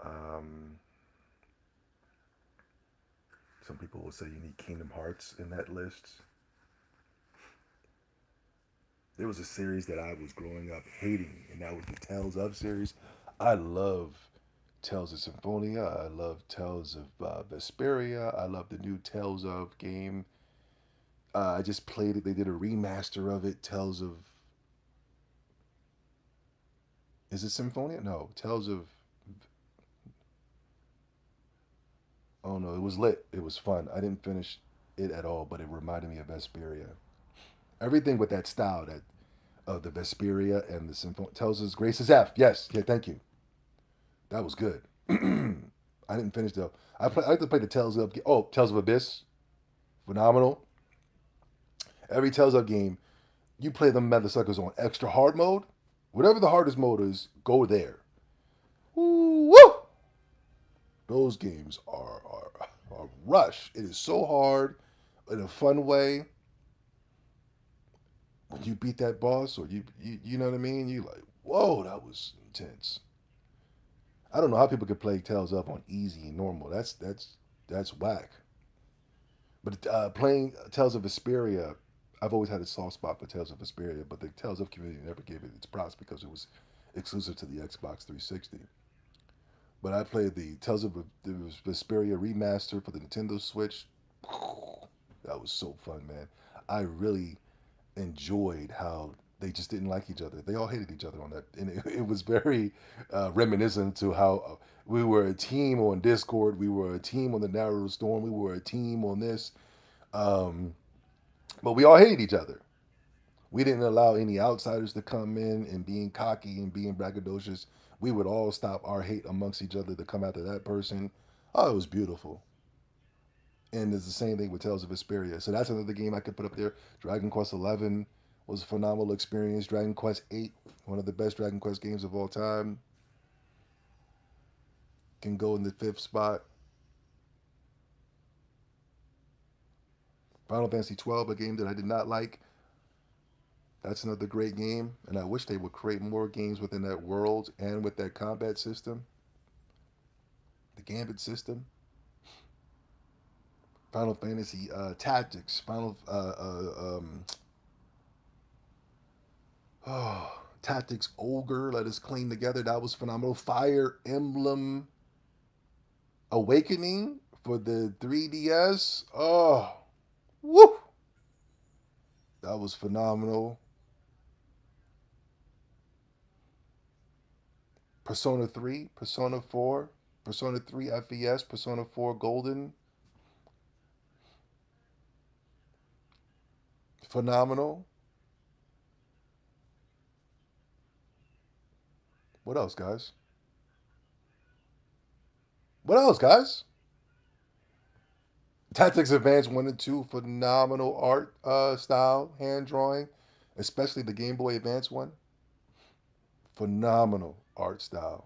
Um, some people will say you need Kingdom Hearts in that list. There was a series that I was growing up hating, and that was the Tales of series. I love Tales of Symphonia. I love Tales of Vesperia. I love the new Tales of game. I just played it. They did a remaster of it. Tales of, is it Symphonia? No, Tales of, oh no, it was lit. It was fun. I didn't finish it at all, but it reminded me of Vesperia. Everything with that style, that of the Vesperia and the Symphonia. Tells us Grace's F. Yes, yeah, thank you. That was good. I didn't finish though. I like to play the Tales of, oh, Tales of Abyss, phenomenal. Every Tales of game, you play them mother suckers on extra hard mode. Whatever the hardest mode is, go there. Woo! Those games are rush. It is so hard in a fun way. When you beat that boss, or you know what I mean, you like, whoa, that was intense. I don't know how people could play Tales of on easy and normal. That's whack. But playing Tales of Vesperia, I've always had a soft spot for Tales of Vesperia, but the Tales of community never gave it its props because it was exclusive to the Xbox 360. But I played the Tales of the Vesperia remaster for the Nintendo Switch. That was so fun, man. I really enjoyed how they just didn't like each other. They all hated each other on that, and it was very reminiscent to how we were a team on Discord. We were a team on the Narrow Storm. We were a team on this, um, but we all hated each other. We didn't allow any outsiders to come in and being cocky and being braggadocious. We would all stop our hate amongst each other to come after that person. Oh, it was beautiful. And it's the same thing with Tales of Vesperia. So that's another game I could put up there. Dragon Quest 11 was a phenomenal experience. Dragon Quest 8, one of the best Dragon Quest games of all time, can go in the fifth spot. Final Fantasy 12, a game that I did not like. That's another great game, and I wish they would create more games within that world and with that combat system, the Gambit system. Final Fantasy Tactics, Final oh, Tactics Ogre, Let Us Clean Together. That was phenomenal. Fire Emblem Awakening for the 3DS. Oh, woo! That was phenomenal. Persona 3, Persona 4, Persona 3 FES, Persona 4 Golden. Phenomenal. What else, guys? What else, guys? Tactics Advance 1 and 2, phenomenal art style, hand drawing, especially the Game Boy Advance one. Phenomenal art style.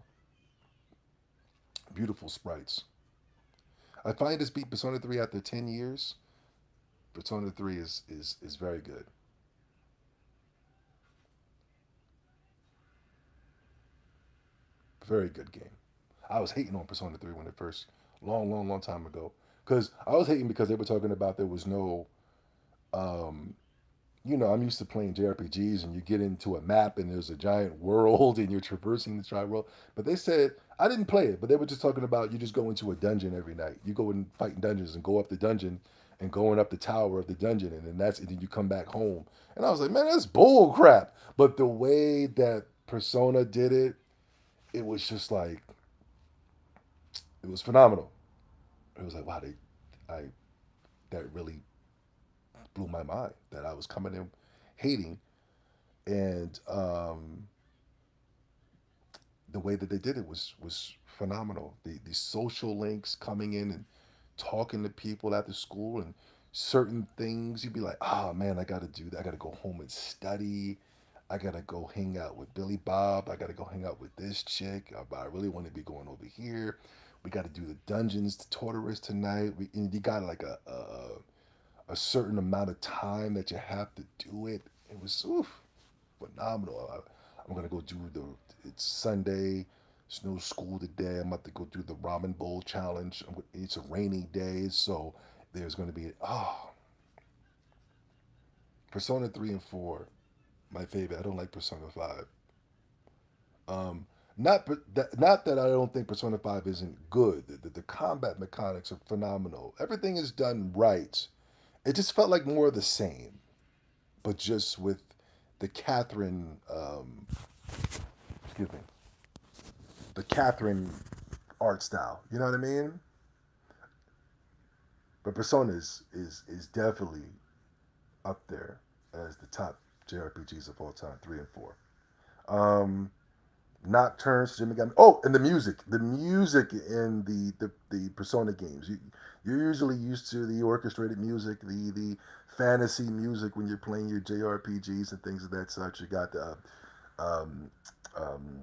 Beautiful sprites. I finally just beat Persona 3 after 10 years. Persona 3 is very good. Very good game. I was hating on Persona 3 when it first, long time ago. Because I was hating because they were talking about there was no um, I'm used to playing JRPGs and you get into a map and there's a giant world and you're traversing the giant world. But they said, I didn't play it, but they were just talking about you just go into a dungeon every night. You go and fight in dungeons and go up the dungeon and going up the tower of the dungeon and then you come back home. And I was like, man, that's bull crap. But the way that Persona did it, it was just like, it was phenomenal. It was like, wow, I that really blew my mind that I was coming in hating. And the way that they did it was phenomenal. The social links coming in and talking to people after school and certain things you'd be like, oh man, I got to do that. I got to go home and study. I got to go hang out with Billy Bob. I got to go hang out with this chick. But I really want to be going over here. We got to do the dungeons to Tortoise tonight. And you got like a certain amount of time that you have to do it. It was phenomenal. I'm gonna go do the. It's Sunday. There's no school today. I'm about to go do the ramen bowl challenge. It's a rainy day, so there's gonna be Persona 3 and 4. My favorite. I don't like Persona 5. Um, not that I don't think Persona 5 isn't good. The combat mechanics are phenomenal. Everything is done right. It just felt like more of the same, but just with the Catherine. Excuse me. The Catherine art style. You know what I mean? But Persona is definitely up there as the top JRPGs of all time, 3 and 4. Um, Nocturnes, Jimmy got me. Oh, and the music in the Persona games. You're usually used to the orchestrated music, the fantasy music when you're playing your JRPGs and things of that such. You got the um, um,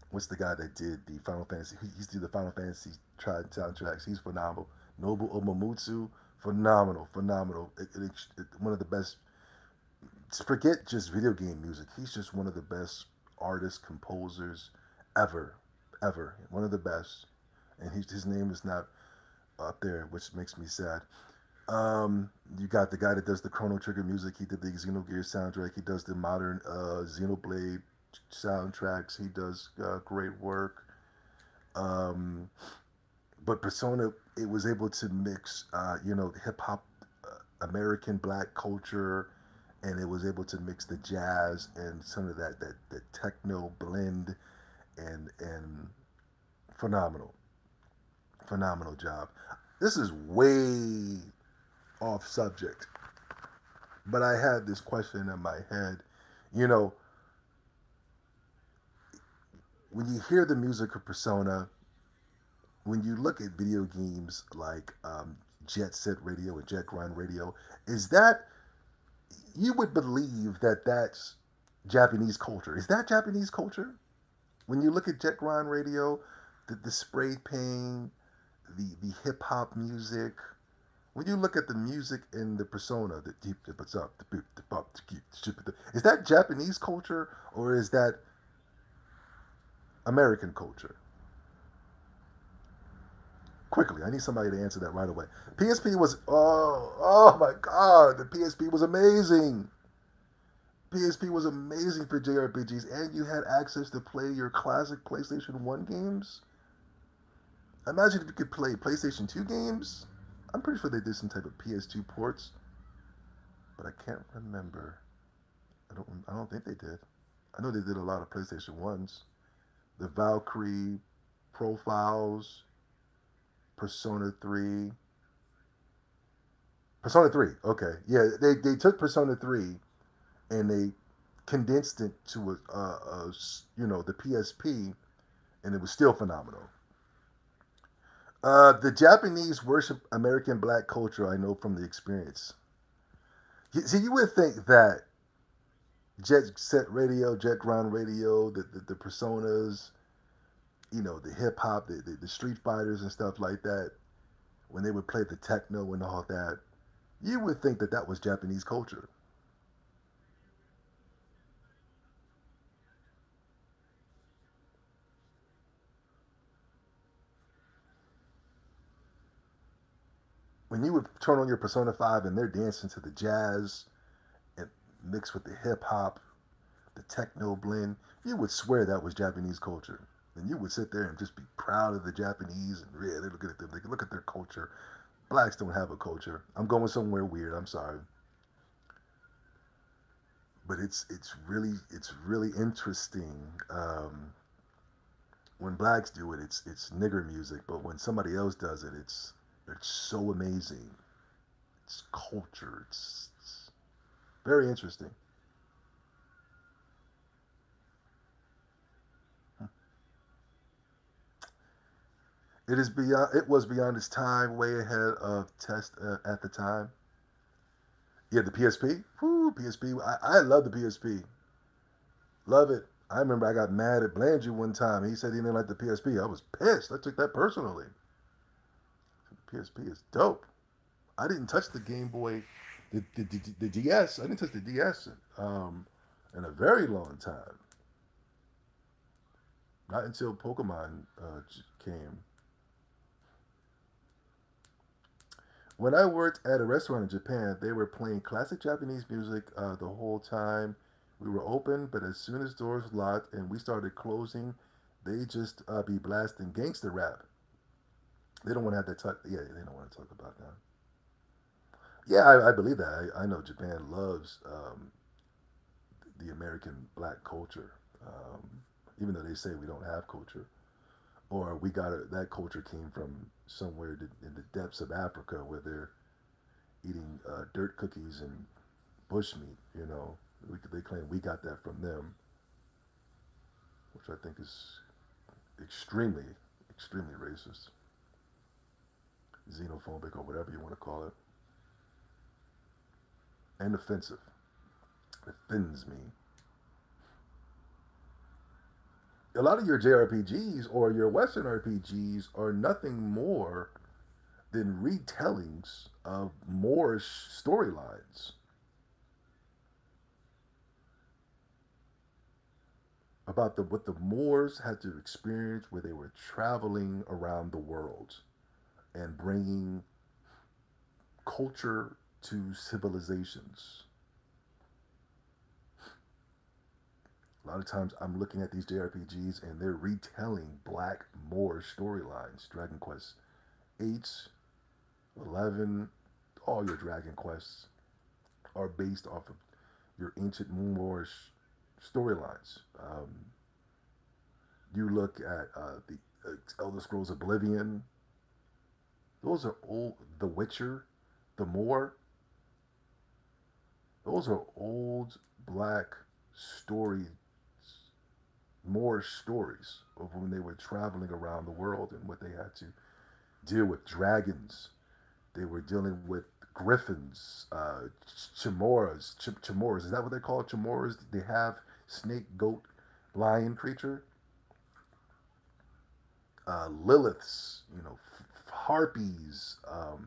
what's the guy that did the Final Fantasy? He's did the Final Fantasy soundtracks. He's phenomenal. Nobu Omamutsu, phenomenal, phenomenal. One of the best. Forget just video game music. He's just one of the best artists, composers ever, ever. One of the best. And his name is not up there, which makes me sad. You got the guy that does the Chrono Trigger music. He did the Xenogears soundtrack. He does the modern Xenoblade soundtracks. He does great work. Um, but Persona, it was able to mix, hip hop, American black culture, and it was able to mix the jazz and some of that techno blend, and phenomenal, phenomenal job. This is way off subject, but I had this question in my head. You know, when you hear the music of Persona, when you look at video games like Jet Set Radio and Jet Grind Radio, is that you would believe that that's Japanese culture? Is that Japanese culture? When you look at Jet Grind Radio, the spray paint, the hip hop music, when you look at the music in the Persona, the deep, is that Japanese culture or is that American culture? Quickly, I need somebody to answer that right away. PSP was oh my god, the PSP was amazing. PSP was amazing for JRPGs, and you had access to play your classic PlayStation 1 games. Imagine if you could play PlayStation 2 games. I'm pretty sure they did some type of PS2 ports, but I can't remember. I don't think they did. I know they did a lot of PlayStation 1s. The Valkyrie profiles, Persona 3. Persona 3, okay. Yeah, they took Persona 3 and they condensed it to the PSP, and it was still phenomenal. The Japanese worship American black culture. I know from the experience. See, you would think that Jet Set Radio, Jet Ground Radio, the Personas, the hip hop, the Street Fighters and stuff like that, when they would play the techno and all that, you would think that that was Japanese culture. When you would turn on your Persona 5 and they're dancing to the jazz and mixed with the hip hop, the techno blend, you would swear that was Japanese culture. And you would sit there and just be proud of the Japanese and yeah, they look at them, they look at their culture. Blacks don't have a culture. I'm going somewhere weird. I'm sorry, but it's really interesting. When blacks do it, it's nigger music, but when somebody else does it, it's so amazing. It's culture. It's very interesting. It is beyond. It was beyond its time, way ahead of test at the time. Yeah, the PSP. Whoo, PSP. I love the PSP. Love it. I remember I got mad at Blandrew one time. He said he didn't like the PSP. I was pissed. I took that personally. The PSP is dope. I didn't touch the Game Boy, the DS. I didn't touch the DS in a very long time. Not until Pokemon came. When I worked at a restaurant in Japan, they were playing classic Japanese music the whole time. We were open, but as soon as doors locked and we started closing, they just be blasting gangster rap. They don't want to have that talk. Yeah, they don't want to talk about that. Yeah, I believe that. I know Japan loves the American black culture, even though they say we don't have culture, or we got it. That culture came from somewhere in the depths of Africa where they're eating dirt cookies and bushmeat. They claim we got that from them, which I think is extremely, extremely racist, xenophobic, or whatever you want to call it, and offensive. It offends me. A lot of your JRPGs or your Western RPGs are nothing more than retellings of Moorish storylines about what the Moors had to experience where they were traveling around the world and bringing culture to civilizations. A lot of times I'm looking at these JRPGs and they're retelling Black Moorish storylines. Dragon Quest 8, 11, all your Dragon Quests are based off of your ancient Moorish storylines. You look at the Elder Scrolls Oblivion, those are old. The Witcher, the Moor, those are old black story, Moorish stories of when they were traveling around the world and what they had to deal with dragons. They were dealing with griffins, chimoras. Is that what they call chimoras? They have snake, goat, lion creature. Liliths, harpies.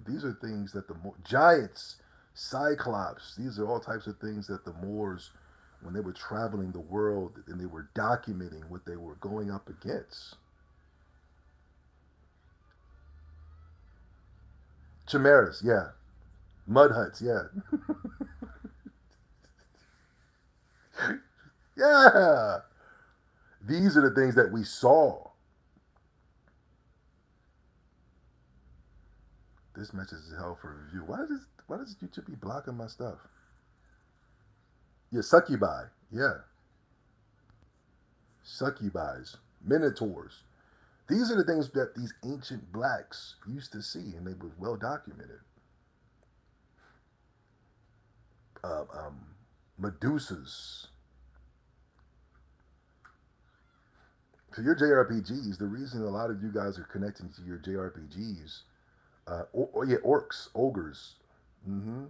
These are things that giants, cyclops. These are all types of things that the Moors, when they were traveling the world and they were documenting what they were going up against. Chimeras, yeah. Mud huts, yeah. Yeah. These are the things that we saw. This message is hell for review. Why does YouTube be blocking my stuff? Yeah, succubi. Yeah. Succubis. Minotaurs. These are the things that these ancient blacks used to see, and they were well documented. Medusas. So your JRPGs, the reason a lot of you guys are connecting to your JRPGs, yeah, orcs, ogres. Mm-hmm.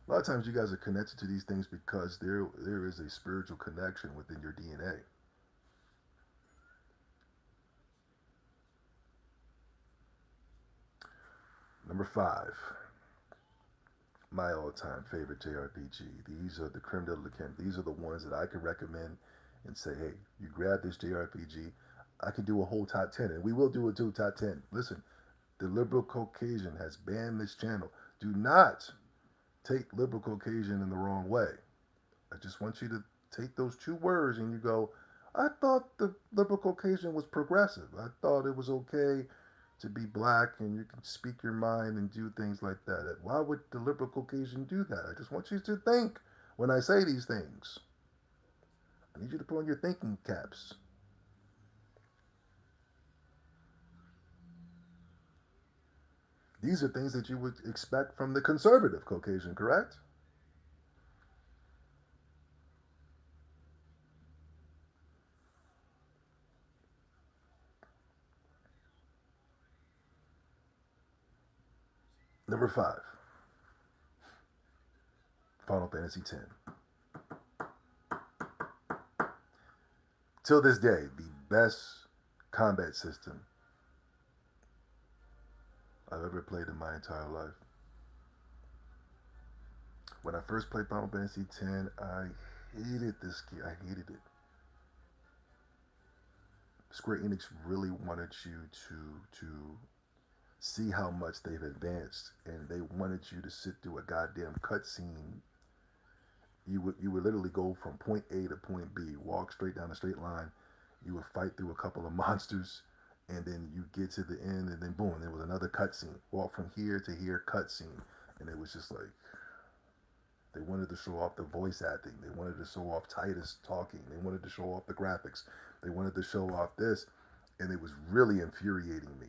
A lot of times you guys are connected to these things because there is a spiritual connection within your DNA. Number 5, my all-time favorite JRPG. These are the creme de la creme. These are the ones that I could recommend and say, hey, you grab this JRPG. I could do a whole top 10, and we will do a top 10. Listen, the liberal Caucasian has banned this channel. Do not take liberal Caucasian in the wrong way. I just want you to take those two words and you go, I thought the liberal Caucasian was progressive. I thought it was okay to be black and you can speak your mind and do things like that. Why would the liberal Caucasian do that? I just want you to think when I say these things. I need you to put on your thinking caps. These are things that you would expect from the conservative Caucasian, correct? Number five, Final Fantasy X. Till this day, the best combat system I've ever played in my entire life. When I first played Final Fantasy X, I hated this game. I hated it. Square Enix really wanted you to see how much they've advanced, and they wanted you to sit through a goddamn cutscene. You would literally go from point A to point B, walk straight down a straight line. You would fight through a couple of monsters, and then you get to the end, and then boom, there was another cutscene. Walk from here to here, cutscene, and it was just like they wanted to show off the voice acting. They wanted to show off Titus talking. They wanted to show off the graphics. They wanted to show off this, and it was really infuriating me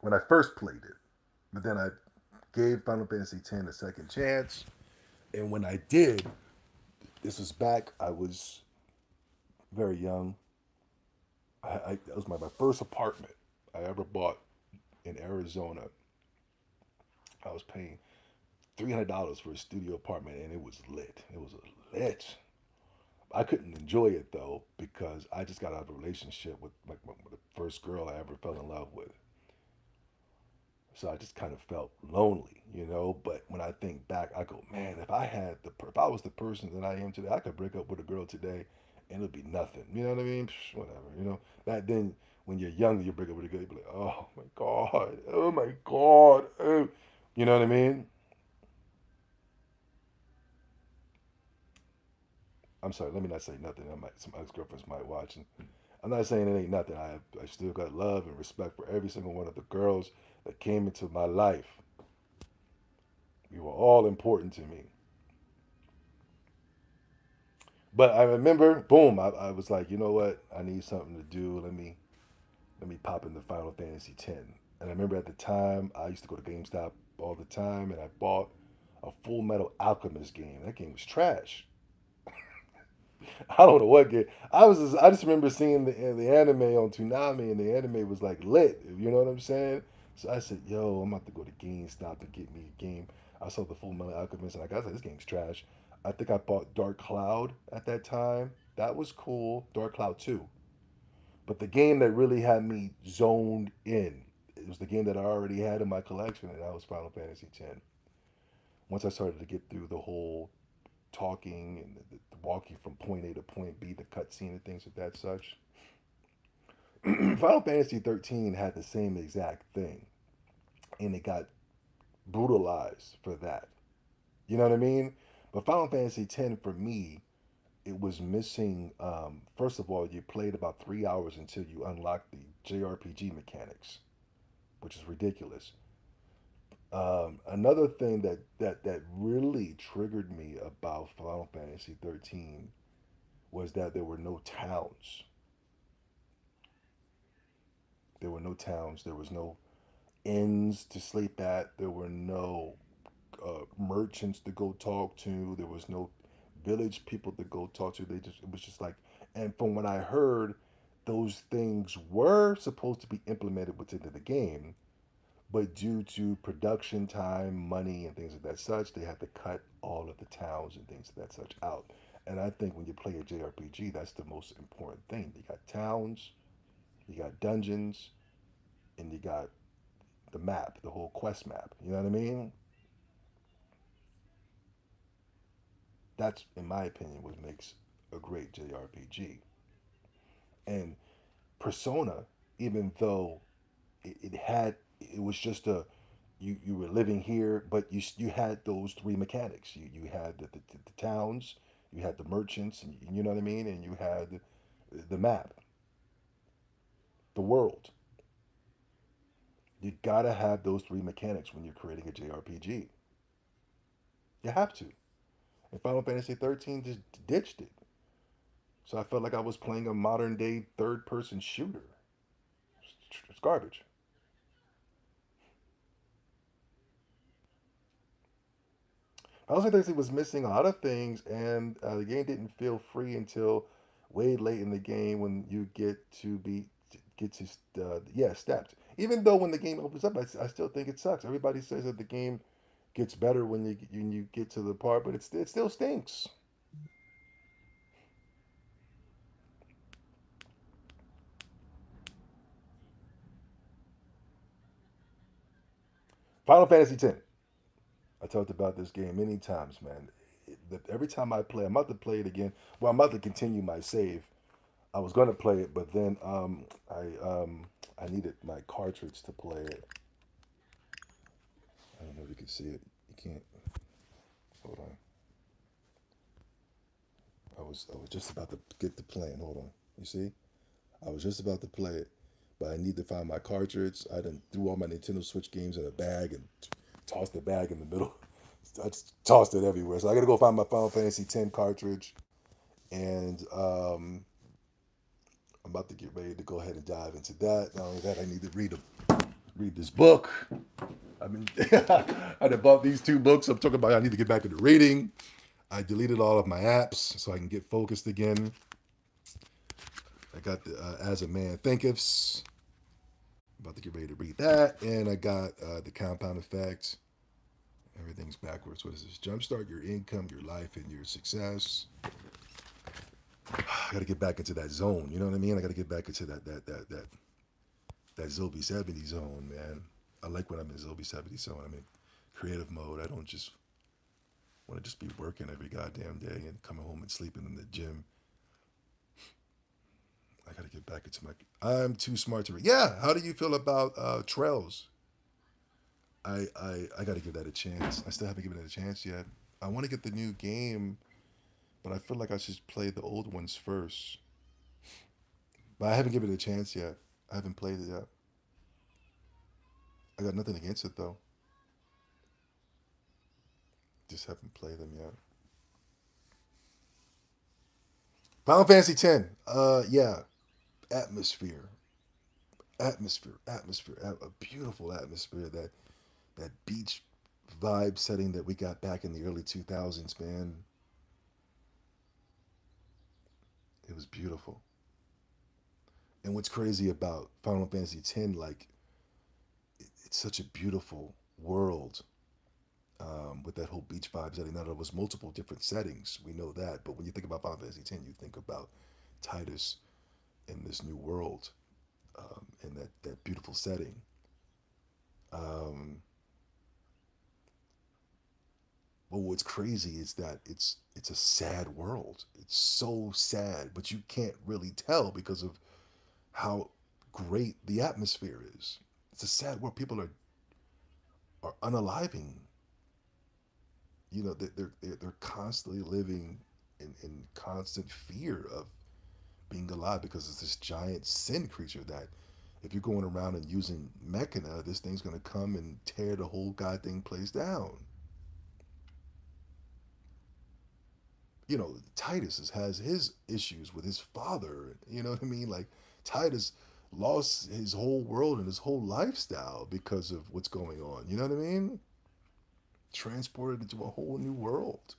when I first played it. But then I gave Final Fantasy X a second chance, and when I did, this was back. I was very young. That was my first apartment I ever bought in Arizona. I was paying $300 for a studio apartment, and it was lit. It was lit. I couldn't enjoy it though because I just got out of a relationship with the first girl I ever fell in love with. So I just kind of felt lonely, you know. But when I think back, I go, man, if I was the person that I am today, I could break up with a girl today, and it'd be nothing. You know what I mean? Psh, whatever, you know. Back then, when you're young, you break up with a girl, you be like, oh my god, oh. You know what I mean? I'm sorry, let me not say nothing. Some ex girlfriends might watch, and I'm not saying it ain't nothing. I still got love and respect for every single one of the girls that came into my life. You were all important to me. But I remember, boom, I was like, you know what? I need something to do. Let me pop into Final Fantasy X. And I remember at the time, I used to go to GameStop all the time, and I bought a Full Metal Alchemist game. That game was trash. I don't know what game. I just remember seeing the anime on Toonami, and the anime was like lit. You know what I'm saying? So I said, "Yo, I'm about to go to GameStop to get me a game." I saw the Full Metal Alchemist, and I was like, "This game's trash." I think I bought Dark Cloud at that time. That was cool. Dark Cloud 2. But the game that really had me zoned in, it was the game that I already had in my collection, and that was Final Fantasy X. Once I started to get through the whole talking and the walking from point A to point B, the cutscene and things of that such. Final Fantasy 13 had the same exact thing, and it got brutalized for that. You know what I mean? But Final Fantasy 10 for me, it was missing. First of all, you played about 3 hours until you unlocked the JRPG mechanics, which is ridiculous. Another thing that really triggered me about Final Fantasy 13 was that there were no towns. There were no towns. There was no inns to sleep at. There were no merchants to go talk to. There was no village people to go talk to. It was just like, and from what I heard, those things were supposed to be implemented within the game, but due to production time, money, and things of that such, they had to cut all of the towns and things of that such out. And I think when you play a JRPG, that's the most important thing. You got towns, you got dungeons, and you got the map, the whole quest map. You know what I mean? That's, in my opinion, what makes a great JRPG. And Persona, even though it was just you were living here, but you had those three mechanics. You had the towns, you had the merchants, and you know what I mean, and you had the map, the world. You gotta have those three mechanics when you're creating a JRPG. You have to. And Final Fantasy 13 just ditched it. So I felt like I was playing a modern day third person shooter. It's garbage. Final Fantasy 13 was missing a lot of things, and the game didn't feel free until way late in the game when you get to be get to yeah stepped. Even though when the game opens up, I still think it sucks. Everybody says that the game gets better when you get to the part, but it still stinks. Final Fantasy X. I talked about this game many times, man. Every time I play, I'm about to play it again. Well, I'm about to continue my save. I was going to play it, but then I needed my cartridge to play it. I don't know if you can see it. You can't. Hold on. I was just about to get to playing. Hold on. You see? I was just about to play it, but I need to find my cartridge. I done threw all my Nintendo Switch games in a bag and tossed the bag in the middle. I just tossed it everywhere. So I gotta go find my Final Fantasy X cartridge, and I'm about to get ready to go ahead and dive into that. Not only that, I need to read this book. I mean, I bought these two books. I'm talking about I need to get back into reading. I deleted all of my apps so I can get focused again. I got the As a Man Thinketh. About to get ready to read that, and I got the Compound Effect. Everything's backwards. What is this? Jumpstart your income, your life, and your success. I got to get back into that zone. You know what I mean? I got to get back into that Zobi 70 zone, man. I like when I'm in Zobi 70 zone. I'm in creative mode. I don't just want to just be working every goddamn day and coming home and sleeping in the gym. I got to get back into my. I'm too smart to read. Yeah. How do you feel about Trails? I got to give that a chance. I still haven't given it a chance yet. I want to get the new game, but I feel like I should play the old ones first. But I haven't given it a chance yet. I haven't played it yet. I got nothing against it though. Just haven't played them yet. Final Fantasy X. Yeah, atmosphere, atmosphere. A beautiful atmosphere. That beach vibe setting that we got back in the early 2000s, man. It was beautiful. And what's crazy about Final Fantasy X, like it's such a beautiful world with that whole beach vibe setting. Now there was multiple different settings, we know that, but when you think about Final Fantasy X, you think about Titus in this new world, in that beautiful setting. Um, but what's crazy is that it's a sad world. It's so sad, but you can't really tell because of how great the atmosphere is. It's a sad world. People are unaliving. You know, they're constantly living in constant fear of being alive because it's this giant sin creature that if you're going around and using Mechana, this thing's gonna come and tear the whole goddamn place down. You know, has his issues with his father. You know what I mean? Like Titus lost his whole world and his whole lifestyle because of what's going on. You know what I mean? Transported into a whole new world.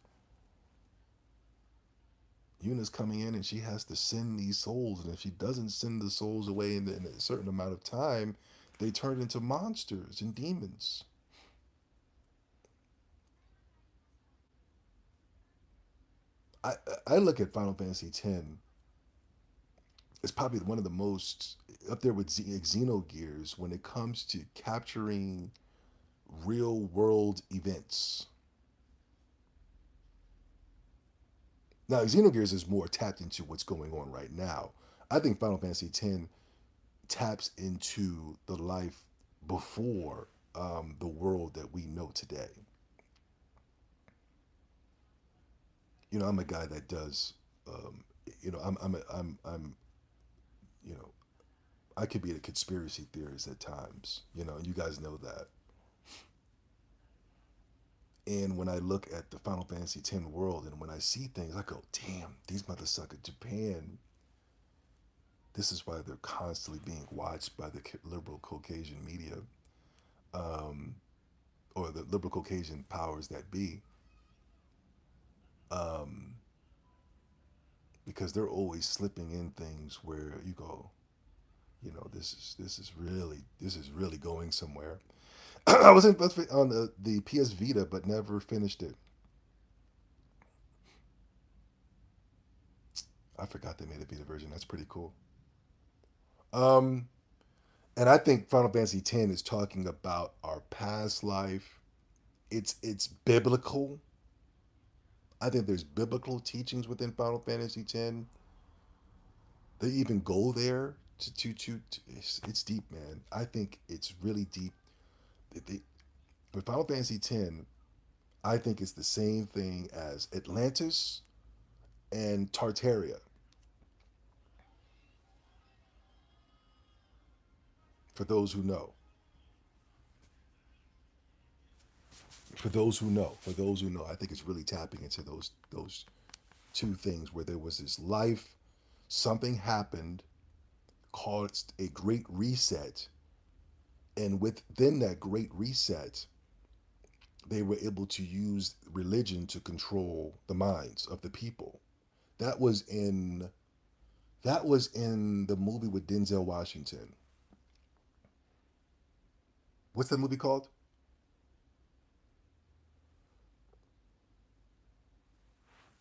Yuna's coming in and she has to send these souls, and if she doesn't send the souls away in a certain amount of time, they turn into monsters and demons. I I look at Final Fantasy X. It's probably one of the most up there with Xenogears when it comes to capturing real world events. Now, Xenogears is more tapped into what's going on right now. I think Final Fantasy X taps into the life before the world that we know today. You know, I'm a guy that does. Um, you know, you know, I could be a conspiracy theorist at times. You know, and you guys know that. And when I look at the Final Fantasy X world, and when I see things, I go, "Damn, these mother sucker Japan. This is why they're constantly being watched by the liberal Caucasian media, um, or the liberal Caucasian powers that be, um, because they're always slipping in things where you go, This is really going somewhere. I was on the PS Vita, but never finished it. I forgot they made a Vita version. That's pretty cool. Um, and I think Final Fantasy X is talking about our past life. It's biblical. I think there's biblical teachings within Final Fantasy X. They even go there to it's deep, man. I think it's really deep. They, with Final Fantasy X, I think it's the same thing as Atlantis and Tartaria. For those who know, for those who know, I think it's really tapping into those two things where there was this life, something happened, caused a great reset, and within that great reset, they were able to use religion to control the minds of the people. That was in that was in the movie with Denzel Washington. What's that movie called?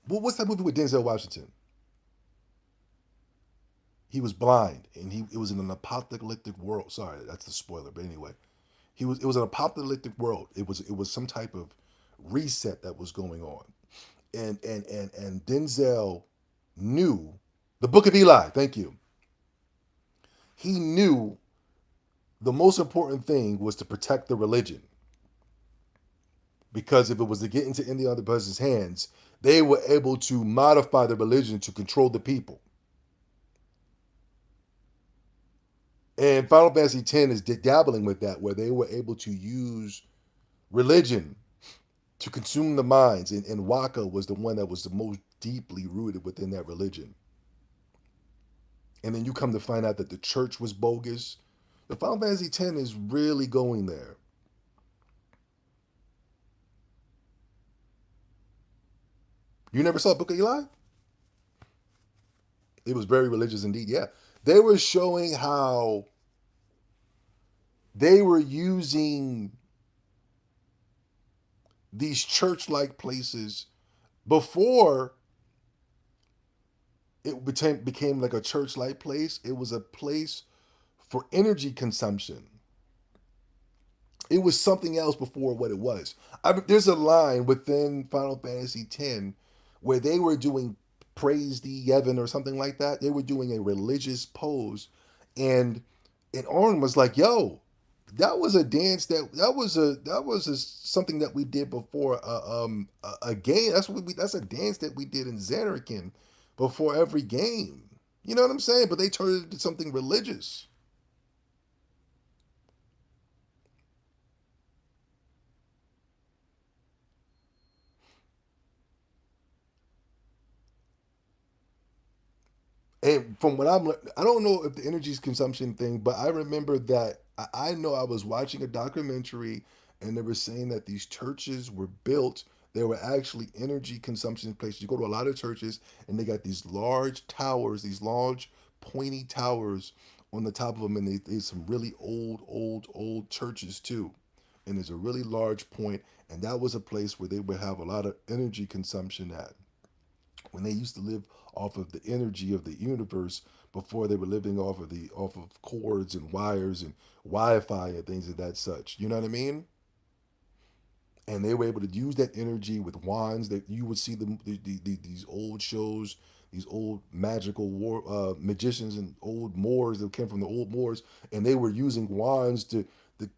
What's that movie with Denzel Washington? He was blind, and he it was in an apocalyptic world. Sorry, that's the spoiler, but anyway, he was it was an apocalyptic world. It was some type of reset that was going on, and Denzel knew the Book of Eli. Thank you. He knew the most important thing was to protect the religion, because if it was to get into any other person's hands, they were able to modify the religion to control the people. And Final Fantasy X is dabbling with that, where they were able to use religion to consume the minds, and Waka was the one that was the most deeply rooted within that religion. And then you come to find out that the church was bogus. The Final Fantasy X is really going there. You never saw Book of Eli? It was very religious indeed. Yeah, they were showing how they were using these church-like places before it became like a church-like place. It was a place for energy consumption. It was something else before what it was. There's a line within Final Fantasy X where they were doing Praise the Yevon or something like that. They were doing a religious pose, and Orin was like, "Yo, that was a dance that was something that we did before a game. That's a dance that we did in Xanarkin before every game. You know what I'm saying? But they turned it into something religious." And from what I don't know if the energy consumption thing, but I remember that I know I was watching a documentary, and they were saying that these churches were built. They were actually energy consumption places. You go to a lot of churches, and they got these large towers, these large pointy towers on the top of them, and there's some really old churches too. And there's a really large point, and that was a place where they would have a lot of energy consumption at, when they used to live off of the energy of the universe before they were living off of cords and wires and Wi-Fi and things of that such. You know what I mean? And they were able to use that energy with wands. That you would see these old shows, these old magical magicians and old Moors that came from the old Moors, and they were using wands to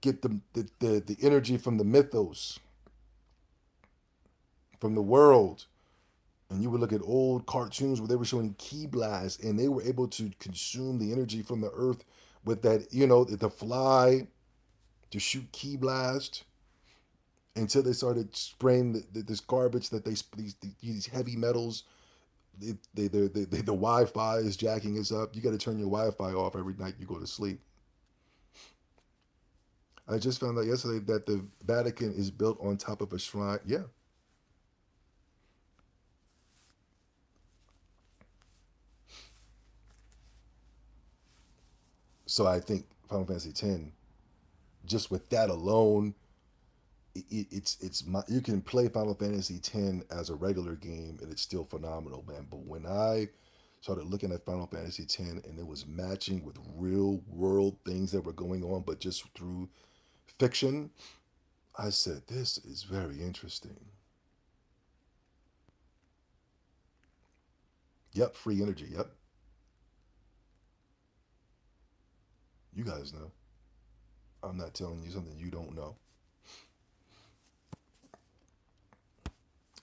get the energy from the mythos, from the world. And you would look at old cartoons where they were showing key blasts, and they were able to consume the energy from the earth with that, the fly to shoot key blast, until they started spraying this garbage that these heavy metals. The Wi-Fi is jacking us up. You got to turn your Wi-Fi off every night you go to sleep. I just found out yesterday that the Vatican is built on top of a shrine. Yeah. So I think Final Fantasy X, just with that alone, it's my, you can play Final Fantasy X as a regular game and it's still phenomenal, man. But when I started looking at Final Fantasy X and it was matching with real world things that were going on, but just through fiction, I said, this is very interesting. Yep, free energy. Yep, you guys know. I'm not telling you something you don't know.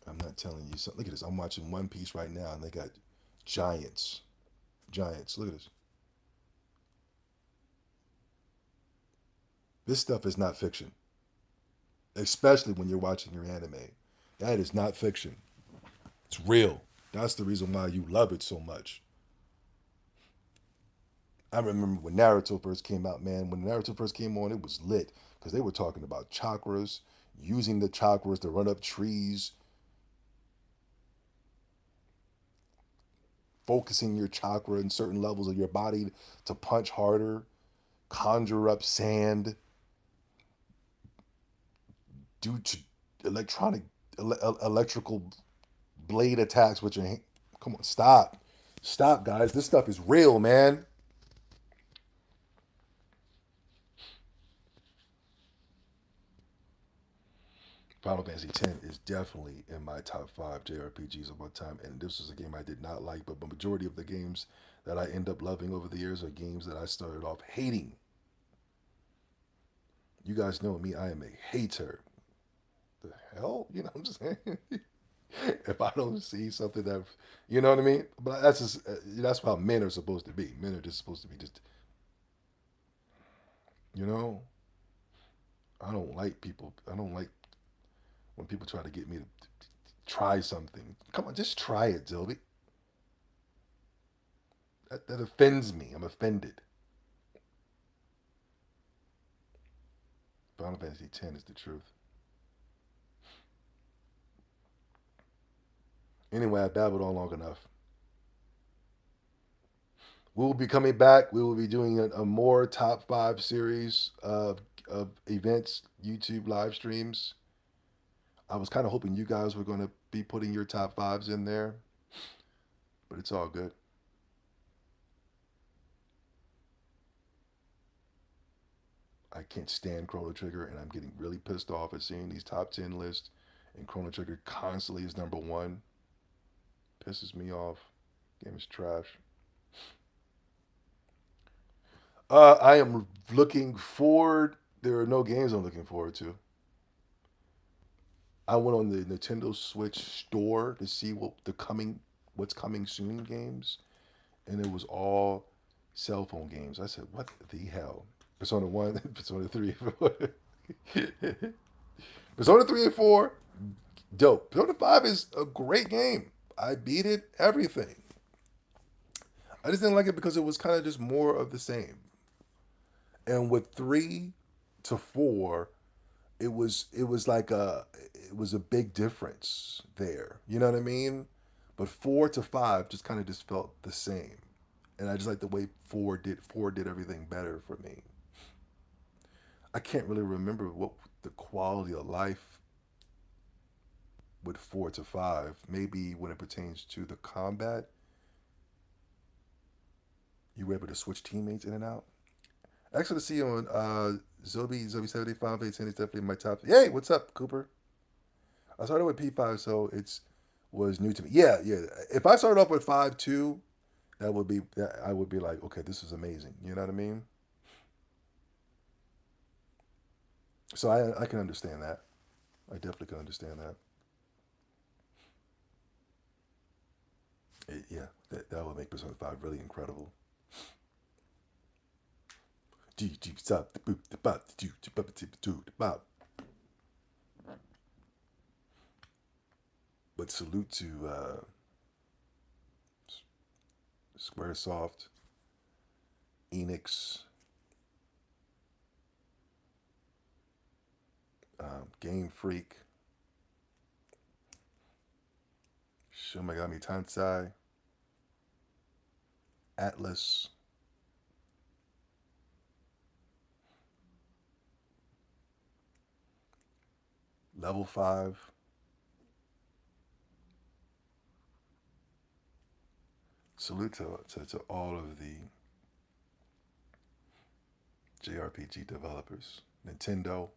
I'm not telling you something. Look at this. I'm watching One Piece right now, and they got giants. Giants. Look at this. This stuff is not fiction, especially when you're watching your anime. That is not fiction. It's real. That's the reason why you love it so much. I remember when Naruto first came out, man. When Naruto first came on, it was lit because they were talking about chakras, using the chakras to run up trees, focusing your chakra in certain levels of your body to punch harder, conjure up sand, do electronic, electrical blade attacks with your hand. Come on, stop. Stop, guys. This stuff is real, man. Final Fantasy X is definitely in my top five JRPGs of all time, and this was a game I did not like, but the majority of the games that I end up loving over the years are games that I started off hating. You guys know me, I am a hater. The hell? You know what I'm saying? If I don't see something that, you know what I mean? But that's just, that's how men are supposed to be. Men are just supposed to be just, you know, I don't like people. I don't like when people try to get me to try something. Come on, just try it, Zilby. That offends me. I'm offended. Final Fantasy X is the truth. Anyway, I babbled on long enough. We will be coming back. We will be doing a more top five series of events, YouTube live streams. I was kind of hoping you guys were going to be putting your top fives in there, but it's all good. I can't stand Chrono Trigger, and I'm getting really pissed off at seeing these top 10 lists, and Chrono Trigger constantly is number one. Pisses me off. Game is trash. I am looking forward. There are no games I'm looking forward to. I went on the Nintendo Switch store to see what's coming soon games, and it was all cell phone games. I said, "What the hell?" Persona One, Persona Three, Persona 3 and 4, dope. Persona 5 is a great game. I beat it. Everything. I just didn't like it because it was kind of just more of the same. And with 3 to 4, it was like it was a big difference there. You know what I mean? But 4 to 5 just kind of just felt the same, and I just like the way four did everything better for me. I can't really remember what the quality of life with 4 to 5. Maybe when it pertains to the combat, you were able to switch teammates in and out. Actually, to see you on Zobi 75 18 is definitely in my top. Hey, what's up, Cooper? I started with P5, so it's was new to me. Yeah, yeah. If I started off with 5 2, I would be like, okay, this is amazing. You know what I mean? So I can understand that. I definitely can understand that. Yeah, that would make Persona 5 really incredible. But salute to Squaresoft, Enix, Game Freak, Shomegami Tensei, Atlas, Level 5. Salute to all of the JRPG developers. Nintendo.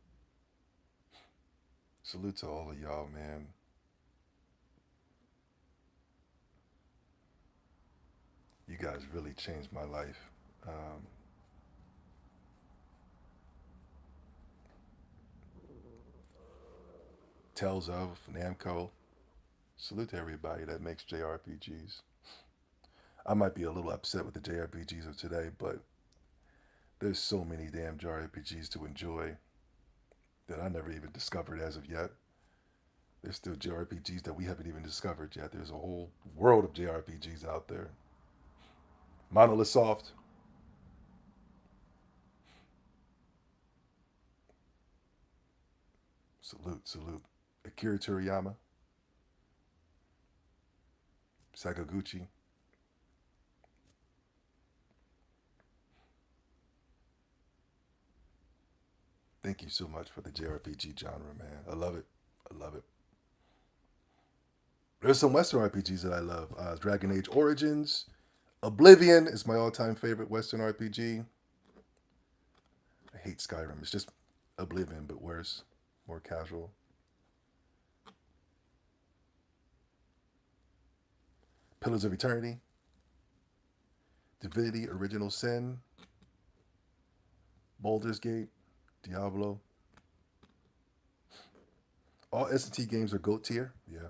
Salute to all of y'all, man. You guys really changed my life. Tales of Namco. Salute to everybody that makes JRPGs. I might be a little upset with the JRPGs of today, but there's so many damn JRPGs to enjoy that I never even discovered as of yet. There's still JRPGs that we haven't even discovered yet. There's a whole world of JRPGs out there. Monolith Soft. Salute, salute. Akira Toriyama. Sakaguchi. Thank you so much for the JRPG genre, man. I love it. I love it. There's some Western RPGs that I love. Dragon Age Origins. Oblivion is my all-time favorite Western RPG. I hate Skyrim. It's just Oblivion, but worse. More casual. Pillars of Eternity. Divinity Original Sin. Baldur's Gate. Diablo. All S&T games are GOAT tier. Yeah.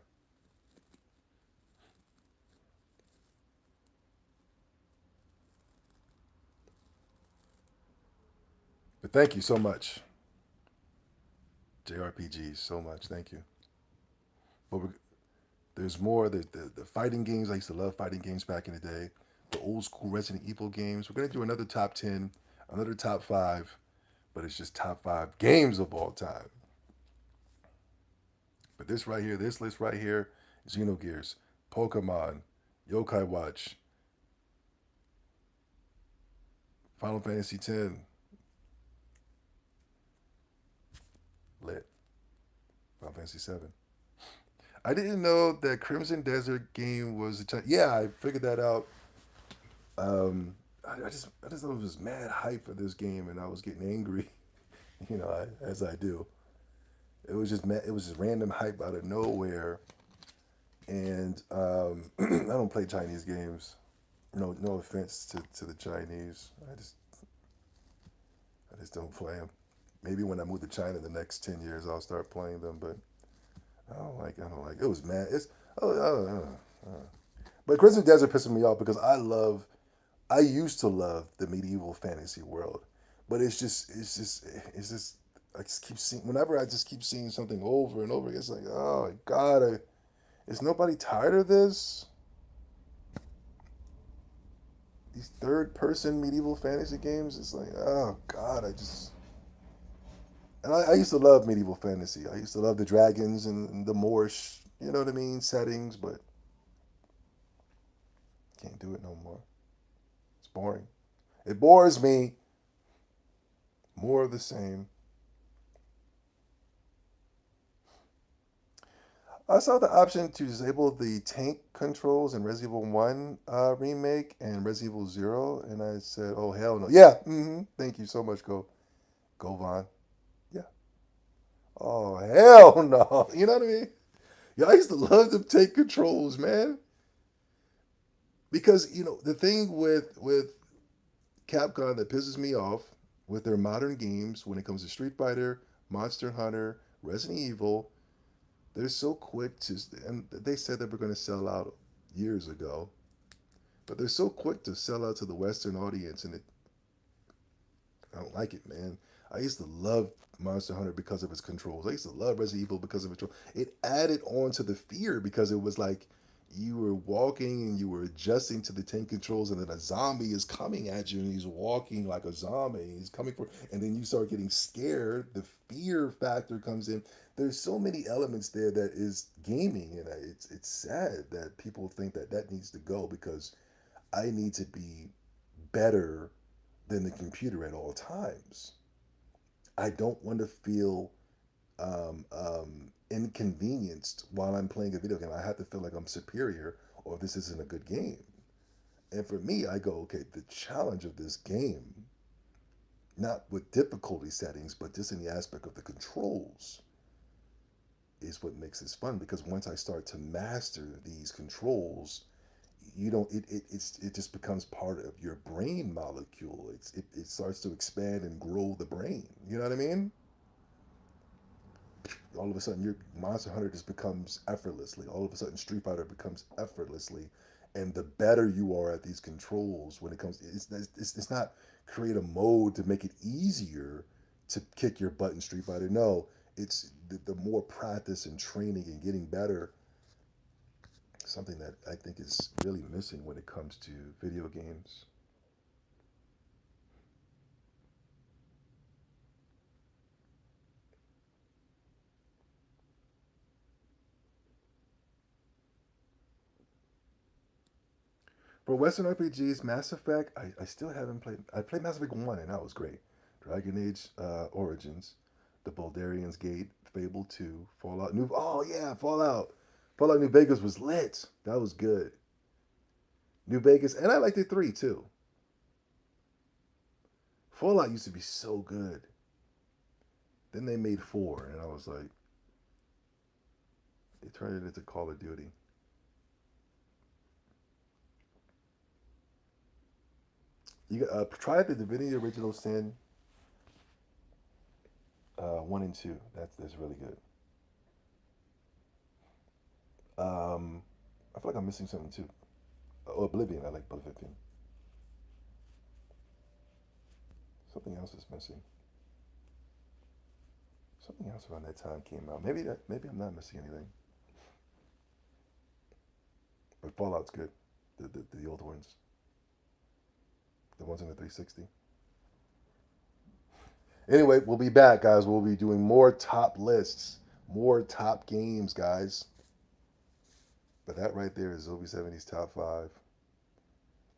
But thank you so much. JRPGs, so much. Thank you. But there's more. The fighting games. I used to love fighting games back in the day. The old school Resident Evil games. We're going to do another top 10, another top 5, but it's just top 5 games of all time. But this right here, this list right here, Xenogears, Pokemon, Yokai Watch, Final Fantasy X, lit. Final Fantasy 7. I didn't know that Crimson Desert game was yeah, I figured that out. I just thought it was mad hype for this game, and I was getting angry, as I do. It was just random hype out of nowhere, and I don't play Chinese games. No offense to the Chinese. I just don't play them. Maybe when I move to China the next 10 years, I'll start playing them. But I don't like. It was mad. It's oh, but Crimson Desert pisses me off because I used to love the medieval fantasy world, but it's just I just keep seeing whenever I just keep seeing something over and over again. It's like, oh my god, is nobody tired of this? These third person medieval fantasy games. It's like, oh god, I used to love medieval fantasy. I used to love the dragons and the Moorish, you know what I mean, settings, but can't do it no more. It's boring. It bores me. More of the same. I saw the option to disable the tank controls in Resident Evil 1 remake and Resident Evil 0, and I said, oh, hell no. Yeah, thank you so much, Go Von. Yeah. Oh, hell no. You know what I mean? Yeah, I used to love them tank controls, man. Because, the thing with Capcom that pisses me off with their modern games when it comes to Street Fighter, Monster Hunter, Resident Evil, they're so quick to, and they said they were going to sell out years ago, but they're so quick to sell out to the Western audience, and I don't like it, man. I used to love Monster Hunter because of its controls. I used to love Resident Evil because of its controls. It added on to the fear because it was like you were walking and you were adjusting to the tank controls, and then a zombie is coming at you, and he's walking like a zombie. He's coming for, and then you start getting scared. The fear factor comes in. There's so many elements there that is gaming, and it's sad that people think that needs to go because I need to be better than the computer at all times. I don't want to feel inconvenienced while I'm playing a video game. I have to feel like I'm superior, or this isn't a good game. And for me, I go, okay, the challenge of this game, not with difficulty settings, but just in the aspect of the controls, is what makes this fun. Because once I start to master these controls, you don't it just becomes part of your brain molecule. It starts to expand and grow the brain. You know what I mean? All of a sudden your Monster Hunter just becomes effortlessly. All of a sudden Street Fighter becomes effortlessly. And the better you are at these controls when it comes, it's not create a mode to make it easier to kick your butt in Street Fighter. No, it's the more practice and training and getting better, something that I think is really missing when it comes to video games. For Western RPGs, Mass Effect, I still haven't played. I played Mass Effect 1, and that was great. Dragon Age Origins, The Baldurian's Gate, Fable 2, Fallout New. Oh, yeah, Fallout. Fallout New Vegas was lit. That was good. New Vegas, and I liked it 3 too. Fallout used to be so good. Then they made 4, and I was like, they turned it into Call of Duty. You try the Divinity Original Sin 1 and 2. That's really good. I feel like I'm missing something too. Oh, Oblivion. I like Oblivion. Something else is missing. Something else around that time came out. Maybe I'm not missing anything. But Fallout's good. The old ones. The ones in the 360. Anyway, we'll be back, guys. We'll be doing more top lists, more top games, guys. But that right there is Obi70's top five.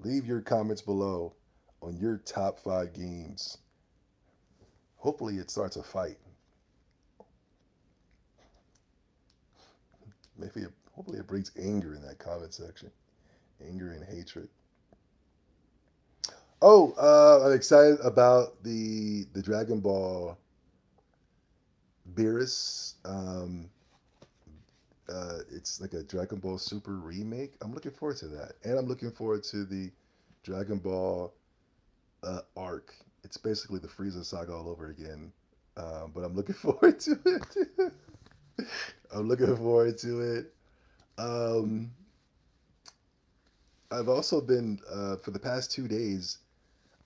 Leave your comments below on your top five games. Hopefully, it starts a fight. Hopefully, it brings anger in that comment section. Anger and hatred. Oh, I'm excited about the Dragon Ball Beerus. It's like a Dragon Ball Super remake. I'm looking forward to that, and I'm looking forward to the Dragon Ball arc. It's basically the Frieza saga all over again, but I'm looking forward to it. I'm looking forward to it. Um, I've also been for the past 2 days.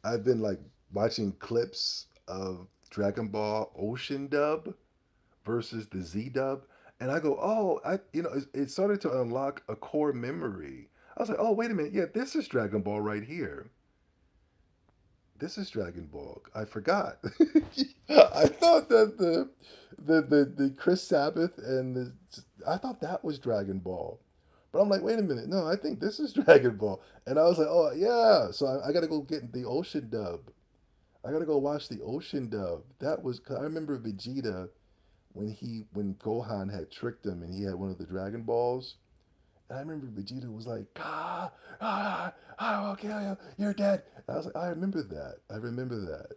I've been like watching clips of Dragon Ball Ocean dub versus the Z dub, and I go, oh, it started to unlock a core memory. I was like, oh, wait a minute, yeah, this is Dragon Ball right here. This is Dragon Ball. I forgot. I thought that the Chris Sabbath and the I thought that was Dragon Ball. But I'm like, wait a minute, no, I think this is Dragon Ball. And I was like, oh yeah, so I got to go get the Ocean dub. I got to go watch the Ocean dub. That was 'cause I remember Vegeta when Gohan had tricked him and he had one of the Dragon Balls. And I remember Vegeta was like, I will kill you. You're dead. And I was like, I remember that. I remember that.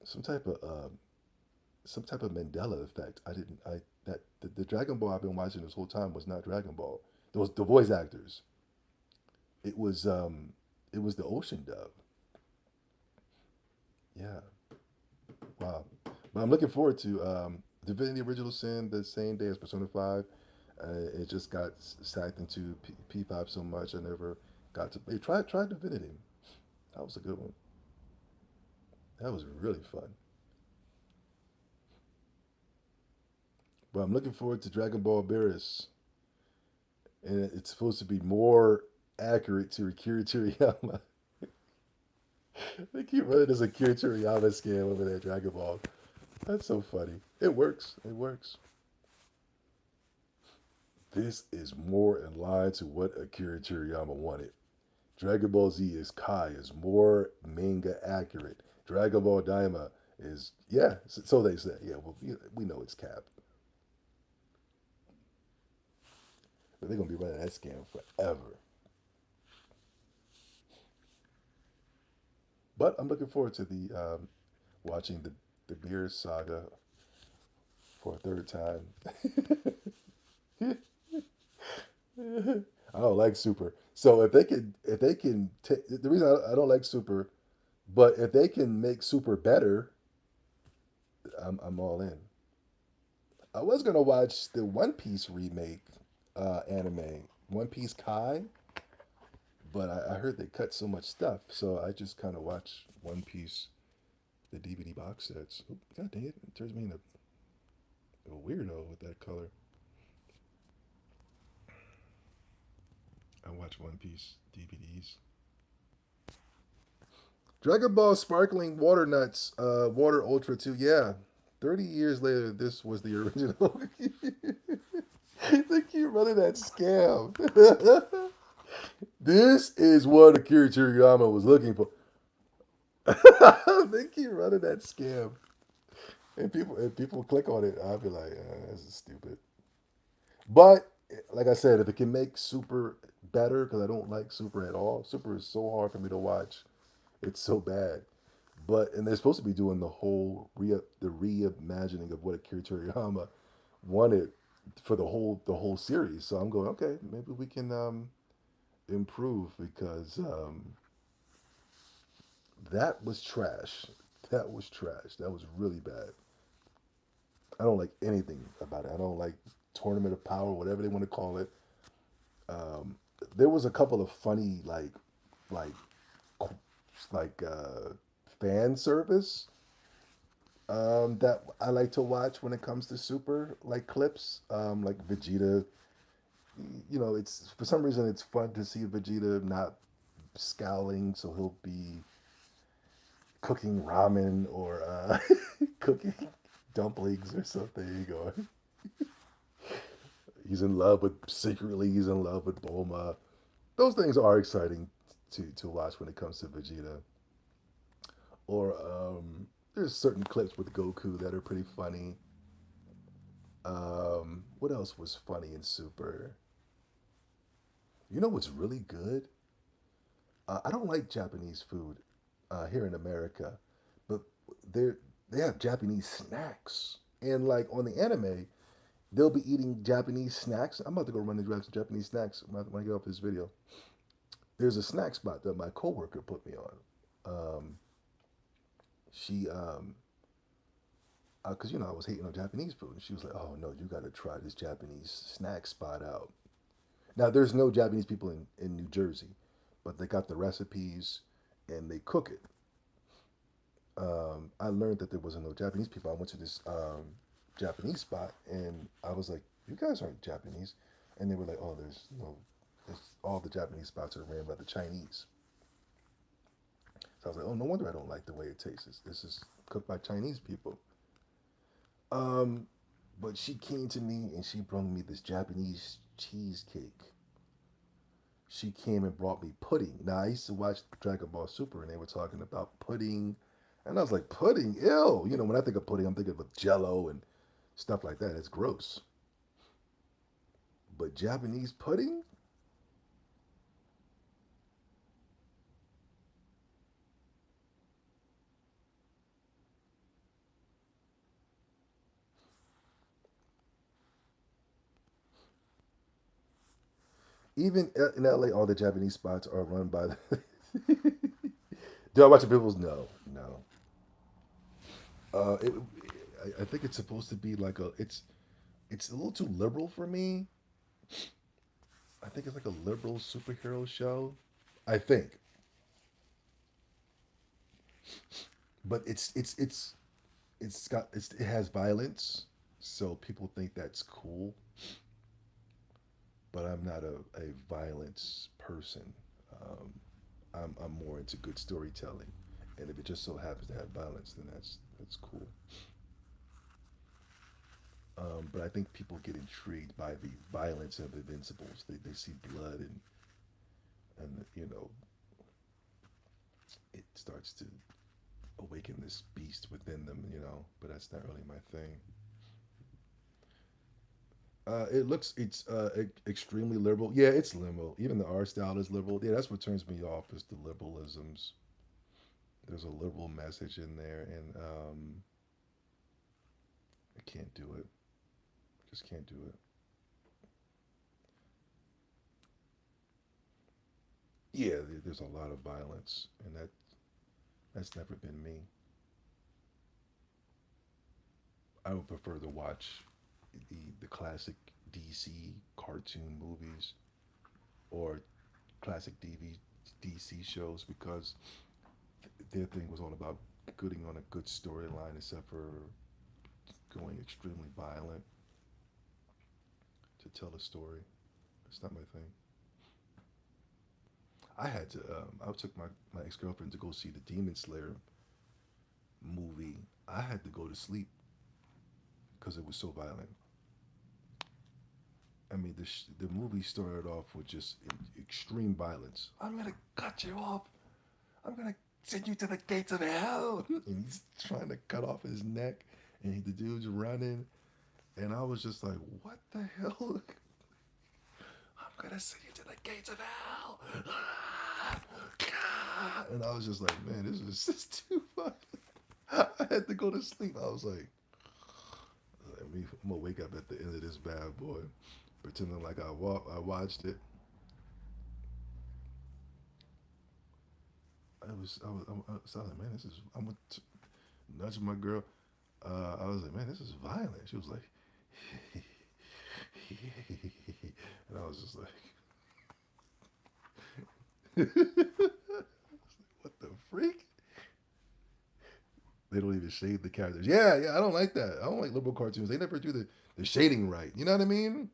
Some type of some type of Mandela effect. I didn't. I that the Dragon Ball I've been watching this whole time was not Dragon Ball. Those the voice actors. It was it was the Ocean dub. Yeah. Wow. But I'm looking forward to Divinity Original Sin the same day as Persona 5. It just got sacked into P5 so much I never got to try Divinity. That was a good one. That was really fun. But I'm looking forward to Dragon Ball Beerus, and it's supposed to be more accurate to Akira Toriyama. They keep running this Akira Toriyama scam over there, Dragon Ball. That's so funny. It works. It works. This is more in line to what Akira Toriyama wanted. Dragon Ball Z is Kai is more manga accurate. Dragon Ball Daima Is yeah. So they say. Yeah. Well, we know it's cap, but they're gonna be running that scam forever. But I'm looking forward to the watching the beer saga for a third time. I don't like Super. So if they can, the reason I don't like Super, but if they can make Super better, I'm all in. I was gonna watch the One Piece remake anime, One Piece Kai, but I heard they cut so much stuff, so I just kind of watch One Piece, the DVD box sets. Oop, God dang it! It turns me into a weirdo with that color. I watch One Piece DVDs. Dragon Ball Sparkling Water Nuts, Water Ultra 2. Yeah, 30 years later, this was the original. They keep running that scam. This is what Akira Toriyama was looking for. They keep running that scam, and people click on it. I'll be like, this is stupid. But like I said, if it can make Super better, because I don't like Super at all. Super is so hard for me to watch. It's so bad. But and they're supposed to be doing the whole the reimagining of what Akira Toriyama wanted for the whole series. So I'm going, okay, maybe we can improve because that was trash. That was trash. That was really bad. I don't like anything about it. I don't like Tournament of Power, whatever they want to call it. Um, there was a couple of funny like like fan service that I like to watch when it comes to Super, like clips, like Vegeta. You know, it's for some reason it's fun to see Vegeta not scowling, so he'll be cooking ramen or cooking dumplings or something, or he's in love with Bulma. Those things are exciting to watch when it comes to Vegeta. Or there's certain clips with Goku that are pretty funny. What else was funny in Super? You know what's really good? I don't like Japanese food here in America, but they they have Japanese snacks, and like on the anime, they'll be eating Japanese snacks. I'm about to go run and grab some Japanese snacks when I get off this video. There's a snack spot that my coworker put me on. Um, she because I was hating on Japanese food, and she was like, "Oh no, you got to try this Japanese snack spot out." Now, there's no Japanese people in New Jersey, but they got the recipes and they cook it. I learned that there wasn't no Japanese people. I went to this Japanese spot and I was like, "You guys aren't Japanese," and they were like, "Oh, there's no, all the Japanese spots are ran by the Chinese." So I was like, "Oh, no wonder I don't like the way it tastes. This is cooked by Chinese people." Um, but she came to me and she brought me this Japanese cheesecake. She came and brought me pudding. Now I used to watch Dragon Ball Super and they were talking about pudding, and I was like, pudding, ew. When I think of pudding, I'm thinking of Jello and stuff like that. It's gross. But Japanese pudding, even in LA, all the Japanese spots are run by the. Do I watch the people's? No, no. Uh, it, I think it's supposed to be like it's a little too liberal for me. I think it's like a liberal superhero show. I think, but it has violence, so people think that's cool. But I'm not a violence person. Um, I'm more into good storytelling, and if it just so happens to have violence, then that's cool. But I think people get intrigued by the violence of Invincibles. They see blood and it starts to awaken this beast within them, but that's not really my thing. Extremely liberal. Yeah, it's liberal. Even the art style is liberal. Yeah, that's what turns me off is the liberalisms. There's a liberal message in there, and I can't do it. Just can't do it. Yeah, there's a lot of violence, and that's never been me. I would prefer to watch the classic DC cartoon movies or classic DC shows because their thing was all about putting on a good storyline, except for going extremely violent to tell a story. It's not my thing. I took my ex girlfriend to go see the Demon Slayer movie. I had to go to sleep because it was so violent. I mean, the movie started off with just extreme violence. I'm gonna cut you off. I'm gonna send you to the gates of hell. And he's trying to cut off his neck, and the dude's running. And I was just like, what the hell? I'm gonna send you to the gates of hell. And I was just like, man, this is just too violent. I had to go to sleep. I was like, I'm gonna wake up at the end of this bad boy, pretending like I watched it. I was like, man, this is. I'm gonna nudge my girl. I was like, man, this is violent. She was like, and I was just like, what the freak? They don't even shade the characters. Yeah, yeah, I don't like that. I don't like liberal cartoons. They never do the shading right. You know what I mean?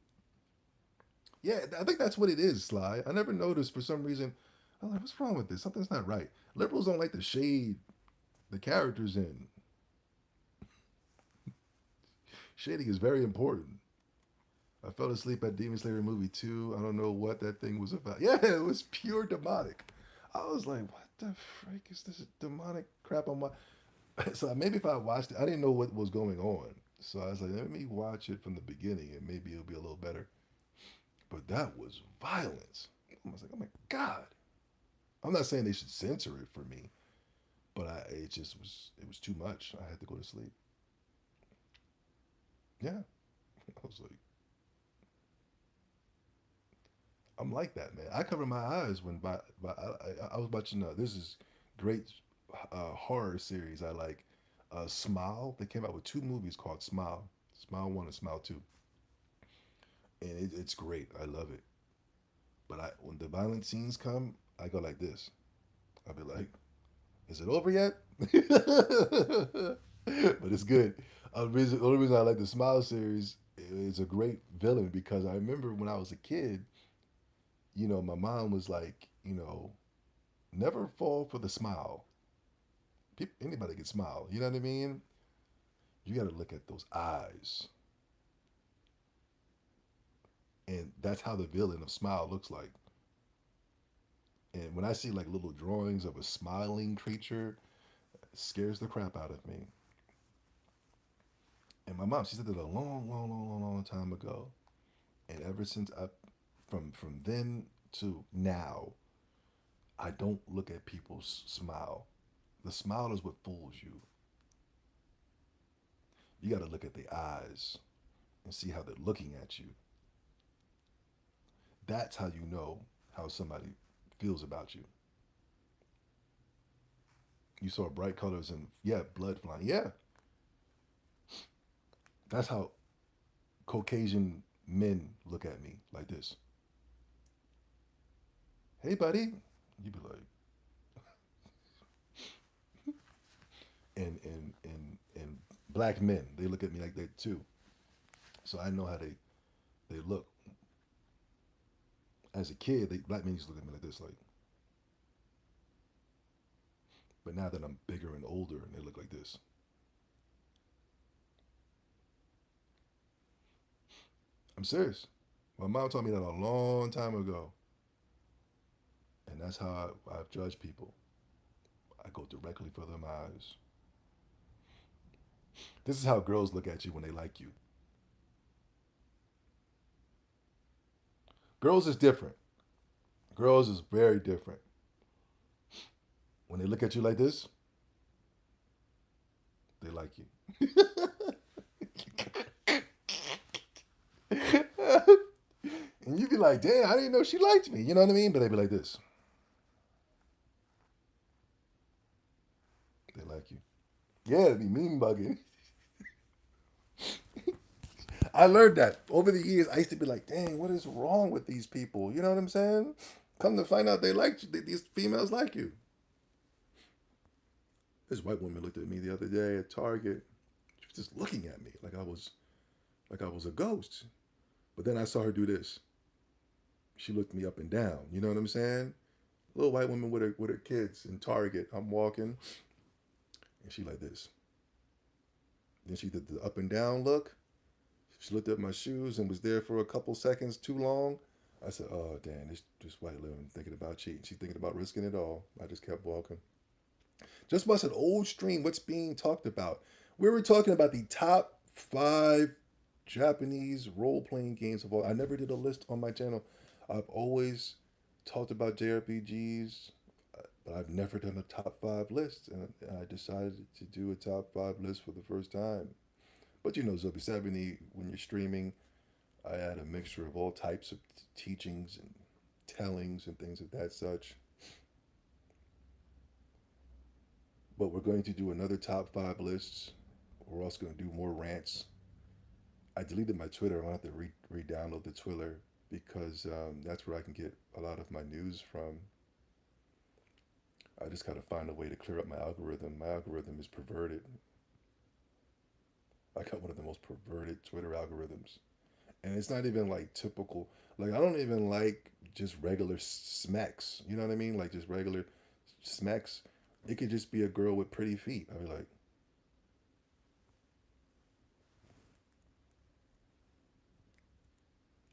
Yeah, I think that's what it is, Sly. I never noticed for some reason. I'm like, what's wrong with this? Something's not right. Liberals don't like to shade the characters in. Shading is very important. I fell asleep at Demon Slayer movie 2. I don't know what that thing was about. Yeah, it was pure demonic. I was like, what the freak is this demonic crap on my. So maybe if I watched it, I didn't know what was going on. So I was like, let me watch it from the beginning and maybe it'll be a little better. But that was violence. I was like, oh my God. I'm not saying they should censor it for me, but it was too much. I had to go to sleep. Yeah. I was like, I'm like that, man. I cover my eyes I was watching. This is great horror series I like. Smile. They came out with two movies called Smile. Smile One and Smile Two, and it's great. I love it. But when the violent scenes come, I go like this. I'll be like, "Is it over yet?" But it's good. The only reason I like the Smile series is a great villain because I remember when I was a kid, my mom was like, never fall for the smile. Anybody can smile. You know what I mean? You got to look at those eyes. And that's how the villain of Smile looks like. And when I see like little drawings of a smiling creature, it scares the crap out of me. And my mom, she said that a long, long, long, long, long time ago. And ever since from then to now, I don't look at people's smile. The smile is what fools you. You got to look at the eyes and see how they're looking at you. That's how you know how somebody feels about you. You saw bright colors and yeah, blood flying. Yeah, that's how Caucasian men look at me like this. Hey, buddy. You be like, and black men, they look at me like that too. So I know how they look. As a kid, black men used to look at me like this, like. But now that I'm bigger and older, and they look like this. I'm serious. My mom told me that a long time ago, and that's how I've judged people. I go directly for them eyes. This is how girls look at you when they like you. Girls is different. Girls is very different. When they look at you like this, they like you. And you be like, damn, I didn't know she liked me. You know what I mean? But they be like this. They like you. Yeah, they be mean bugging. I learned that over the years. I used to be like, dang, what is wrong with these people? You know what I'm saying? Come to find out they like you. These females like you. This white woman looked at me the other day at Target. She was just looking at me like I was a ghost. But then I saw her do this. She looked me up and down. You know what I'm saying? Little white woman with her kids in Target. I'm walking, and she like this. Then she did the up and down look. She looked at my shoes and was there for a couple seconds too long. I said, "Oh, damn, this white woman thinking about cheating. She's thinking about risking it all." I just kept walking. Just watched an old stream. What's being talked about? We were talking about the top 5 Japanese role playing games of all. I never did a list on my channel. I've always talked about JRPGs, but I've never done a top 5 list, and I decided to do a top 5 list for the first time. But you know, Zobi 70, when you're streaming, I add a mixture of all types of teachings and tellings and things of that such. But we're going to do another top 5 lists. We're also going to do more rants. I deleted my Twitter. I'm going to have to re-download the Twitter because that's where I can get a lot of my news from. I just got to find a way to clear up my algorithm. My algorithm is perverted. I got one of the most perverted Twitter algorithms. And it's not even like typical. Like, I don't even like just regular smacks. You know what I mean? Like, just regular smacks. It could just be a girl with pretty feet. I'd be like,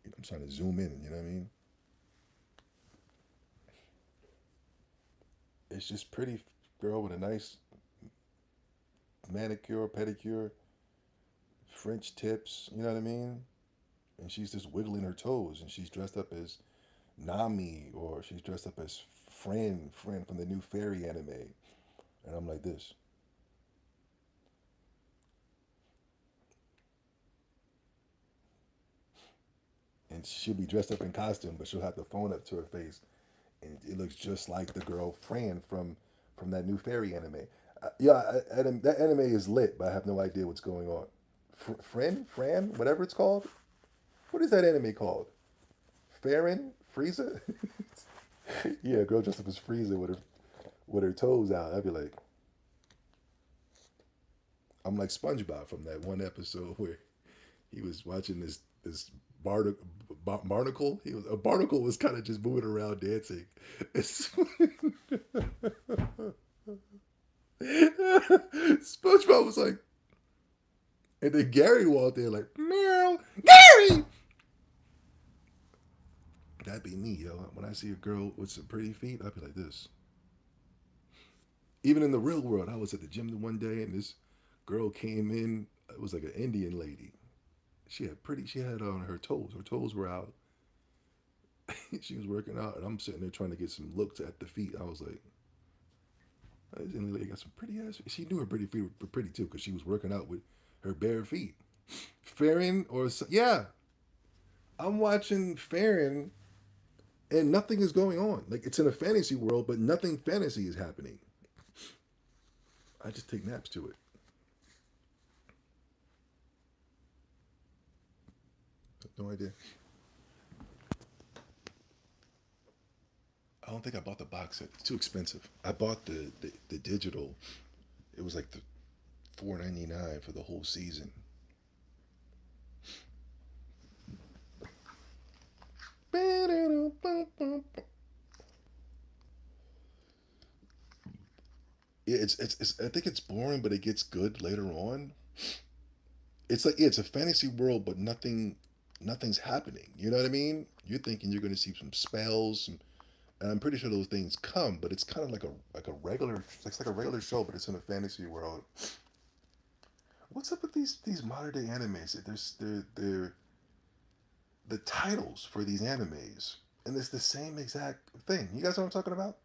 I'm trying to zoom in. You know what I mean? It's just pretty girl with a nice manicure, pedicure, French tips. You know what I mean? And she's just wiggling her toes, and she's dressed up as Nami, or she's dressed up as Fran from the new fairy anime. And I'm like this. And she'll be dressed up in costume, but she'll have the phone up to her face, and it looks just like the girl Fran from that new fairy anime. That anime is lit, but I have no idea what's going on. Fran, whatever it's called. What is that anime called? Farron, Frieza. Yeah, a girl dressed up as Frieza with her toes out. I'd be like, I'm like SpongeBob from that one episode where he was watching this barnacle. Barnacle. A barnacle was kind of just moving around dancing. SpongeBob was like, and then Gary walked in like, meow, Gary. That'd be me, yo. When I see a girl with some pretty feet, I'd be like this. Even in the real world, I was at the gym the one day, and this girl came in. It was like an Indian lady. She had pretty. She had on her toes. Her toes were out. She was working out, and I'm sitting there trying to get some looks at the feet. I was like, this Indian lady got some pretty ass. She knew her pretty feet were pretty too, because she was working out with her bare feet. Farron yeah, I'm watching Farron, and nothing is going on. Like, it's in a fantasy world, but nothing fantasy is happening. I just take naps to it. No idea. I don't think I bought the box set. It's too expensive. I bought the digital. It was like the $4.99 for the whole season. Yeah, it's I think it's boring, but it gets good later on. It's like, yeah, it's a fantasy world, but nothing's happening. You know what I mean? You're thinking you're going to see some spells, some And I'm pretty sure those things come, but it's kind of like a regular, it's like a regular show, but it's in a fantasy world. What's up with these modern day animes? They're the titles for these animes, and it's the same exact thing. You guys know what I'm talking about?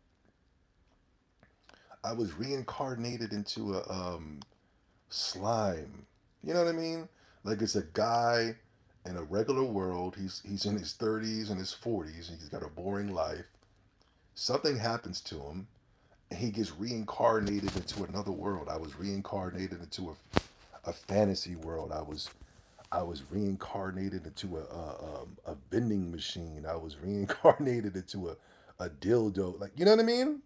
I was reincarnated into a slime. You know what I mean? Like it's a guy in a regular world. He's in his 30s and his 40s. He's got a boring life. Something happens to him, and he gets reincarnated into another world. I was reincarnated into a fantasy world. I was reincarnated into a vending machine. I was reincarnated into a dildo. Like, you know what I mean?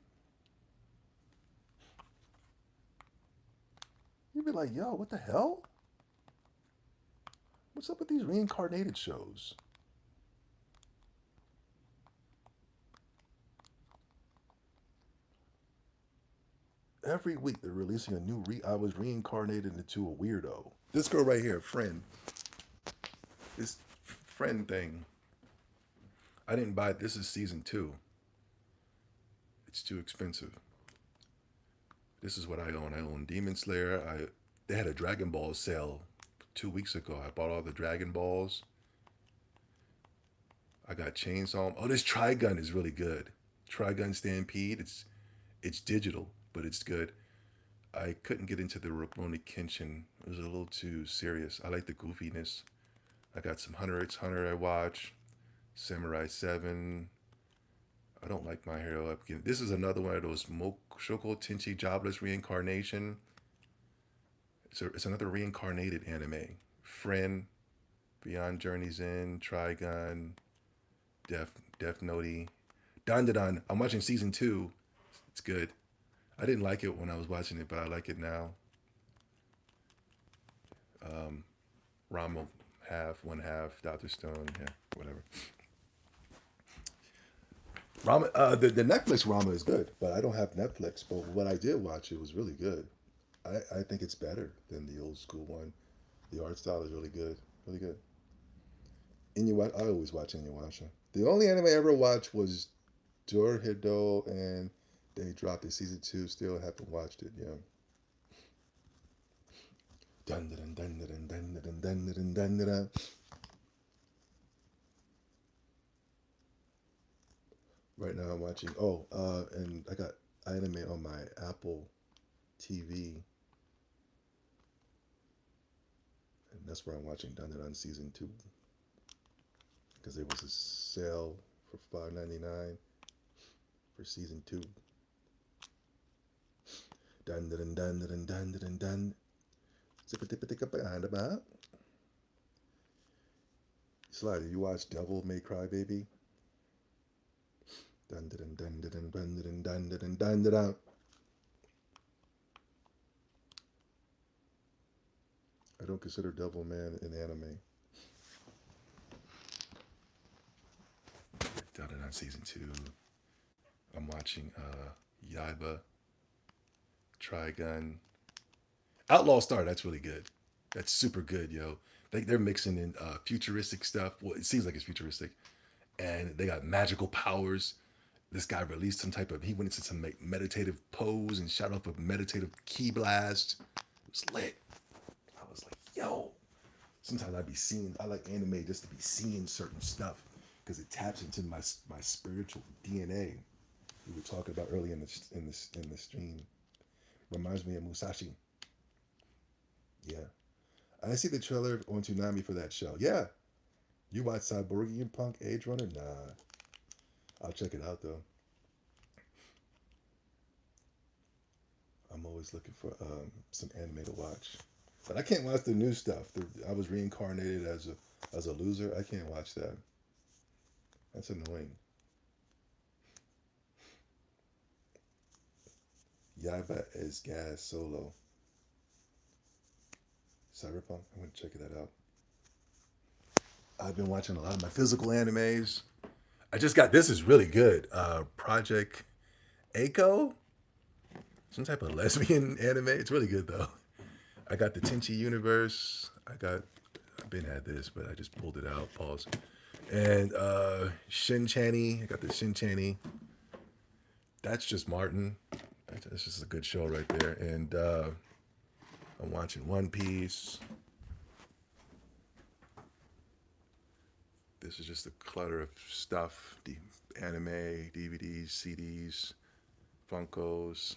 You'd be like, yo, what the hell? What's up with these reincarnated shows? Every week they're releasing a new I was reincarnated into a weirdo. This girl right here, friend. This friend thing. I didn't buy it. This is season 2. It's too expensive. This is what I own. I own Demon Slayer. They had a Dragon Ball sale 2 weeks ago. I bought all the Dragon Balls. I got Chainsaw. Oh, this Trigun is really good. Trigun Stampede. It's digital, but it's good. I couldn't get into the Rurouni Kenshin. It was a little too serious. I like the goofiness. I got some Hunter x Hunter I watch. Samurai 7. I don't like My Hero Up again. This is another one of those Shoko Tenchi Jobless Reincarnation. It's another reincarnated anime. Friend, Beyond Journey's End, Trigun, Death Note. Dandadan. I'm watching season 2. It's good. I didn't like it when I was watching it, but I like it now. Rama half, one half, Doctor Stone, yeah, whatever. Rama, the Netflix Rama is good, but I don't have Netflix. But what I did watch, it was really good. I think it's better than the old school one. The art style is really good, really good. I always watch Inuyasha. The only anime I ever watched was Dorhido, and they dropped it season 2. Still haven't watched it. Yeah. Dun dun dun dun dun dun dun dun dun dun. Right now I'm watching. Oh, and I got anime on my Apple TV, and that's where I'm watching Dun Dun Dun season 2 because there was a sale for $5.99 for season 2. Dun dun dun dun dun dun dun. Slider, you watch Devil May Cry Baby? Dun dun dun dun dun dun dun dun dun dun dun. I don't consider Devilman an anime. Dun dun dun season 2. I'm watching Yaiba, Trigun, Outlaw Star. That's really good. That's super good, yo. They're mixing in futuristic stuff. Well, it seems like it's futuristic, and they got magical powers. This guy released some type of. He went into some meditative pose and shot off a meditative key blast. It was lit. I was like, yo. Sometimes I like anime just to be seeing certain stuff because it taps into my spiritual DNA. We were talking about earlier in the stream. Reminds me of Musashi. Yeah. I see the trailer on Toonami for that show. Yeah. You watch Cyborgian Punk Age Runner? Nah. I'll check it out though. I'm always looking for some anime to watch. But I can't watch the new stuff. I was reincarnated as a loser. I can't watch that. That's annoying. Yaiba is Gas Solo. Cyberpunk. I'm gonna check that out. I've been watching a lot of my physical animes. I just got this is really good. Project Echo, some type of lesbian anime. It's really good though. I got the Tenchi universe. I've been had this, but I just pulled it out. Pause. And Shin Channy. I got the Shin Channy. that's just Martin. That's just a good show right there. And I'm watching One Piece. This is just a clutter of stuff: the anime, DVDs, CDs, Funkos.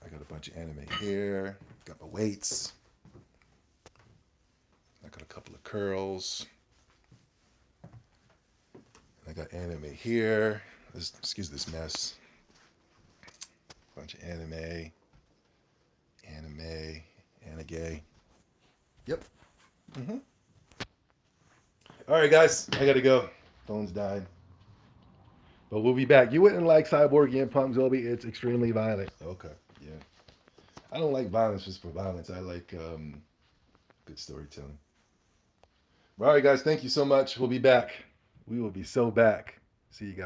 I got a bunch of anime here. Got my weights. I got a couple of curls. I got anime here. Excuse this mess. Bunch of anime, anime. Yep. Mm-hmm. All right, guys. I gotta go. Phone's died. But we'll be back. You wouldn't like Cyborg and Punk Zombie. It's extremely violent. Okay. Yeah. I don't like violence just for violence. I like good storytelling. All right, guys. Thank you so much. We'll be back. We will be so back. See you guys.